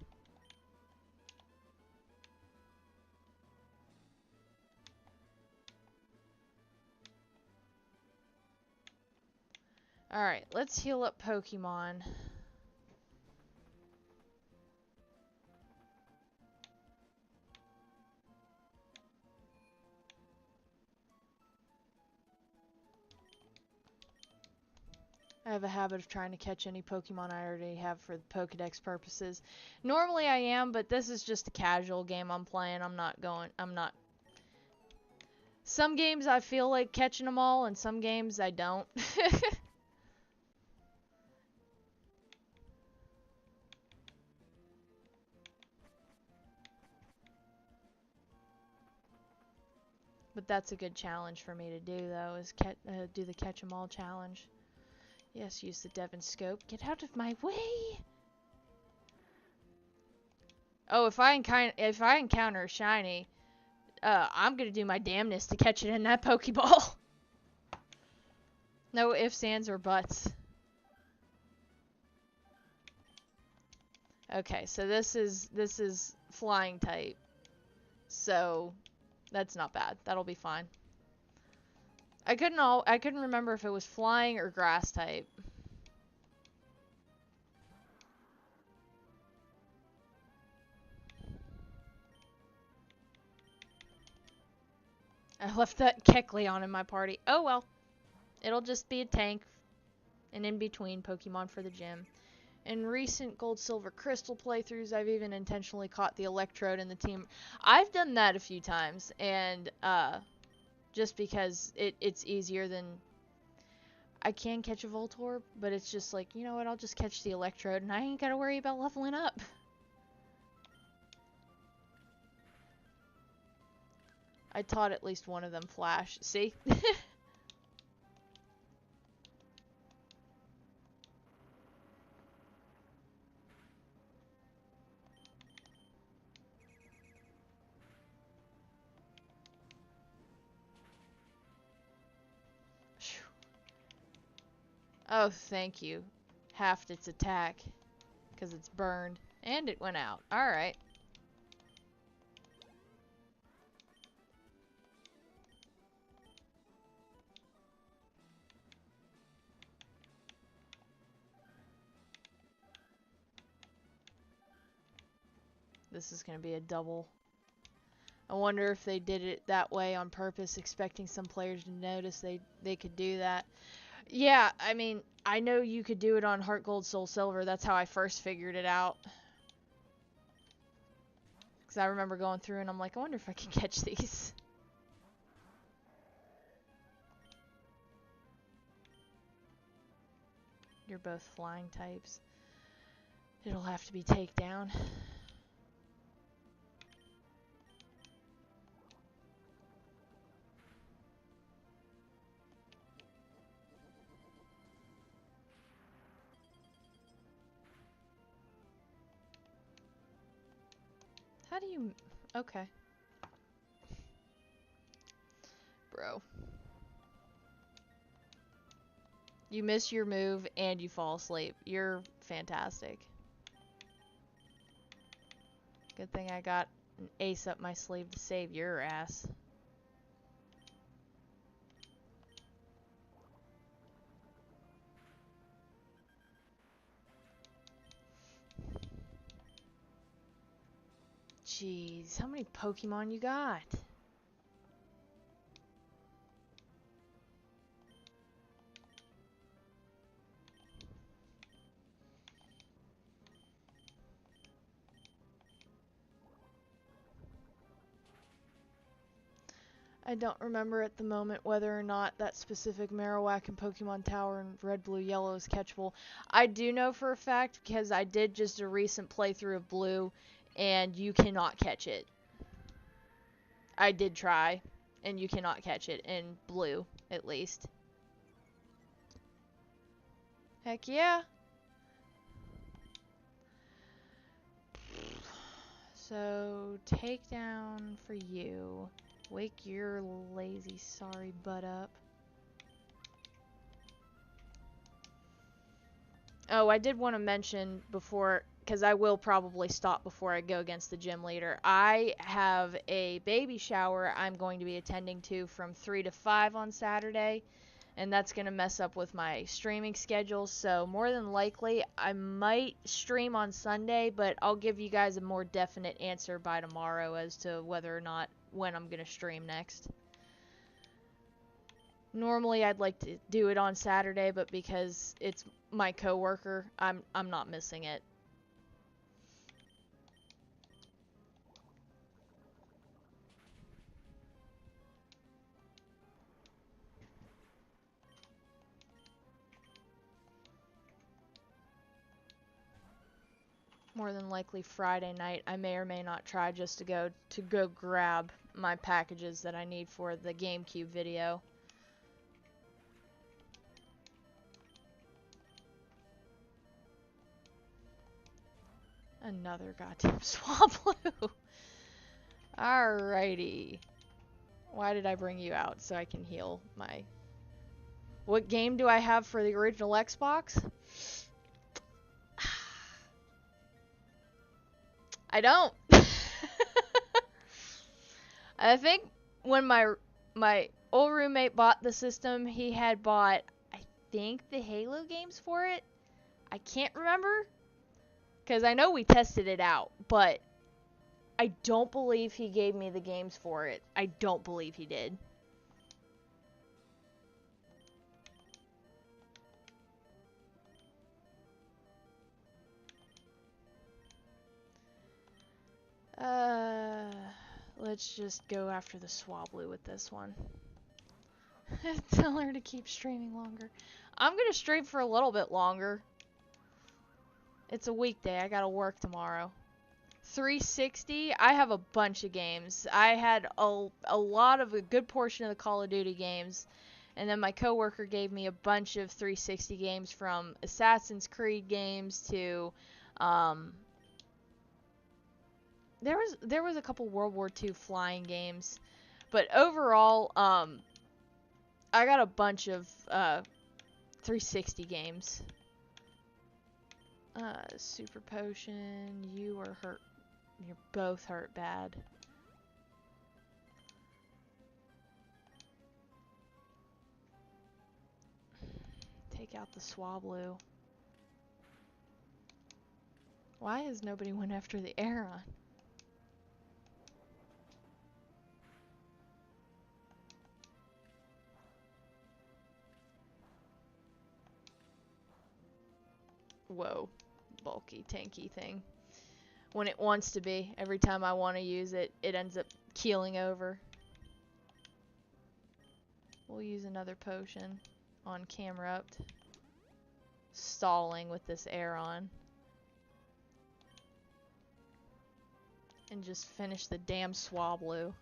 Alright, let's heal up Pokemon. I have a habit of trying to catch any Pokemon I already have for the Pokedex purposes. Normally I am, but this is just a casual game I'm playing. I'm not... Some games I feel like catching them all, and some games I don't. But that's a good challenge for me to do, though, is do the catch 'em all challenge. Yes, use the Devon Scope. Get out of my way! Oh, if I encounter a shiny, I'm gonna do my damnedest to catch it in that Pokeball. No ifs, ands, or buts. Okay, so this is flying type. So that's not bad. That'll be fine. I couldn't remember if it was flying or grass type. I left that Kecleon in my party. Oh well. It'll just be a tank. And in between Pokemon for the gym. In recent Gold, Silver, Crystal playthroughs, I've even intentionally caught the Electrode in the team. I've done that a few times, and just because it's easier than... I can catch a Voltorb, but it's just like, you know what, I'll just catch the Electrode, and I ain't gotta worry about leveling up. I taught at least one of them Flash. See? Oh, thank you. Halved its attack. Because it's burned. And it went out. Alright. This is going to be a double. I wonder if they did it that way on purpose, expecting some players to notice they could do that. Yeah, I mean, I know you could do it on Heart Gold, Soul Silver. That's how I first figured it out. Because I remember going through and I'm like, I wonder if I can catch these. You're both flying types. It'll have to be takedown. How do you... Okay. Bro. You miss your move and you fall asleep. You're fantastic. Good thing I got an ace up my sleeve to save your ass. Jeez, how many Pokemon you got? I don't remember at the moment whether or not that specific Marowak in Pokemon Tower and Red, Blue, Yellow is catchable. I do know for a fact because I did just a recent playthrough of Blue and you cannot catch it. I did try and you cannot catch it in Blue, at least. Heck yeah. So, takedown for you. Wake your lazy sorry butt up. Oh, I did want to mention before, because I will probably stop before I go against the gym leader. I have a baby shower I'm going to be attending to from 3 to 5 on Saturday, and that's going to mess up with my streaming schedule, so more than likely I might stream on Sunday, but I'll give you guys a more definite answer by tomorrow as to whether or not when I'm going to stream next. Normally I'd like to do it on Saturday, but because it's my coworker, I'm not missing it. More than likely Friday night I may or may not try just to go grab my packages that I need for the GameCube video. Another goddamn Swablu. Alrighty. Why did I bring you out? So I can heal my... What game do I have for the original Xbox? I don't. I think when my old roommate bought the system, he had bought, I think, the Halo games for it. I can't remember. Because I know we tested it out, but I don't believe he gave me the games for it. I don't believe he did. Let's just go after the Swablu with this one. Tell her to keep streaming longer. I'm gonna stream for a little bit longer. It's a weekday. I gotta work tomorrow. 360, I have a bunch of games. I had a good portion of the Call of Duty games. And then my coworker gave me a bunch of 360 games, from Assassin's Creed games to, there was a couple World War II flying games. But overall, I got a bunch of 360 games. Super Potion, you are hurt. You're both hurt bad. Take out the Swablu. Why has nobody went after the Aeron? Whoa. Bulky, tanky thing. When it wants to be. Every time I want to use it, it ends up keeling over. We'll use another potion on Camerupt. stalling with this air on. And just finish the damn Swablu.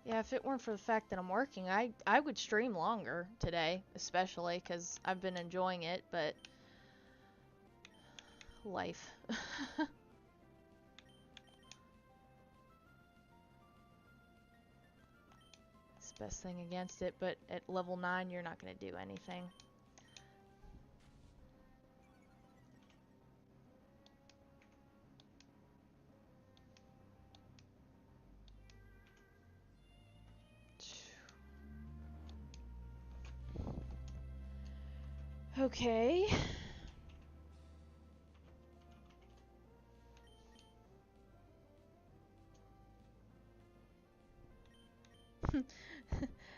Yeah, if it weren't for the fact that I'm working, I would stream longer today, especially because I've been enjoying it, but life. It's the best thing against it, but at level 9 you're not going to do anything. Okay.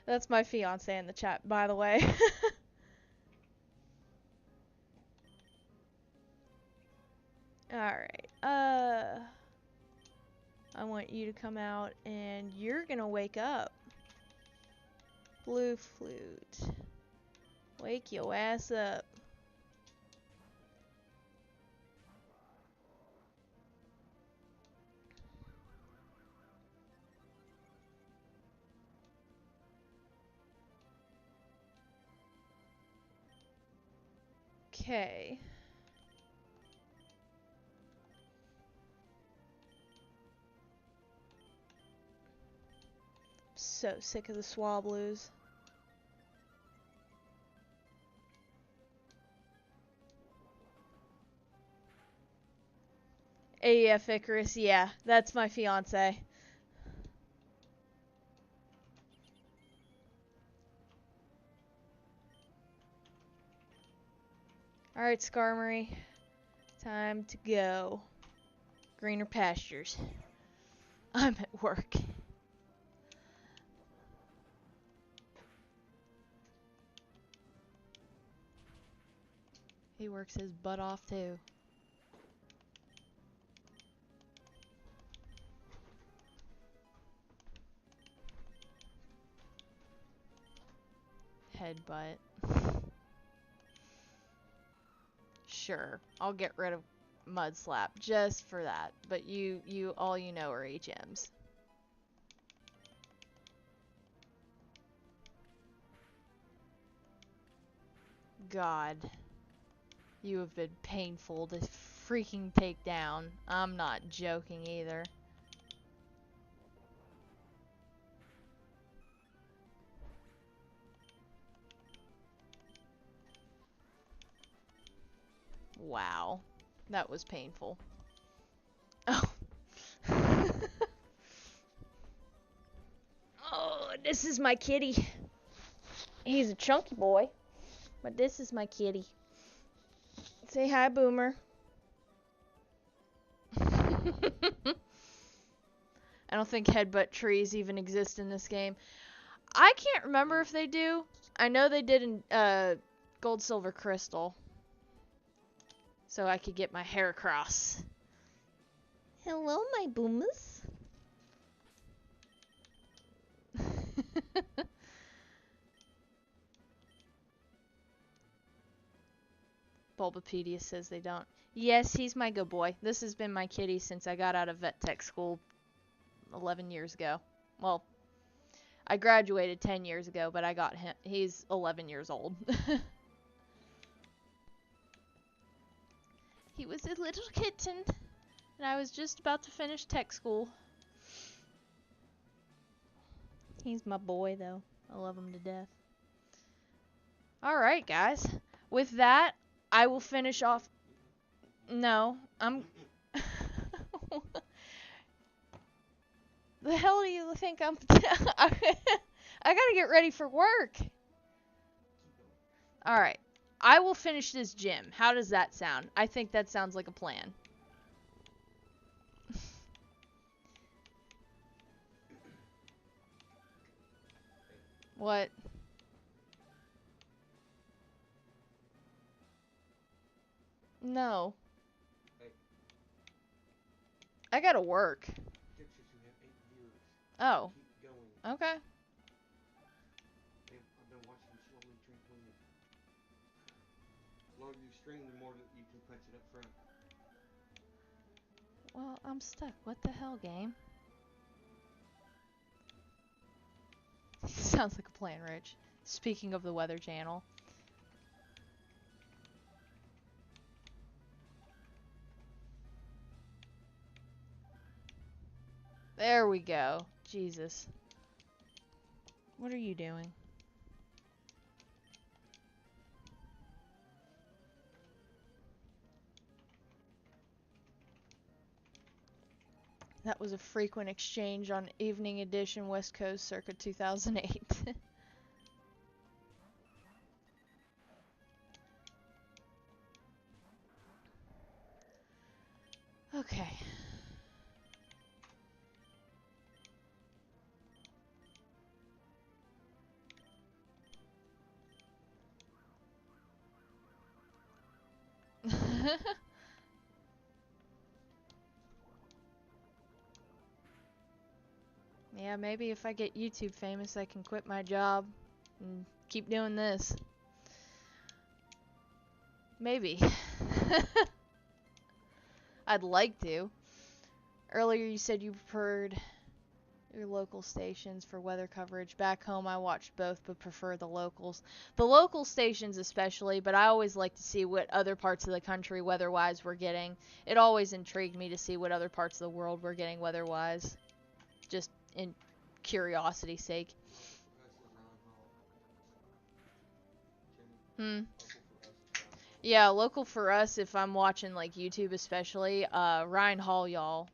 That's my fiance in the chat, by the way. Alright, I want you to come out and you're gonna wake up. Blue Flute. Wake your ass up. Okay. So sick of the Swablus. AEF Icarus, yeah, that's my fiance. Alright, Skarmory. Time to go. Greener pastures. I'm at work. He works his butt off too. Headbutt. Sure, I'll get rid of Mud Slap just for that. But all you know are HMs. God. You have been painful to freaking take down. I'm not joking either. Wow. That was painful. Oh. Oh, this is my kitty. He's a chunky boy, but this is my kitty. Say hi, Boomer. I don't think headbutt trees even exist in this game. I can't remember if they do. I know they did in Gold, Silver, Crystal. So I could get my hair across. Hello, my boomers. Bulbapedia says they don't. Yes, he's my good boy. This has been my kitty since I got out of vet tech school 11 years ago. Well, I graduated 10 years ago, but I got him. He's 11 years old. He was a little kitten, and I was just about to finish tech school. He's my boy, though. I love him to death. Alright, guys. With that, I will finish off... No, I'm... The hell do you think I'm... I gotta get ready for work. Alright. I will finish this gym. How does that sound? I think that sounds like a plan. What? No. Hey. I gotta work. Pictures who have 8 viewers. Oh. Keep going. Okay. I've been watching you slowly trickling. The longer you stream, the more that YouTube puts it up front. Well, I'm stuck. What the hell, game? Sounds like a plan, Rich. Speaking of the Weather Channel. There we go. Jesus. What are you doing? That was a frequent exchange on Evening Edition West Coast circa 2008. Okay. Yeah, maybe if I get YouTube famous, I can quit my job and keep doing this. Maybe. I'd like to. Earlier you said you preferred your local stations for weather coverage. Back home I watched both but prefer the locals. The local stations especially, but I always like to see what other parts of the country weather-wise we're getting. It always intrigued me to see what other parts of the world we're getting weather-wise. Just in curiosity's sake. Hmm. Yeah, local for us, if I'm watching like YouTube especially, Ryan Hall, y'all.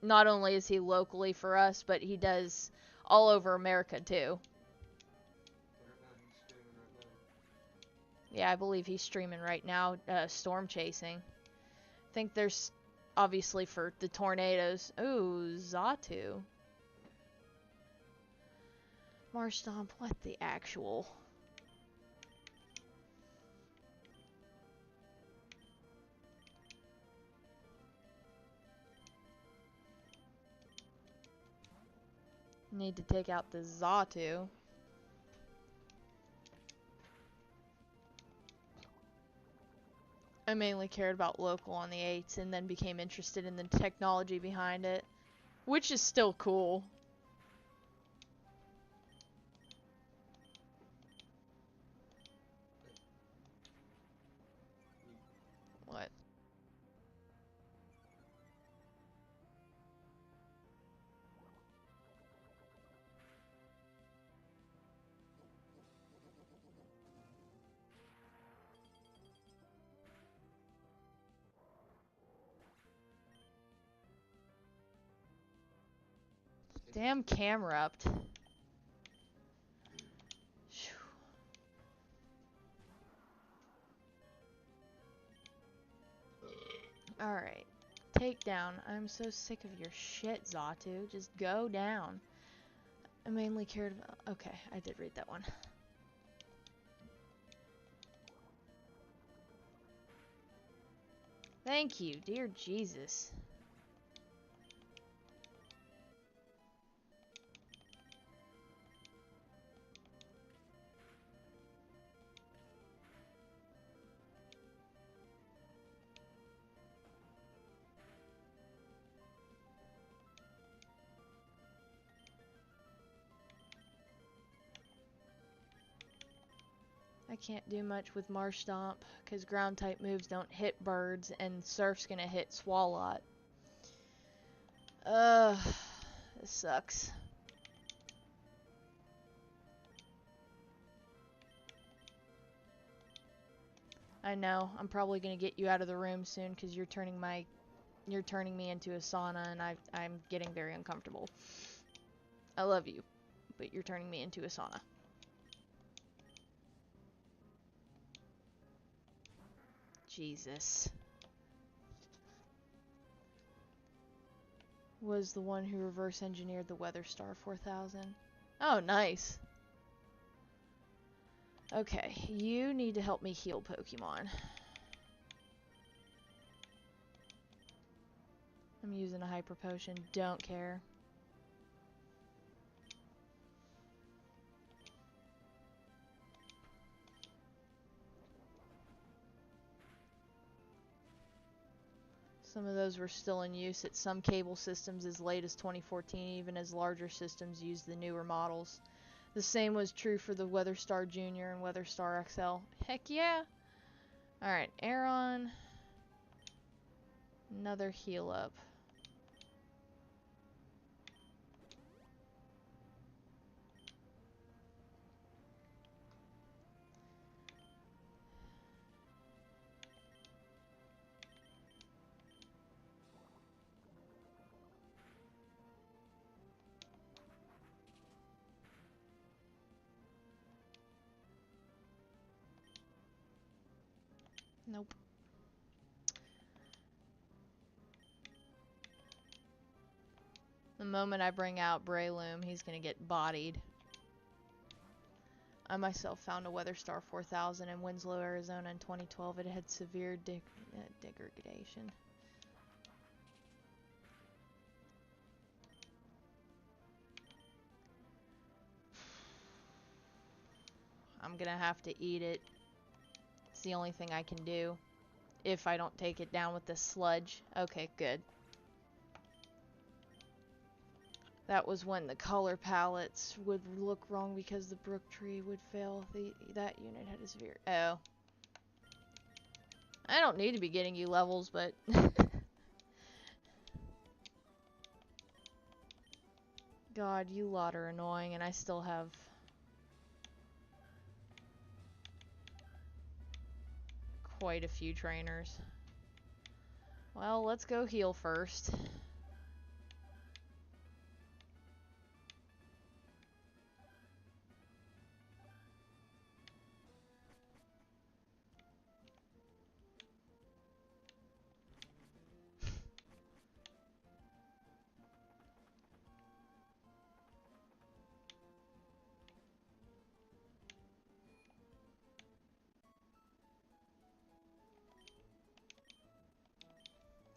Not only is he locally for us, but he does all over America too. Yeah, I believe he's streaming right now, storm chasing. I think there's obviously for the tornadoes. Ooh, Xatu. Marshtomp, what the actual? Need to take out the Xatu. I mainly cared about local on the 8s and then became interested in the technology behind it. Which is still cool. What? Damn camera upped. Alright. Take down. I'm so sick of your shit, Xatu. Just go down. I mainly cared about... Okay, I did read that one. Thank you, dear Jesus. I can't do much with Marshtomp, because ground type moves don't hit birds, and Surf's gonna hit Swalot. This sucks. I know, I'm probably gonna get you out of the room soon, because you're turning me into a sauna, and I'm getting very uncomfortable. I love you, but you're turning me into a sauna. Jesus. Was the one who reverse engineered the Weather Star 4000. Oh, nice. Okay, you need to help me heal Pokemon. I'm using a hyper potion. Don't care. Some of those were still in use at some cable systems as late as 2014, even as larger systems used the newer models. The same was true for the WeatherStar Junior and WeatherStar XL. Heck yeah! Alright, Aeron. Another heal up. Nope. The moment I bring out Breloom, he's gonna get bodied. I myself found a WeatherStar 4000 in Winslow, Arizona in 2012. It had severe degradation. I'm gonna have to eat it. It's the only thing I can do. If I don't take it down with the sludge. Okay, good. That was when the color palettes would look wrong because the brook tree would fail. That unit had a severe... Oh. I don't need to be getting you levels, but... God, you lot are annoying, and I still have... quite a few trainers. Well, let's go heal first.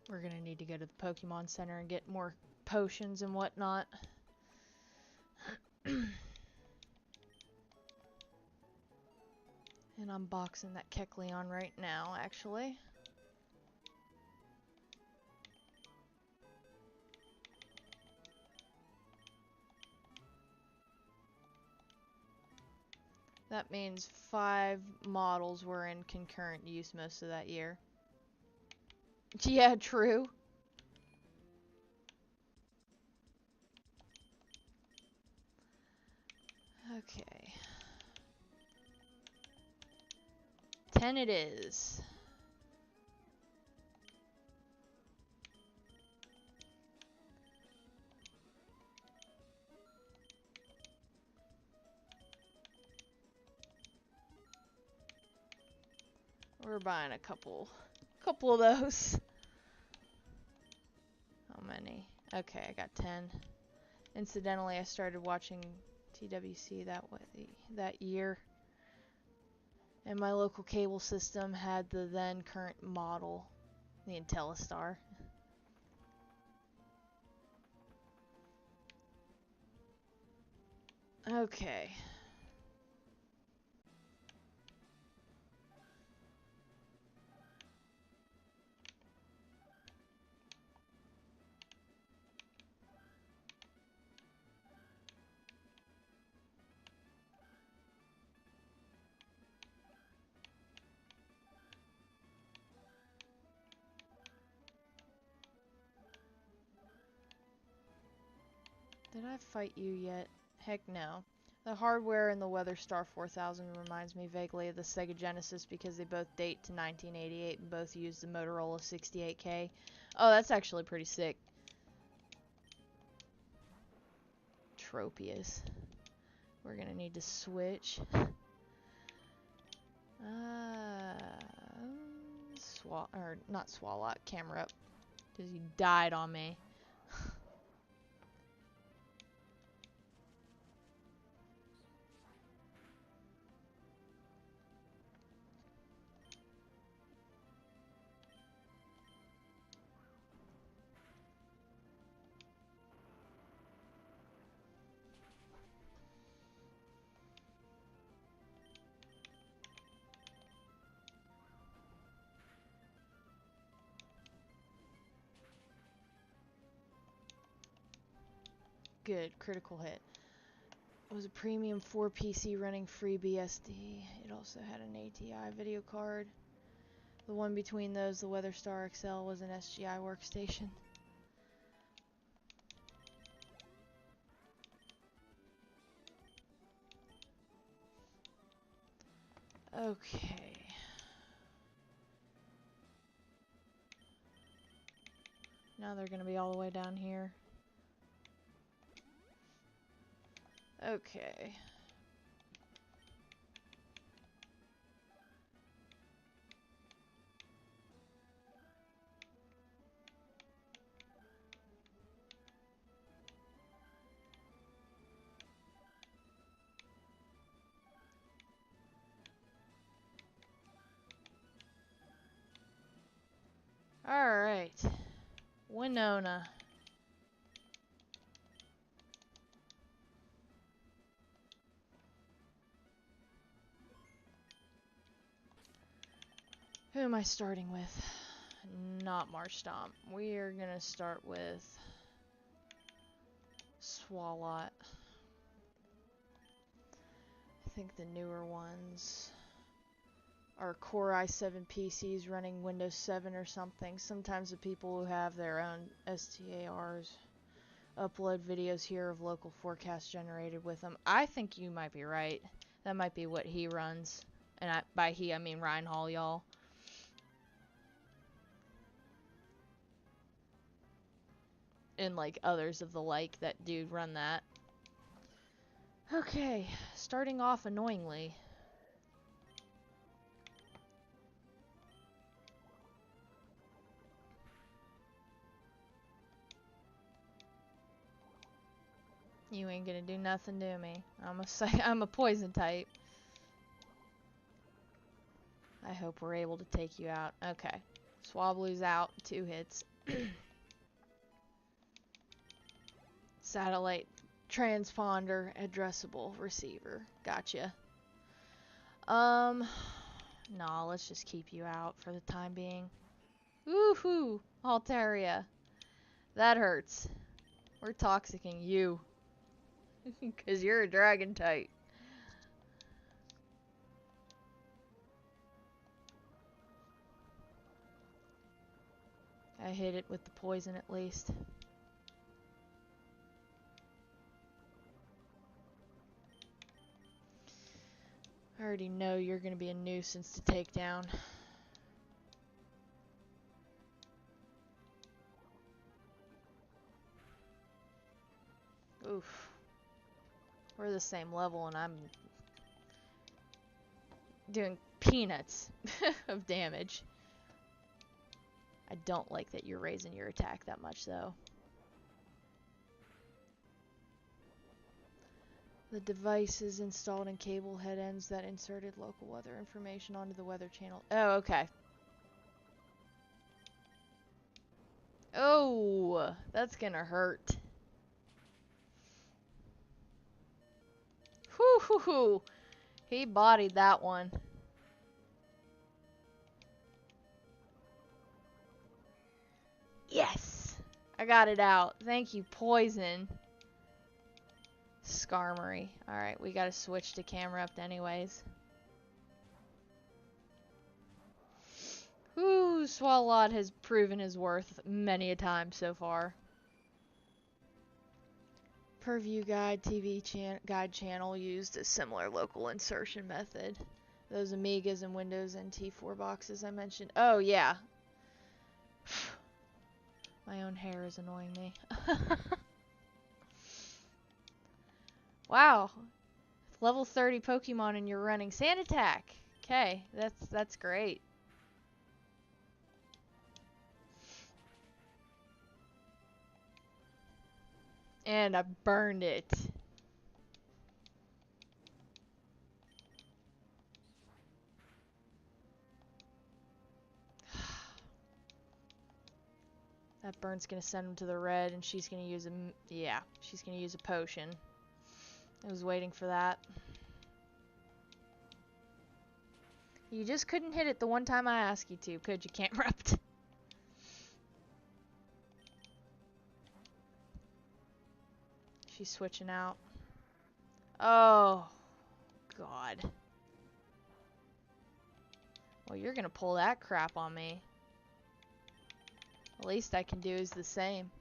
We're gonna need to go to the Pokemon Center and get more potions and whatnot. And I'm boxing that Kecleon right now, actually. That means 5 models were in concurrent use most of that year. Yeah, true. Okay. 10 it is. We're buying a couple of those. How many? Okay, I got 10. Incidentally, I started watching TWC that year. And my local cable system had the then current model, the IntelliStar. Okay. Did I fight you yet? Heck no. The hardware in the WeatherStar 4000 reminds me vaguely of the Sega Genesis because they both date to 1988 and both use the Motorola 68K. Oh, that's actually pretty sick. Tropius. We're gonna need to switch. Not Swalot, Camerupt. Because he died on me. Good, critical hit. It was a premium 4 PC running FreeBSD. It also had an ATI video card. The one between those, the WeatherStar XL, was an SGI workstation. Okay. Now they're going to be all the way down here. Okay. Alright. Winona. Who am I starting with? Not Marshtomp. We are gonna start with Swalot. I think the newer ones are Core i7 PCs running Windows 7 or something. Sometimes the people who have their own STARs upload videos here of local forecasts generated with them. I think you might be right. That might be what he runs. And by he, I mean Ryan Hall, y'all. And like others of the like that do run that. Okay, starting off annoyingly. You ain't gonna do nothing to me. I'm a poison type. I hope we're able to take you out. Okay. Swablu's out. 2 hits. Satellite transponder addressable receiver. Gotcha. Nah, let's just keep you out for the time being. Woohoo! Altaria. That hurts. We're toxicing you. Because you're a dragon type. I hit it with the poison at least. I already know you're going to be a nuisance to take down. Oof. We're the same level and I'm doing peanuts of damage. I don't like that you're raising your attack that much though. The device is installed in cable head ends that inserted local weather information onto the weather channel. Oh, okay. Oh, that's gonna hurt. Whoo hoo hoo. He bodied that one. Yes! I got it out. Thank you, poison. Skarmory. Alright, we gotta switch to Camerupt anyways. Whew, Swalot has proven his worth many a time so far. Purview Guide TV guide channel used a similar local insertion method. Those Amigas and Windows NT4 boxes I mentioned. Oh, yeah. My own hair is annoying me. Wow. Level 30 Pokemon and you're running Sand Attack. Okay, that's great. And I burned it. That burn's gonna send him to the red, and she's gonna use a... Yeah, she's gonna use a potion. I was waiting for that. You just couldn't hit it the one time I asked you to, could you, Camerupt? She she's switching out. Oh, God. Well, you're gonna pull that crap on me. The least I can do is the same.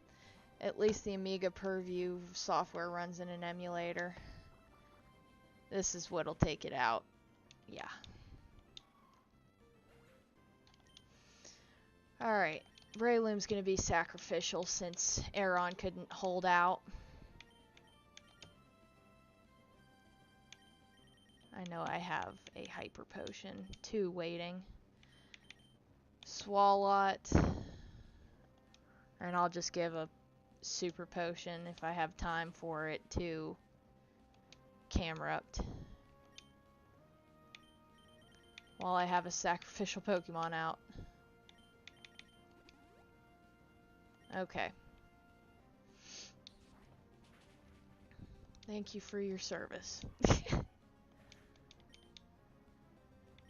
At least the Amiga Purview software runs in an emulator. This is what'll take it out. Yeah. Alright. Breloom's gonna be sacrificial since Aeron couldn't hold out. I know I have a Hyper Potion 2 waiting. Swalot. And I'll just give a Super Potion if I have time for it to Camerupt. While I have a sacrificial Pokemon out. Okay. Thank you for your service.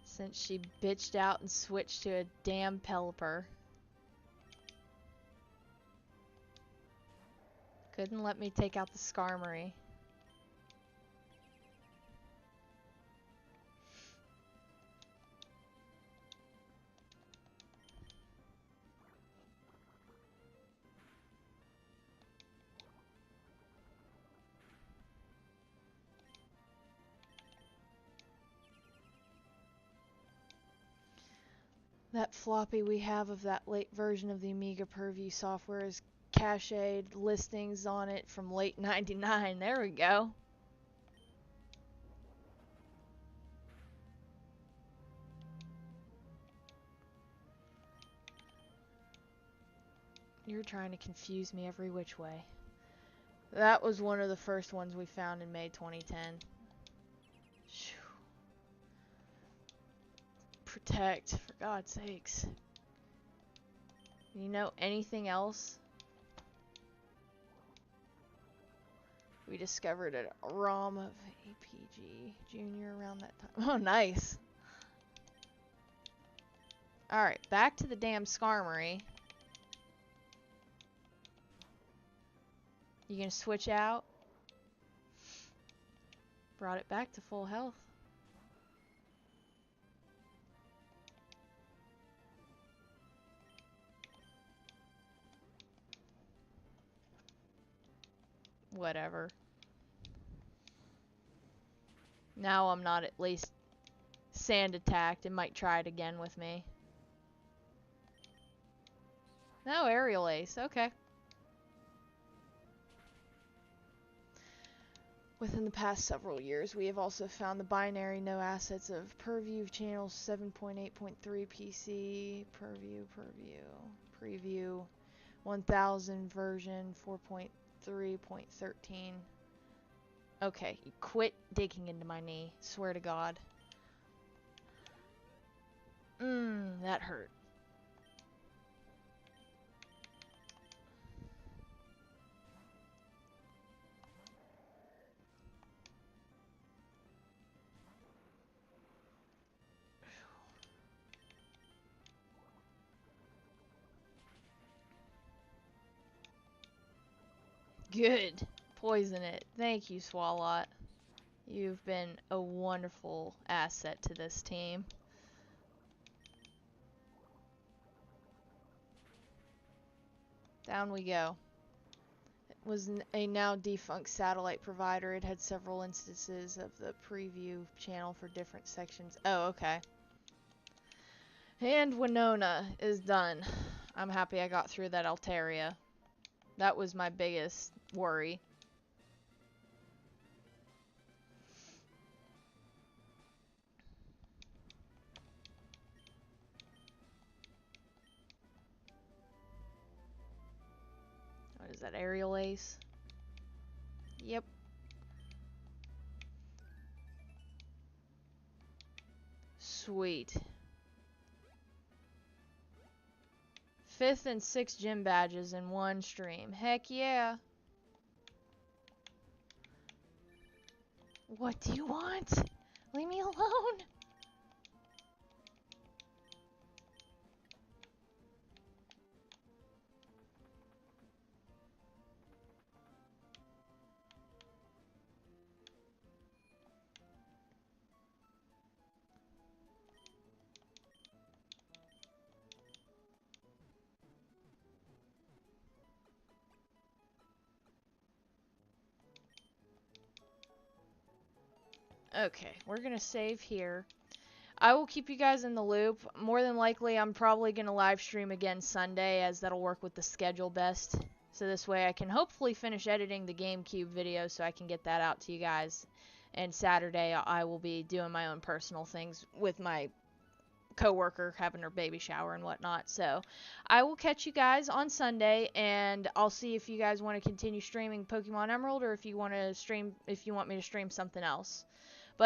Since she bitched out and switched to a damn Pelipper. Couldn't let me take out the Skarmory. That floppy we have of that late version of the Amiga Purview software is cached listings on it from late 99. There we go. You're trying to confuse me every which way. That was one of the first ones we found in May 2010. Shoo. Protect, for God's sakes. You know anything else? We discovered a ROM of APG Junior around that time. Oh, nice. Alright, back to the damn Skarmory. You gonna switch out? Brought it back to full health. Whatever. Now I'm not at least sand attacked. It might try it again with me. No, Aerial Ace. Okay. Within the past several years, we have also found the binary no assets of Purview channels 7.8.3 PC, Preview 1000 version 4.3.13. Okay, quit digging into my knee. Swear to God. That hurt. Good. Poison it. Thank you, Swalot. You've been a wonderful asset to this team. Down we go. It was a now defunct satellite provider. It had several instances of the Preview channel for different sections. Oh, okay. And Winona is done. I'm happy I got through that Altaria. That was my biggest worry. What is that, Aerial Ace? Yep. Sweet. 5th and 6th gym badges in one stream. Heck yeah. What do you want? Leave me alone. Okay, we're gonna save here. I will keep you guys in the loop. More than likely, I'm probably gonna live stream again Sunday, as that'll work with the schedule best. So this way I can hopefully finish editing the GameCube video so I can get that out to you guys. And Saturday I will be doing my own personal things with my coworker having her baby shower and whatnot. So I will catch you guys on Sunday, and I'll see if you guys want to continue streaming Pokemon Emerald, or if you want me to stream something else.